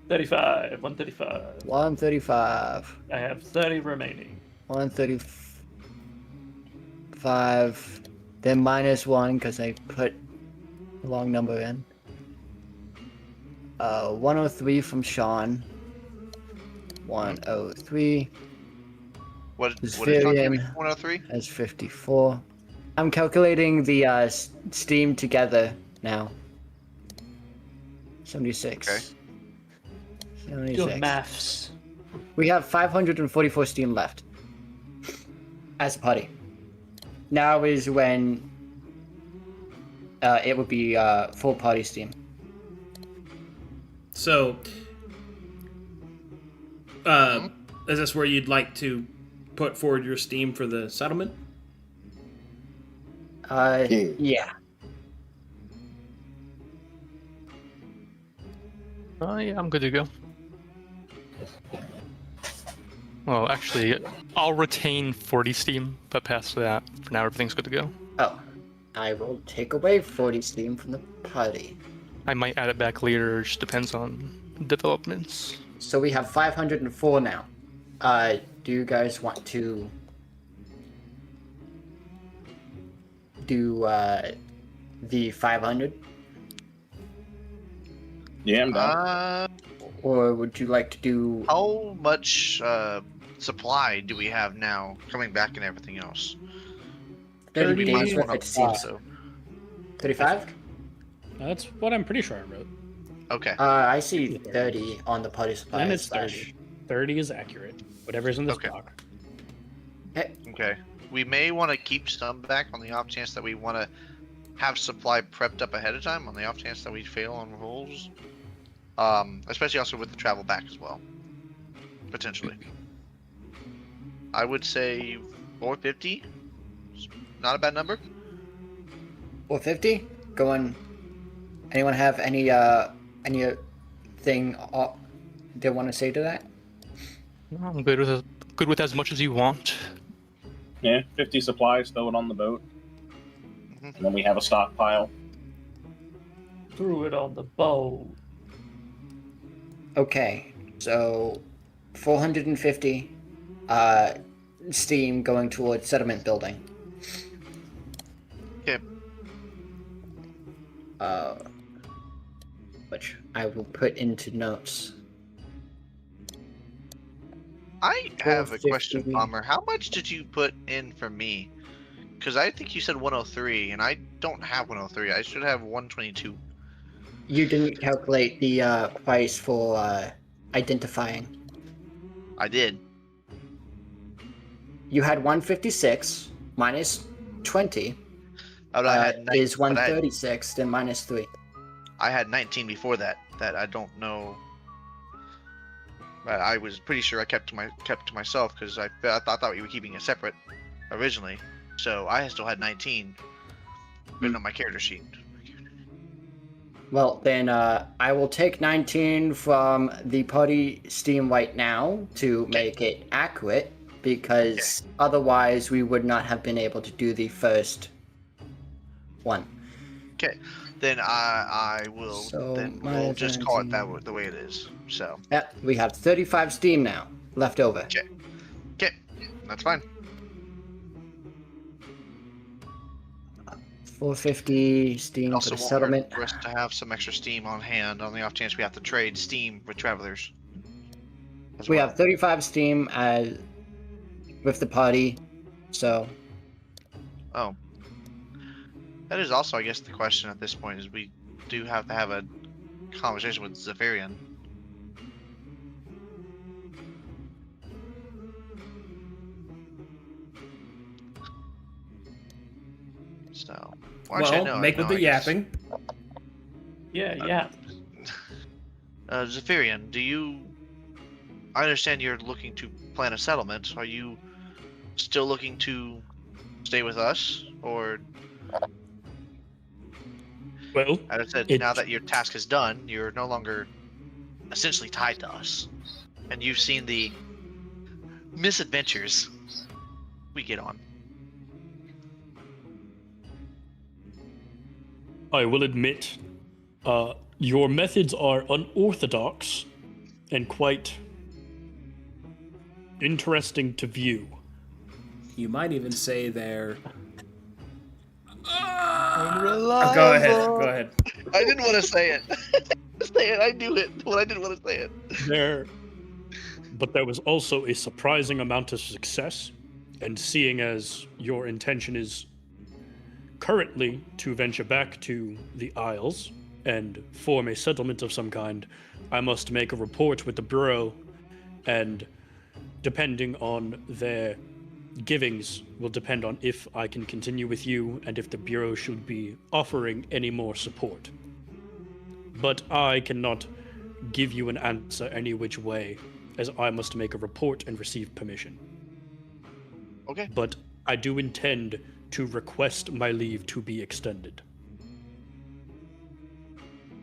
35. 135. 135. I have 30 remaining. 135. Then minus 1 because I put the wrong number in. 103 from Sean. 103 What Is is Sean Vivian- giving? 103? as 54. I'm calculating the Steam together now. 76. Okay. Doing 76. maths. We have 544 Steam left as a party. Now is when it would be full party Steam. So, is this where you'd like to put forward your Steam for the settlement? Yeah. Oh yeah, I'm good to go. Well, actually, I'll retain 40 Steam, but past that, for now, everything's good to go. Oh, I will take away 40 Steam from the party. I might add it back later, it just depends on developments. So we have 504 now. Do you guys want to do the 500? Yeah, I'm done. Or would you like to do... How much supply do we have now, coming back and everything else? 30 We days might as well worth not of Steam. also. 35? That's what I'm pretty sure I wrote. Okay. I see 30 on the party supply. Then it's slash- 30. 30 is accurate. Whatever's in this Okay. block. Okay. We may want to keep some back on the off chance that we want to have supply prepped up ahead of time on the off chance that we fail on rolls. Especially also with the travel back as well. Potentially. I would say 450. Not a bad number. 450? Going. Anyone have any thing they want to say to that? No, I'm good with as much as you want. Yeah, 50 supplies, throw it on the boat. Mhm. And then we have a stockpile. Threw it on the boat. Okay, so 450 steam going towards settlement building. Okay. Which I will put into notes. I have a question, 450. Palmer. How much did you put in for me? Because I think you said 103, and I don't have 103. I should have 122. You didn't calculate the price for identifying. I did. You had 156 minus 20 Oh, I had is but I had- 136, then minus 3. I had 19 before that. That I don't know. But I was pretty sure I kept to myself because I thought we were keeping it separate originally. So I still had 19 written on my character sheet. Well, then I will take 19 from the party steam right now to make it accurate, because otherwise we would not have been able to do the first one. Okay, then I will. So, Then we'll minus just call it 19. the way it is. So Yep, we have 35 steam now left over. okay, that's fine. 450 steam for Also, the won't settlement. hurt for us to have some extra steam on hand on the off chance we have to trade steam with travelers. as We well. have 35 steam with the party, so Oh, that is also, I guess, the question at this point is we do have to have a conversation with Zephyrian. So, Make with the yapping. Yeah. Zephyrian, do you? I understand you're looking to plan a settlement. Are you still looking to stay with us, or Well, as I said, now that your task is done, you're no longer essentially tied to us, and you've seen the misadventures we get on. I will admit, your methods are unorthodox and quite interesting to view. You might even say they're. Unreliable. Go ahead. I didn't want to say it. Say it. I knew it, but I didn't want to say it. But there was also a surprising amount of success, and seeing as your intention is currently to venture back to the Isles and form a settlement of some kind, I must make a report with the Bureau, and depending on their givings will depend on if I can continue with you and if the Bureau should be offering any more support. But I cannot give you an answer any which way, as I must make a report and receive permission. Okay. But I do intend to request my leave to be extended.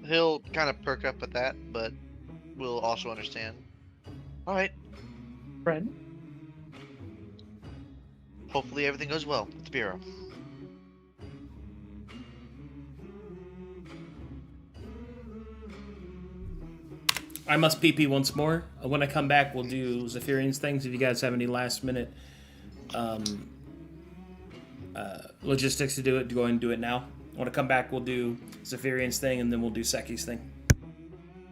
He'll kind of perk up at that, but we'll also understand. All right. Friend. Hopefully everything goes well with the Bureau. I must PP once more. When I come back, we'll do Zephyrian's things. If you guys have any last minute logistics to do it, go ahead and do it now. When I come back, we'll do Zephyrian's thing, and then we'll do Seki's thing.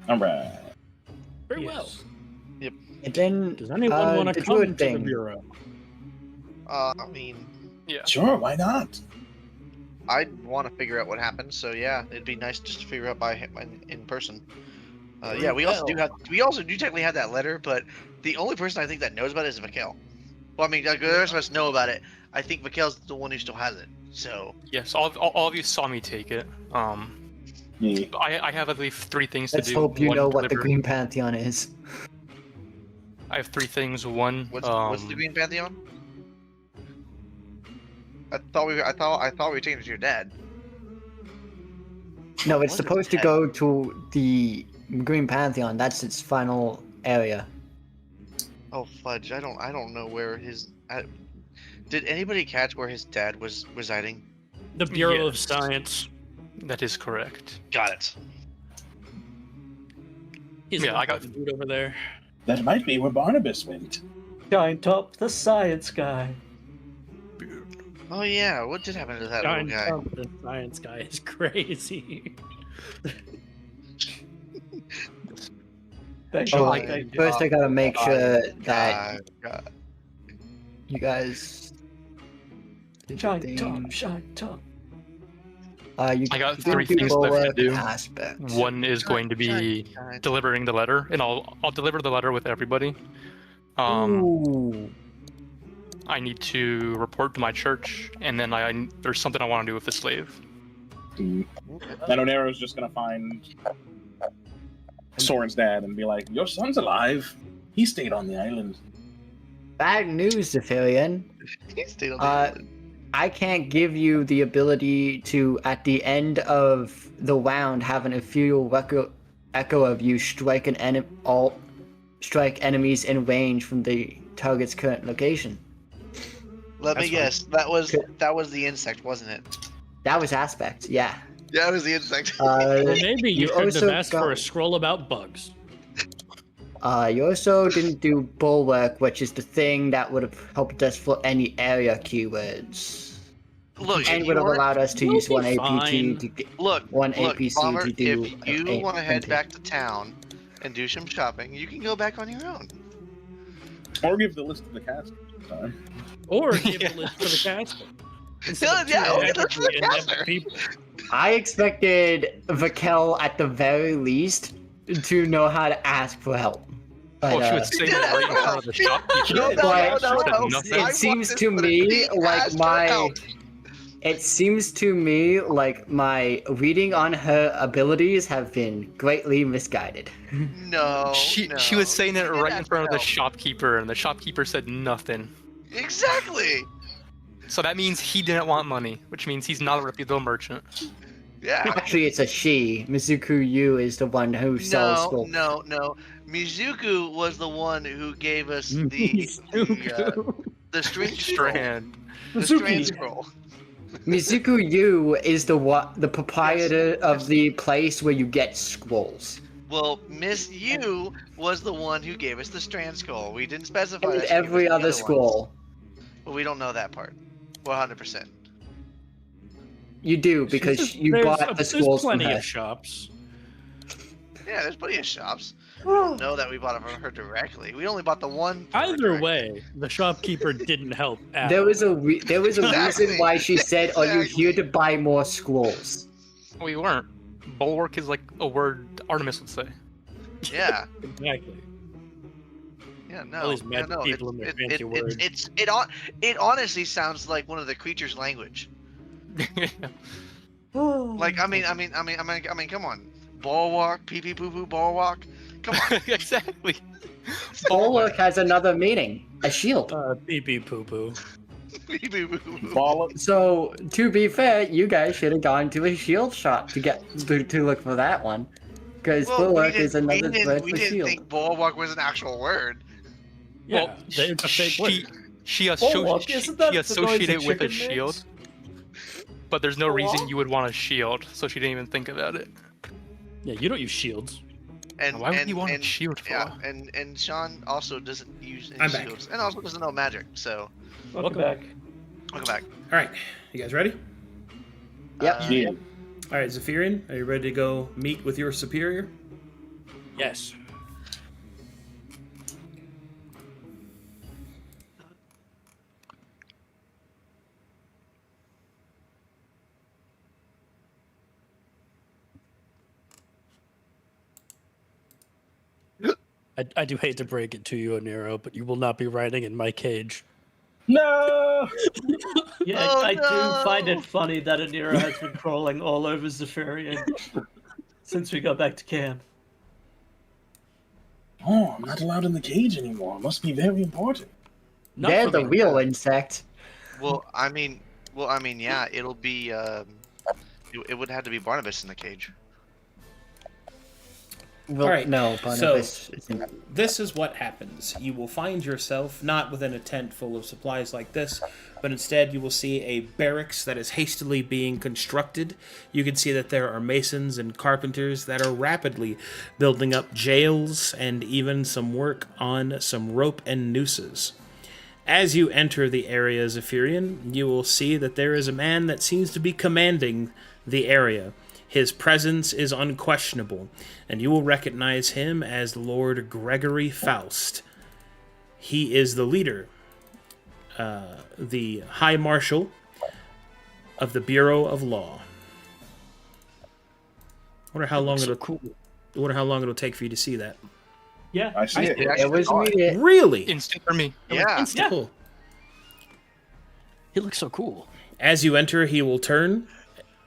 All right. Very well. And then Does anyone want the to come druid to the thing. Bureau? I mean, Yeah. Sure, why not? I'd want to figure out what happened. So yeah, it'd be nice just to figure out in person. Yeah, we also do technically have that letter, but the only person I think that knows about it is Mikkel. Well, I mean, the rest of us know about it. I think Mikhail's the one who still has it. So Yes, all of you saw me take it. Yeah. I have at least 3 things to Let's do. hope you One, know what the deliver- Green Pantheon is. I have 3 things. One, what's the Green Pantheon? I thought we were taking it to your dad. No, it's What is supposed to that? go to the Green Pantheon. That's its final area. Oh fudge! I don't know where his. Did anybody catch where his dad was residing? The Bureau of Yes. Science. that is correct. Got it. Isn't I that got- the dude over there. That might be where Barnabas went. Shine Top, the science guy. Oh yeah, what did happen to that little Giant guy? Trump, the science guy is crazy. Thank Oh, God, like- thank First, I gotta make sure that God. you guys. did the Shine thing. Top, Shine Top. You I got you can 3 do things left to bulwark do. aspects. One is going to be Shine. delivering the letter, and I'll deliver the letter with everybody. Ooh. I need to report to my church, and then there's something I want to do with the slave. And Onero's just gonna find Soren's dad and be like, "Your son's alive. He stayed on the island." Bad news, Zephyrian. He stayed on the Uh, island. I can't give you the ability to, at the end of the round, have an ethereal echo of you strike strike enemies in range from the target's current location. Let me that's guess. That was the insect, wasn't it? That was aspect, yeah. Yeah, it was the insect. Well, maybe you you couldn't have also asked got- for a scroll about bugs. You also didn't do bulwark, which is the thing that would have helped us for any area keywords, Look, and if would you have wanna- allowed us to You'll use be one APT fine. to get Look, one look, APC Bomber, to do. if you a want to head MP. back to town and do some shopping, you can go back on your own. Or give the list to the cast time. Or give Yeah. a list for the caster. Yeah, we'll give it to the caster. People. I expected Vakel at the very least to know how to ask for help. But, She was saying did that right in ask front of the for shop. No, no, no, no. Nothing. I it want seems this to for the me big like ass my help. it seems to me like my reading on her abilities have been greatly misguided. No, She no. was saying it He did right in ask front of for the help. shopkeeper, and the shopkeeper said nothing. Exactly. So that means he didn't want money, which means he's not a reputable merchant. Yeah. Actually, it's a she. Mizuku Yu is the one who sells No, gold. no. Mizuku was the one who gave us the string scroll. Strand. The strand scroll. Mizuku Yu is the proprietor of the place where you get scrolls. Well, Miss Yu was the one who gave us the strand scroll. We didn't specify And that she gave every us the other ones. scroll. But we don't know that part. 100%. You do, because you There's bought the there's scrolls from plenty her. of shops. Yeah, there's plenty of shops. We don't know that we bought it from her directly. We only bought the one. from her Either directly. way, the shopkeeper didn't help at There all. was a Exactly. reason why she said, "Are you Exactly. here to buy more scrolls?" We weren't. Bulwark is like a word Artemis would say. Yeah. Exactly. Yeah, no. All these yeah, magic no. people and their fancy words. It honestly sounds like one of the creatures' language. Like, I mean, come on. Bulwark, pee pee poo poo, bulwark. Come on. Exactly. Bulwark has another meaning: a shield. Pee pee poo poo. Pee pee poo poo. Ball So, to be fair, you guys should have gone to a shield shop to look for that one, because Well, bulwark is another word we for didn't shield. think bulwark was an actual word. Yeah, Well, it's a fake word. she Bulwark, isn't that the noise associated a it with a chicken shield, makes? but there's no reason Bulwark? you would want a shield, so she didn't even think about it. Yeah, you don't use shields. And Why would and, you want a and, shield for? Yeah, and Sean also doesn't use any I'm back. shields, and also doesn't know magic. So Welcome back. welcome back. All right, you guys ready? Yep. Yeah. All right, Zephyrian, are you ready to go meet with your superior? Yes. I do hate to break it to you, Onero, but you will not be riding in my cage. No! Yeah, Oh, I do find no! it funny that Anira has been crawling all over Zephyrian since we got back to camp. Oh, I'm not allowed in the cage anymore. Must be very important. Not They're for the me. real insect. Well, I mean, yeah, it'll be. It would have to be Barnabas in the cage. Well, All right, no, Barnabas so isn't. this is what happens. You will find yourself not within a tent full of supplies like this, but instead you will see a barracks that is hastily being constructed. You can see that there are masons and carpenters that are rapidly building up jails and even some work on some rope and nooses. As you enter the area, Zephyrian, you will see that there is a man that seems to be commanding the area. His presence is unquestionable, and you will recognize him as Lord Gregory Faust. He is the leader, the High Marshal of the Bureau of Law. Wonder how long it'll take for you to see that. Yeah, I see it. It was me. Really? Instant for me. Yeah. yeah. Cool. He looks so cool. As you enter, he will turn.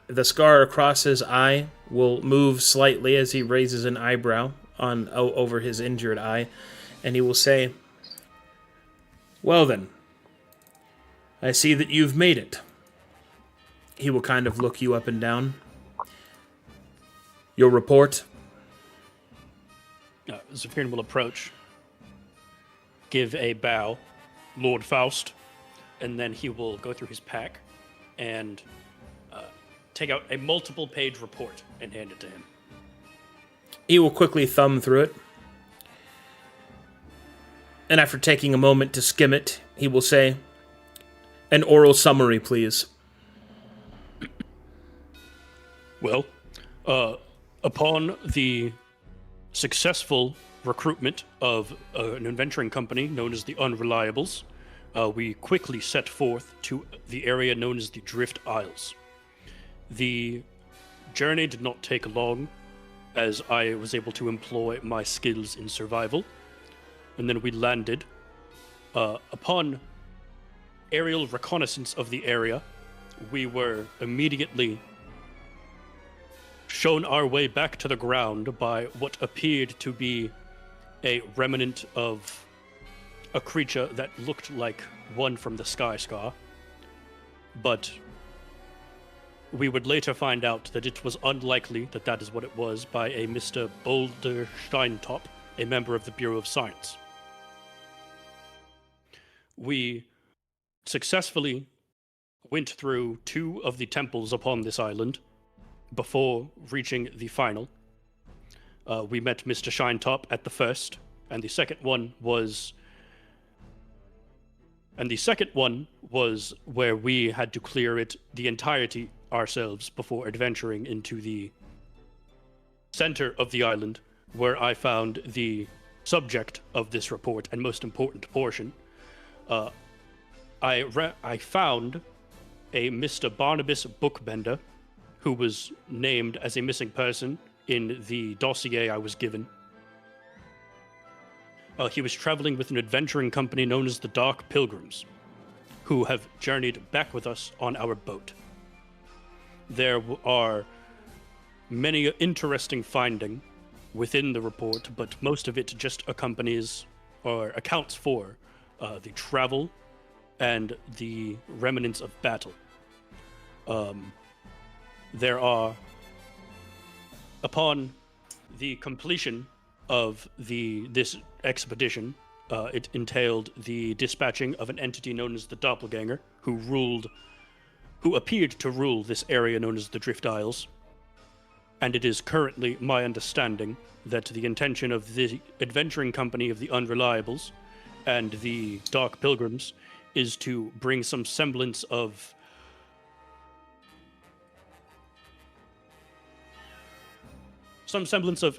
The scar across his eye will move slightly as he raises an eyebrow over his injured eye, and he will say, "Well then, I see that you've made it." He will kind of look you up and down. Your report? Zephyrian will approach, give a bow, Lord Faust, and then he will go through his pack and take out a multiple-page report and hand it to him. He will quickly thumb through it. And after taking a moment to skim it, he will say, "An oral summary, please." Well, upon the successful recruitment of an adventuring company known as the Unreliables, we quickly set forth to the area known as the Drift Isles. The journey did not take long, as I was able to employ my skills in survival, and then we landed. Upon aerial reconnaissance of the area, we were immediately shown our way back to the ground by what appeared to be a remnant of a creature that looked like one from the Sky Scar. But we would later find out that it was unlikely that that is what it was by a Mr. Boulder Steintop, a member of the Bureau of Science. We successfully went through 2 of the temples upon this island before reaching the final. We met Mr. Shinetop at the first, and the second one was where we had to clear it the entirety ourselves before adventuring into the center of the island, where I found the subject of this report and most important portion. I found a Mr. Barnabas Bookbender, who was named as a missing person in the dossier I was given. He was traveling with an adventuring company known as the Dark Pilgrims, who have journeyed back with us on our boat. There are many interesting findings within the report, but most of it just accompanies or accounts for the travel and the remnants of battle. There are, upon the completion of this expedition, it entailed the dispatching of an entity known as the Doppelganger, who appeared to rule this area known as the Drift Isles. And it is currently my understanding that the intention of the adventuring company of the Unreliables and the Dark Pilgrims is to bring some semblance of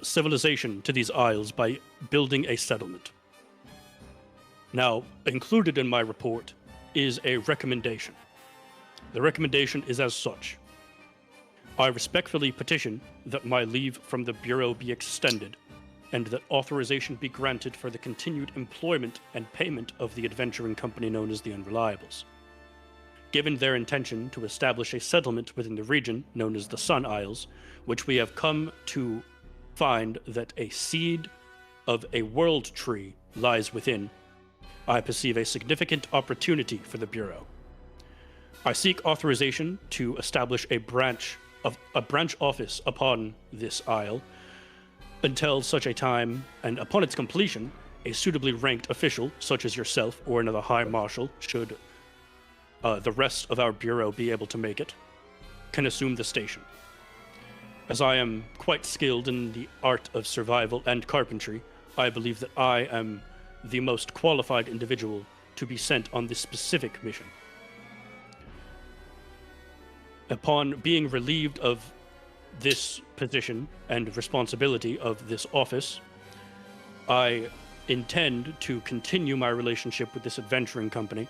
civilization to these isles by building a settlement. Now, included in my report is a recommendation. The recommendation is as such. I respectfully petition that my leave from the Bureau be extended and that authorization be granted for the continued employment and payment of the adventuring company known as the Unreliables. Given their intention to establish a settlement within the region known as the Sun Isles, which we have come to find that a seed of a world tree lies within, I perceive a significant opportunity for the Bureau. I seek authorization to establish a branch office upon this isle until such a time, and upon its completion, a suitably ranked official, such as yourself or another high marshal, should the rest of our Bureau be able to make it, can assume the station. As I am quite skilled in the art of survival and carpentry, I believe that I am the most qualified individual to be sent on this specific mission. Upon being relieved of this position and responsibility of this office, I intend to continue my relationship with this adventuring company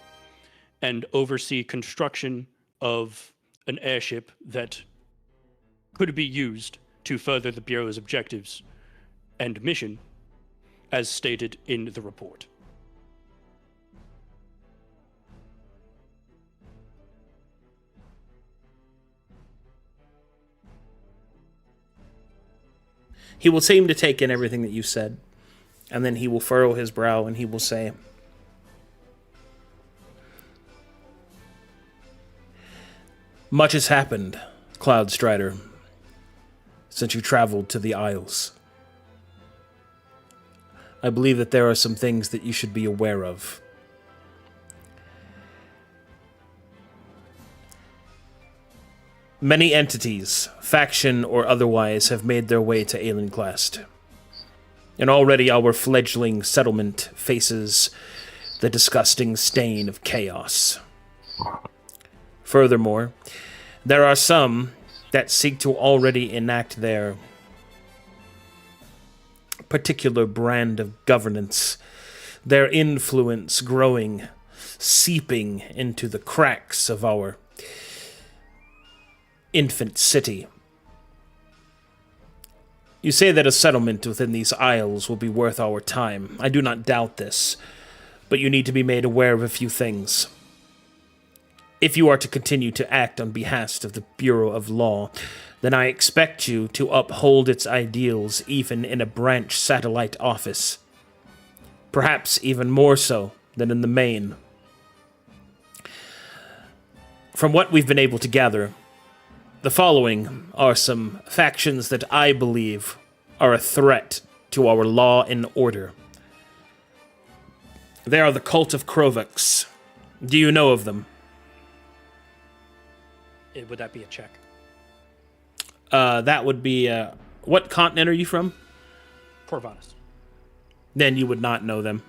and oversee construction of an airship that could be used to further the Bureau's objectives and mission, as stated in the report. He will seem to take in everything that you said, and then he will furrow his brow and he will say, "Much has happened, Cloud Strider, since you traveled to the Isles. I believe that there are some things that you should be aware of. Many entities, faction or otherwise, have made their way to Aelenclast, and already our fledgling settlement faces the disgusting stain of chaos. Furthermore, there are some that seek to already enact their particular brand of governance, their influence growing, seeping into the cracks of our infant city. You say that a settlement within these isles will be worth our time. I do not doubt this, but you need to be made aware of a few things. If you are to continue to act on behalf of the Bureau of Law, then I expect you to uphold its ideals even in a branch satellite office. Perhaps even more so than in the main. From what we've been able to gather, the following are some factions that I believe are a threat to our law and order. They are the Cult of Krovix. Do you know of them? Would that be a check? That would be... what continent are you from? Corvallis. Then you would not know them.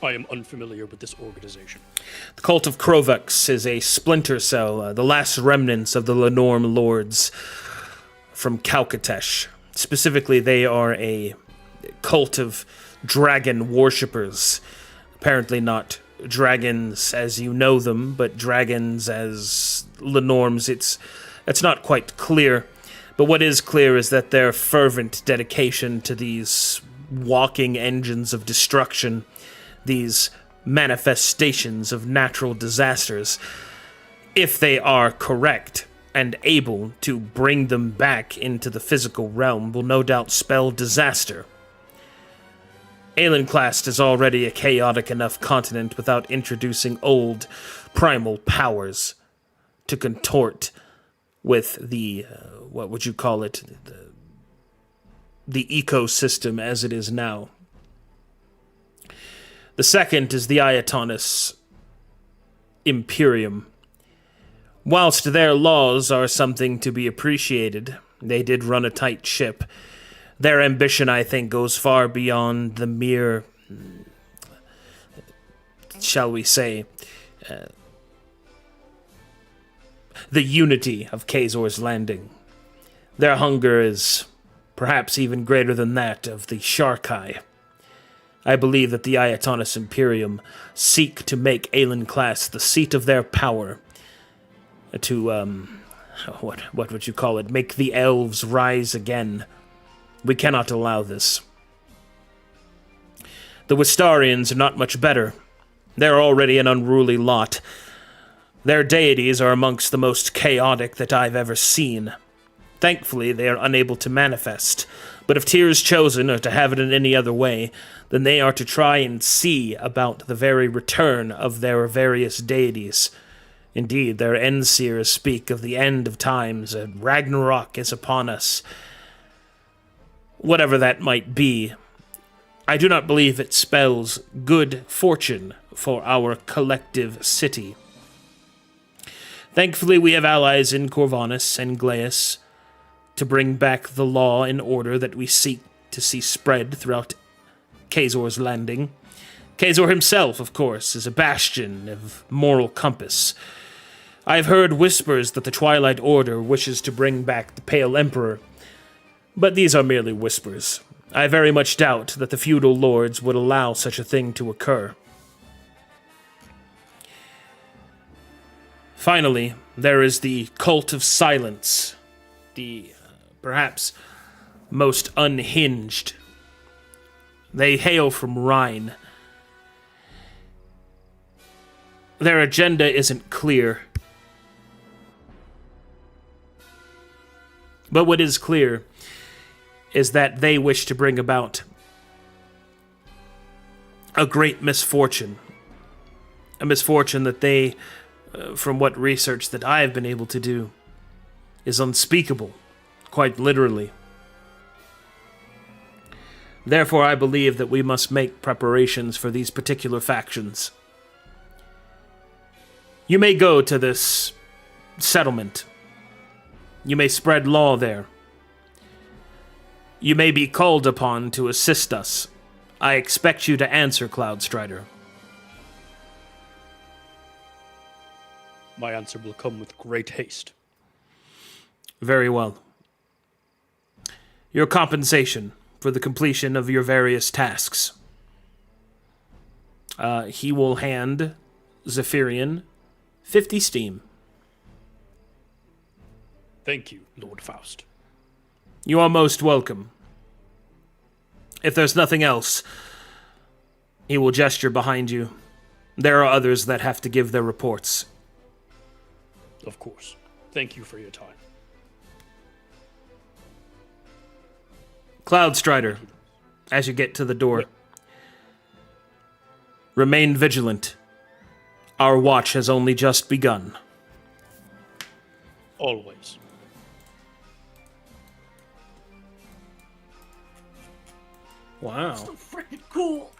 I am unfamiliar with this organization. The Cult of Krovix is a splinter cell, the last remnants of the Lenorm Lords from Kalkatesh. Specifically, they are a cult of dragon worshippers. Apparently not dragons as you know them, but dragons as Lenorm's. It's not quite clear, but what is clear is that their fervent dedication to these walking engines of destruction, these manifestations of natural disasters, if they are correct and able to bring them back into the physical realm, will no doubt spell disaster. Aelenclast is already a chaotic enough continent without introducing old, primal powers to contort with the, what would you call it, the ecosystem as it is now. The second is the Iatonus Imperium. Whilst their laws are something to be appreciated, they did run a tight ship. Their ambition, I think, goes far beyond the mere, shall we say, the unity of Kazor's Landing. Their hunger is perhaps even greater than that of the Sharkai. I believe that the Iatonus Imperium seek to make Aelenclast the seat of their power, to, what would you call it, make the elves rise again. We cannot allow this. The Wistarians are not much better. They're already an unruly lot. Their deities are amongst the most chaotic that I've ever seen. Thankfully, they are unable to manifest, but if Tyr's chosen are to have it in any other way, then they are to try and see about the very return of their various deities. Indeed, their Endseers speak of the end of times, and Ragnarok is upon us. Whatever that might be, I do not believe it spells good fortune for our collective city. Thankfully, we have allies in Corvanus and Glaeus to bring back the law and order that we seek to see spread throughout Kazor's Landing. Kazor himself, of course, is a bastion of moral compass. I have heard whispers that the Twilight Order wishes to bring back the Pale Emperor, but these are merely whispers. I very much doubt that the feudal lords would allow such a thing to occur. Finally, there is the Cult of Silence, the perhaps most unhinged. They hail from Rhine. Their agenda isn't clear. But what is clear is that they wish to bring about a great misfortune. A misfortune that they, from what research that I have been able to do, is unspeakable, quite literally. Therefore, I believe that we must make preparations for these particular factions. You may go to this settlement. You may spread law there. You may be called upon to assist us. I expect you to answer, Cloudstrider. My answer will come with great haste. Very well. Your compensation for the completion of your various tasks. He will hand Zephyrian 50 steam. Thank you, Lord Faust. You are most welcome. If there's nothing else, he will gesture behind you. There are others that have to give their reports. Of course. Thank you for your time. Cloudstrider, as you get to the door, remain vigilant. Our watch has only just begun. Always. Wow. So freaking cool.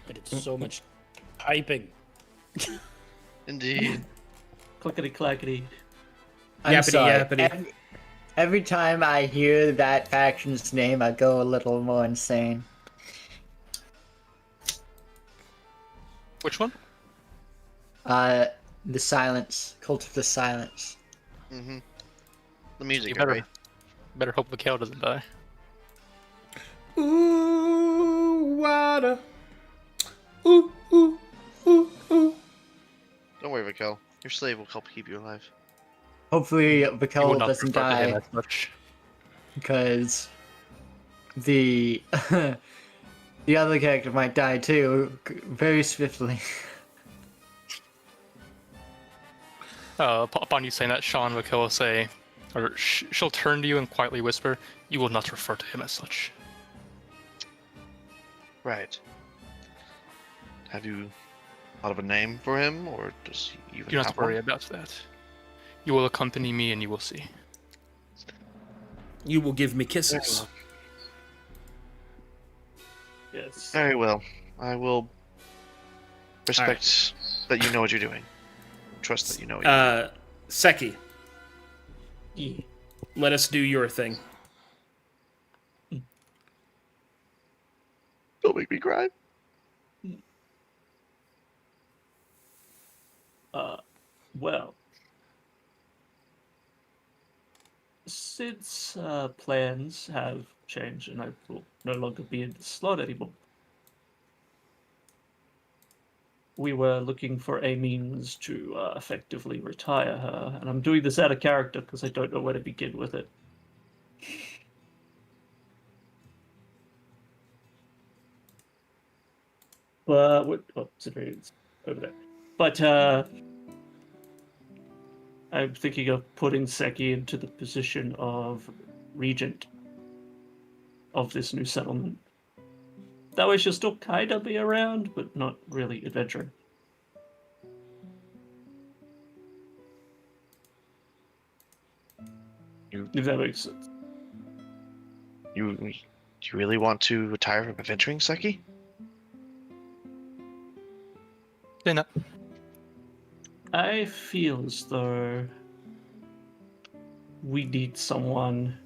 I did so much typing. Indeed. Clickety clackety. I'm Yappity sorry. yappity. Every time I hear that faction's name, I go a little more insane. Which one? The Silence. Cult of the Silence. Mm-hmm. The music, You better, right? better hope Mikhail doesn't die. Ooh, water. Ooh, ooh, ooh, ooh. Don't worry, Raquel. Your slave will help keep you alive. Hopefully, You Vikel will not doesn't refer to him die, as much. because the the other character might die too, very swiftly. Upon you saying that, Sean will say, or she'll turn to you and quietly whisper, "You will not refer to him as such." Right. Have you thought of a name for him, or does he even Do not have worry one? about that. You will accompany me and you will see. You will give me Very kisses. well. Yes. Very well. I will respect that you know what you're doing. Trust that you know what you're doing. Seki, Yeah. let us do your thing. Don't make me cry. Well, since plans have changed and I will no longer be in the slot anymore, we were looking for a means to effectively retire her, and I'm doing this out of character because I don't know where to begin with it. But what? Oh, it's over there. But I'm thinking of putting Seki into the position of regent of this new settlement. That way she'll still kind of be around, but not really adventuring. If that makes sense. You really want to retire from adventuring, Seki? Then I feel as though we need someone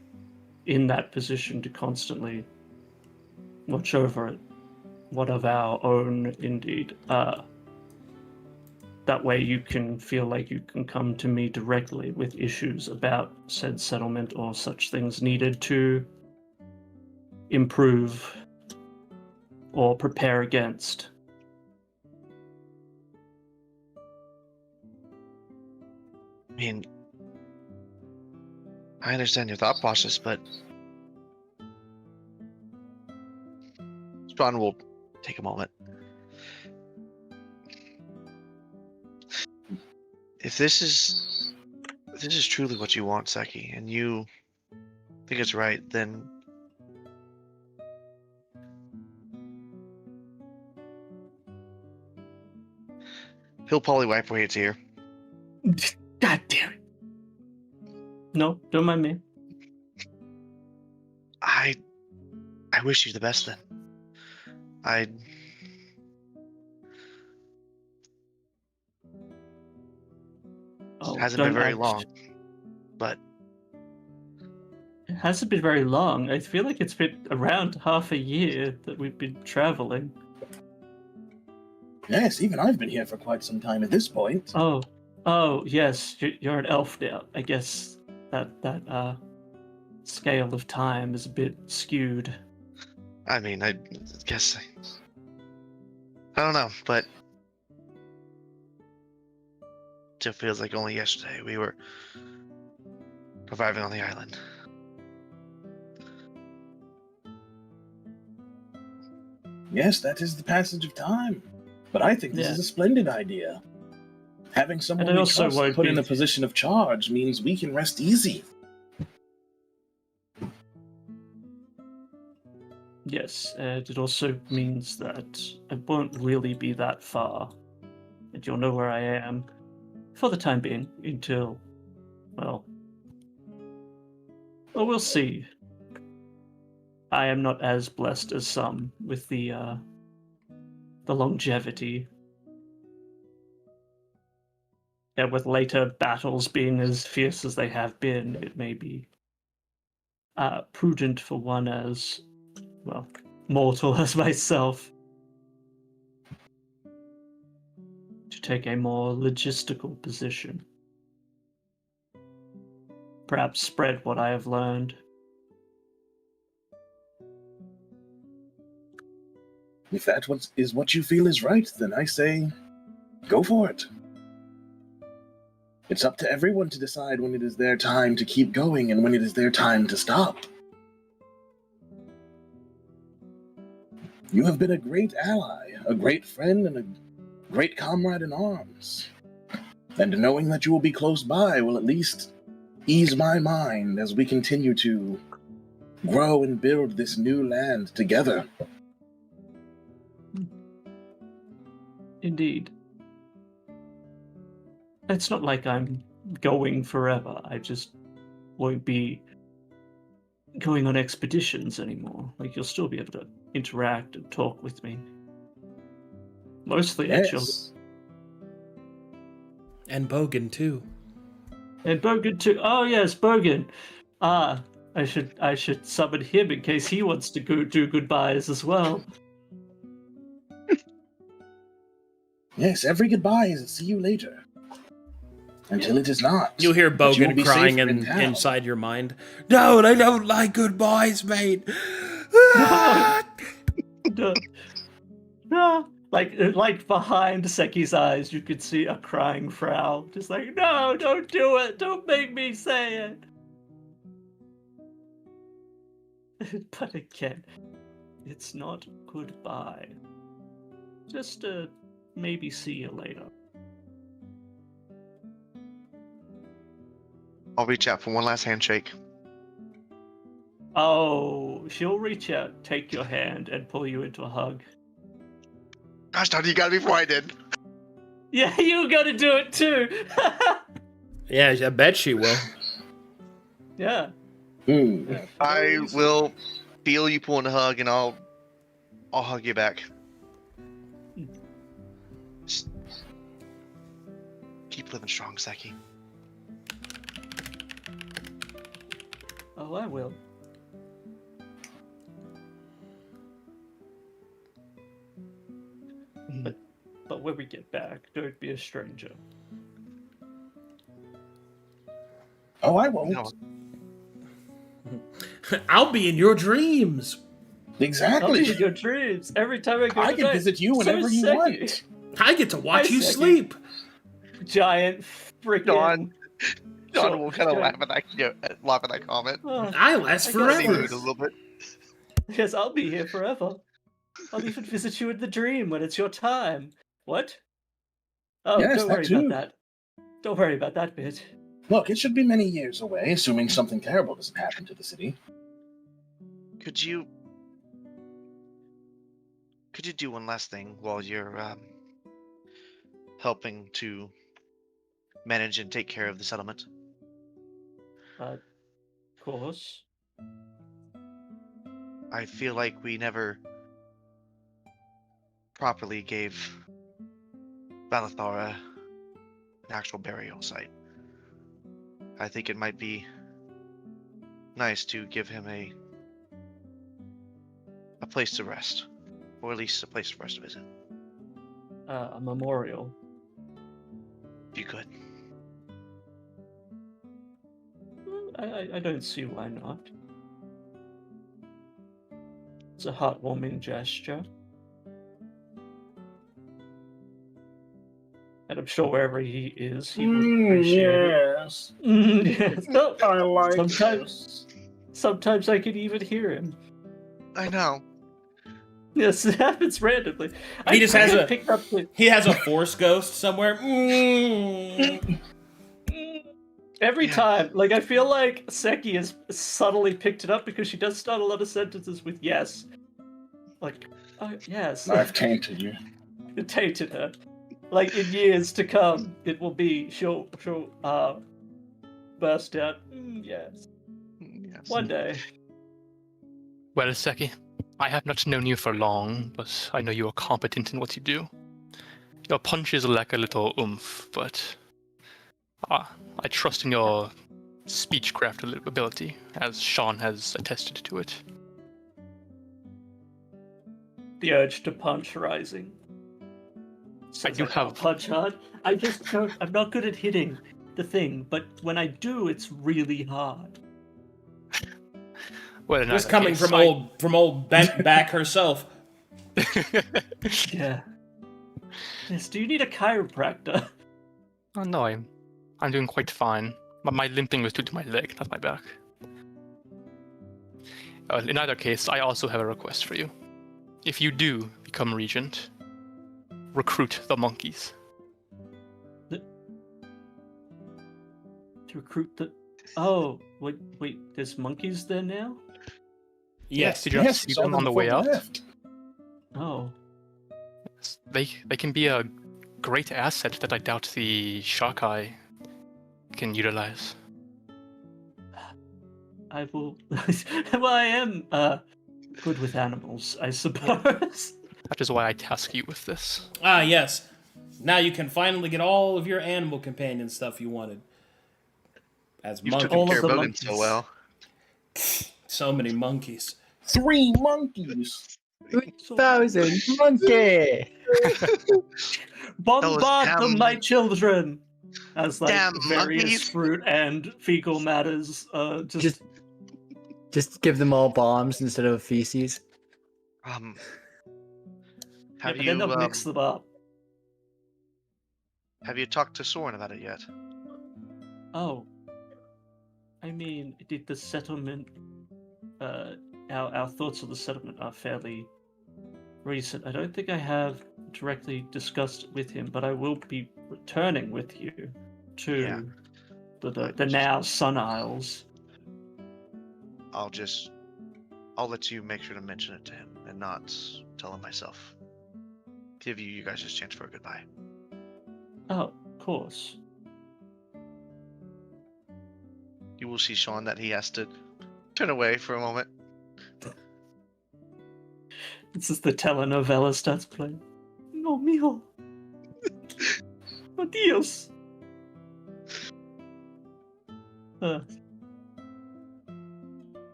in that position to constantly watch over it. One of our own, indeed. That way you can feel like you can come to me directly with issues about said settlement or such things needed to improve or prepare against. I mean, I understand your thought process, but Spawn will take a moment. If this is truly what you want, Seki, and you think it's right, then he'll probably wipe away a tear. God damn it. No, don't mind me. I wish you the best then. Oh, hasn't been don't very act- long, but It hasn't been very long. I feel like it's been around half a year that we've been traveling. Yes, even I've been here for quite some time at this point. Oh, yes, you're an elf now. I guess that scale of time is a bit skewed. I mean, I guess I don't know, but it still feels like only yesterday we were arriving on the island. Yes, that is the passage of time. But I think this is a splendid idea. Having someone we also trust won't put in be- a position of charge means we can rest easy. Yes, and it also means that I won't really be that far. And you'll know where I am for the time being until, well, we'll see. I am not as blessed as some with the longevity. And with later battles being as fierce as they have been, it may be prudent for one as, well, mortal as myself to take a more logistical position. Perhaps spread what I have learned. If that is what you feel is right, then I say, go for it. It's up to everyone to decide when it is their time to keep going and when it is their time to stop. You have been a great ally, a great friend, and a great comrade in arms. And knowing that you will be close by will at least ease my mind as we continue to grow and build this new land together. Indeed. It's not like I'm going forever. I just won't be going on expeditions anymore. Like, you'll still be able to interact and talk with me. Mostly, actually. Yes. And Bogan too. And Bogan too. Oh yes, Bogan. I should summon him in case he wants to go do goodbyes as well. Yes, every goodbye is a see you later. Until it is not. You hear But you will Bogan be crying safer in town. inside your mind. No, I don't like goodbyes, mate. No. Like behind Seki's eyes, you could see a crying Frau. Just like, no, don't do it. Don't make me say it. But again, it's not goodbye. Just maybe see you later. I'll reach out for one last handshake. Oh, she'll reach out, take your hand, and pull you into a hug. Gosh darn, you got it before I did. Yeah, you gotta do it too. Yeah, I bet she will. Yeah. Mm. I will feel you pulling a hug, and I'll hug you back. Just keep living strong, Seki. Oh, I will. But when we get back, don't be a stranger. Oh, I won't. No, I'll be in your dreams. I'll be Exactly. in your dreams every time I go I to can bed. visit you So whenever you Seki. want. I get to watch Hi, you Seki. sleep. Giant freaking. John will kind of Sure. laugh at that comment. Oh, I last I guess Maybe forever. rude a little bit. yes, I'll be here forever. I'll even visit you in the dream when it's your time. What? Oh, Yes, don't that worry too. about that. Don't worry about that bit. Look, it should be many years away, assuming something terrible doesn't happen to the city. Could you do one last thing while you're helping to manage and take care of the settlement? Of course. I feel like we never properly gave Valathara an actual burial site. I think it might be nice to give him a place to rest, or at least a place for us to visit. A memorial. If you could. I don't see why not. It's a heartwarming gesture. And I'm sure wherever he is, he would appreciate it. Yes. Yes. No, I like sometimes, sometimes I can even hear him. I know. Yes, it happens randomly. He just has a- picked up the, He has a force ghost somewhere. every Yeah. time. Like I feel like Seki has subtly picked it up because she does start a lot of sentences with yes. Like, oh yes. I've tainted you. It tainted her. Like in years to come, it will be she'll burst out. Yes, Yes. one day. Well, Seki, I have not known you for long, but I know you are competent in what you do. Your punches lack a little oomph, but I trust in your speechcraft ability, as Sean has attested to it. The urge to punch rising. Says do can't have- punch hard. I just don't. I'm not good at hitting the thing, but when I do, it's really hard. Well, in This either coming case, from old bent back herself. Yeah. Yes. Do you need a chiropractor? Oh, no, I'm doing quite fine. My limping was due to my leg, not my back. In either case, I also have a request for you. If you do become regent, recruit the monkeys. To recruit the. Oh, wait. There's monkeys there now. Yes. Did you not Yes, see saw them on the way before out? we left. Oh. They can be a great asset that I doubt the Shark Eye can utilize. I will. Well, I am good with animals, I suppose. That is why I task you with this. Ah, yes. Now you can finally get all of your animal companion stuff you wanted. As You've monkeys. taken All care of of the Bogan so monkeys. well. So many monkeys. 3 monkeys. 3,000 monkey! Bombard them, damn- my children! As like Damn various monkeys. fruit and fecal matters, Just give them all bombs instead of feces. How Have but then you they'll mix them up. have you talked to Soren about it yet? Oh, I mean, did the settlement? Our thoughts on the settlement are fairly recent. I don't think I have directly discussed with him, but I will be returning with you to Yeah. the now Sun Isles. I'll let you make sure to mention it to him and not tell him myself. Give you guys a chance for a goodbye. Oh, of course. You will see, Sean, that he has to turn away for a moment. This is the telenovela starts playing. No, mijo. Oh, Dios.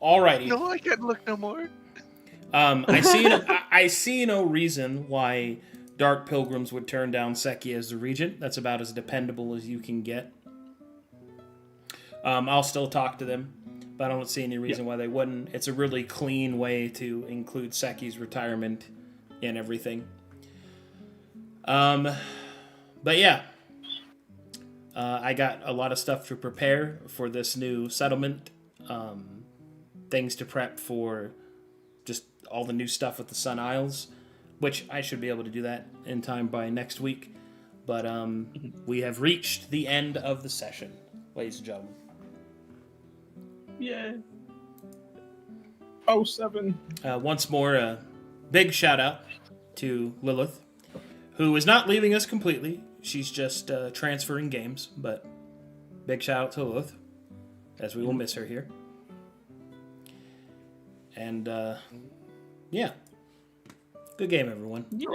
Alrighty. No, I can't look no more. I see no reason why Dark Pilgrims would turn down Seki as the regent. That's about as dependable as you can get. I'll still talk to them, but I don't see any reason why they wouldn't. It's a really clean way to include Seki's retirement in everything. But yeah, I got a lot of stuff to prepare for this new settlement. Things to prep for just all the new stuff with the Sun Isles, which I should be able to do that in time by next week. But we have reached the end of the session, ladies and gentlemen. Yeah. 07. Once more, big shout out to Lilith, who is not leaving us completely. She's just transferring games, but big shout out to Lilith, as we will miss her here. And, yeah. Good game, everyone. Yeah.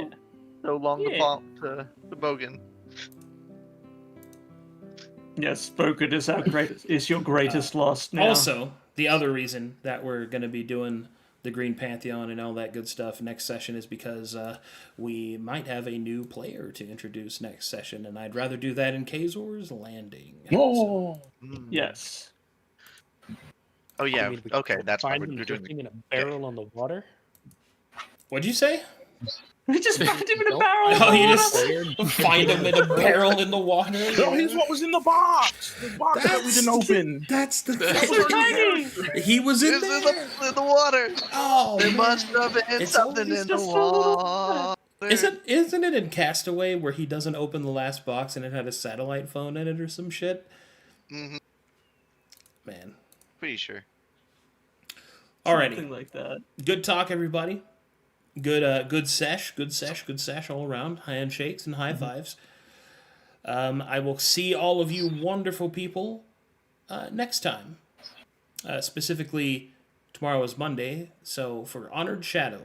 So long Yeah. to Bogan. Yes, Bogan is your greatest loss now. Also, the other reason that we're going to be doing the Green Pantheon and all that good stuff next session is because we might have a new player to introduce next session, and I'd rather do that in Kazor's Landing. Oh, Yes. Oh yeah. I mean, we Okay, that's why find we're him doing. drifting in a barrel on the water. What'd you say? We just found him in a Don't- barrel. Oh, you of just find him in a barrel in the water? no, here's what was in the box. The box that we didn't open. That's the water. So tiny. He was in It's there. in the water. Oh, There man. must have been It's something always in the just a little water. Isn't it in Castaway where he doesn't open the last box and it had a satellite phone in it or some shit? Mm-hmm. Man. Pretty sure. Alrighty. Something like that. Good talk, everybody. Good sesh all around. Handshakes and high fives. I will see all of you wonderful people next time. Specifically, tomorrow is Monday, so for Honored Shadow,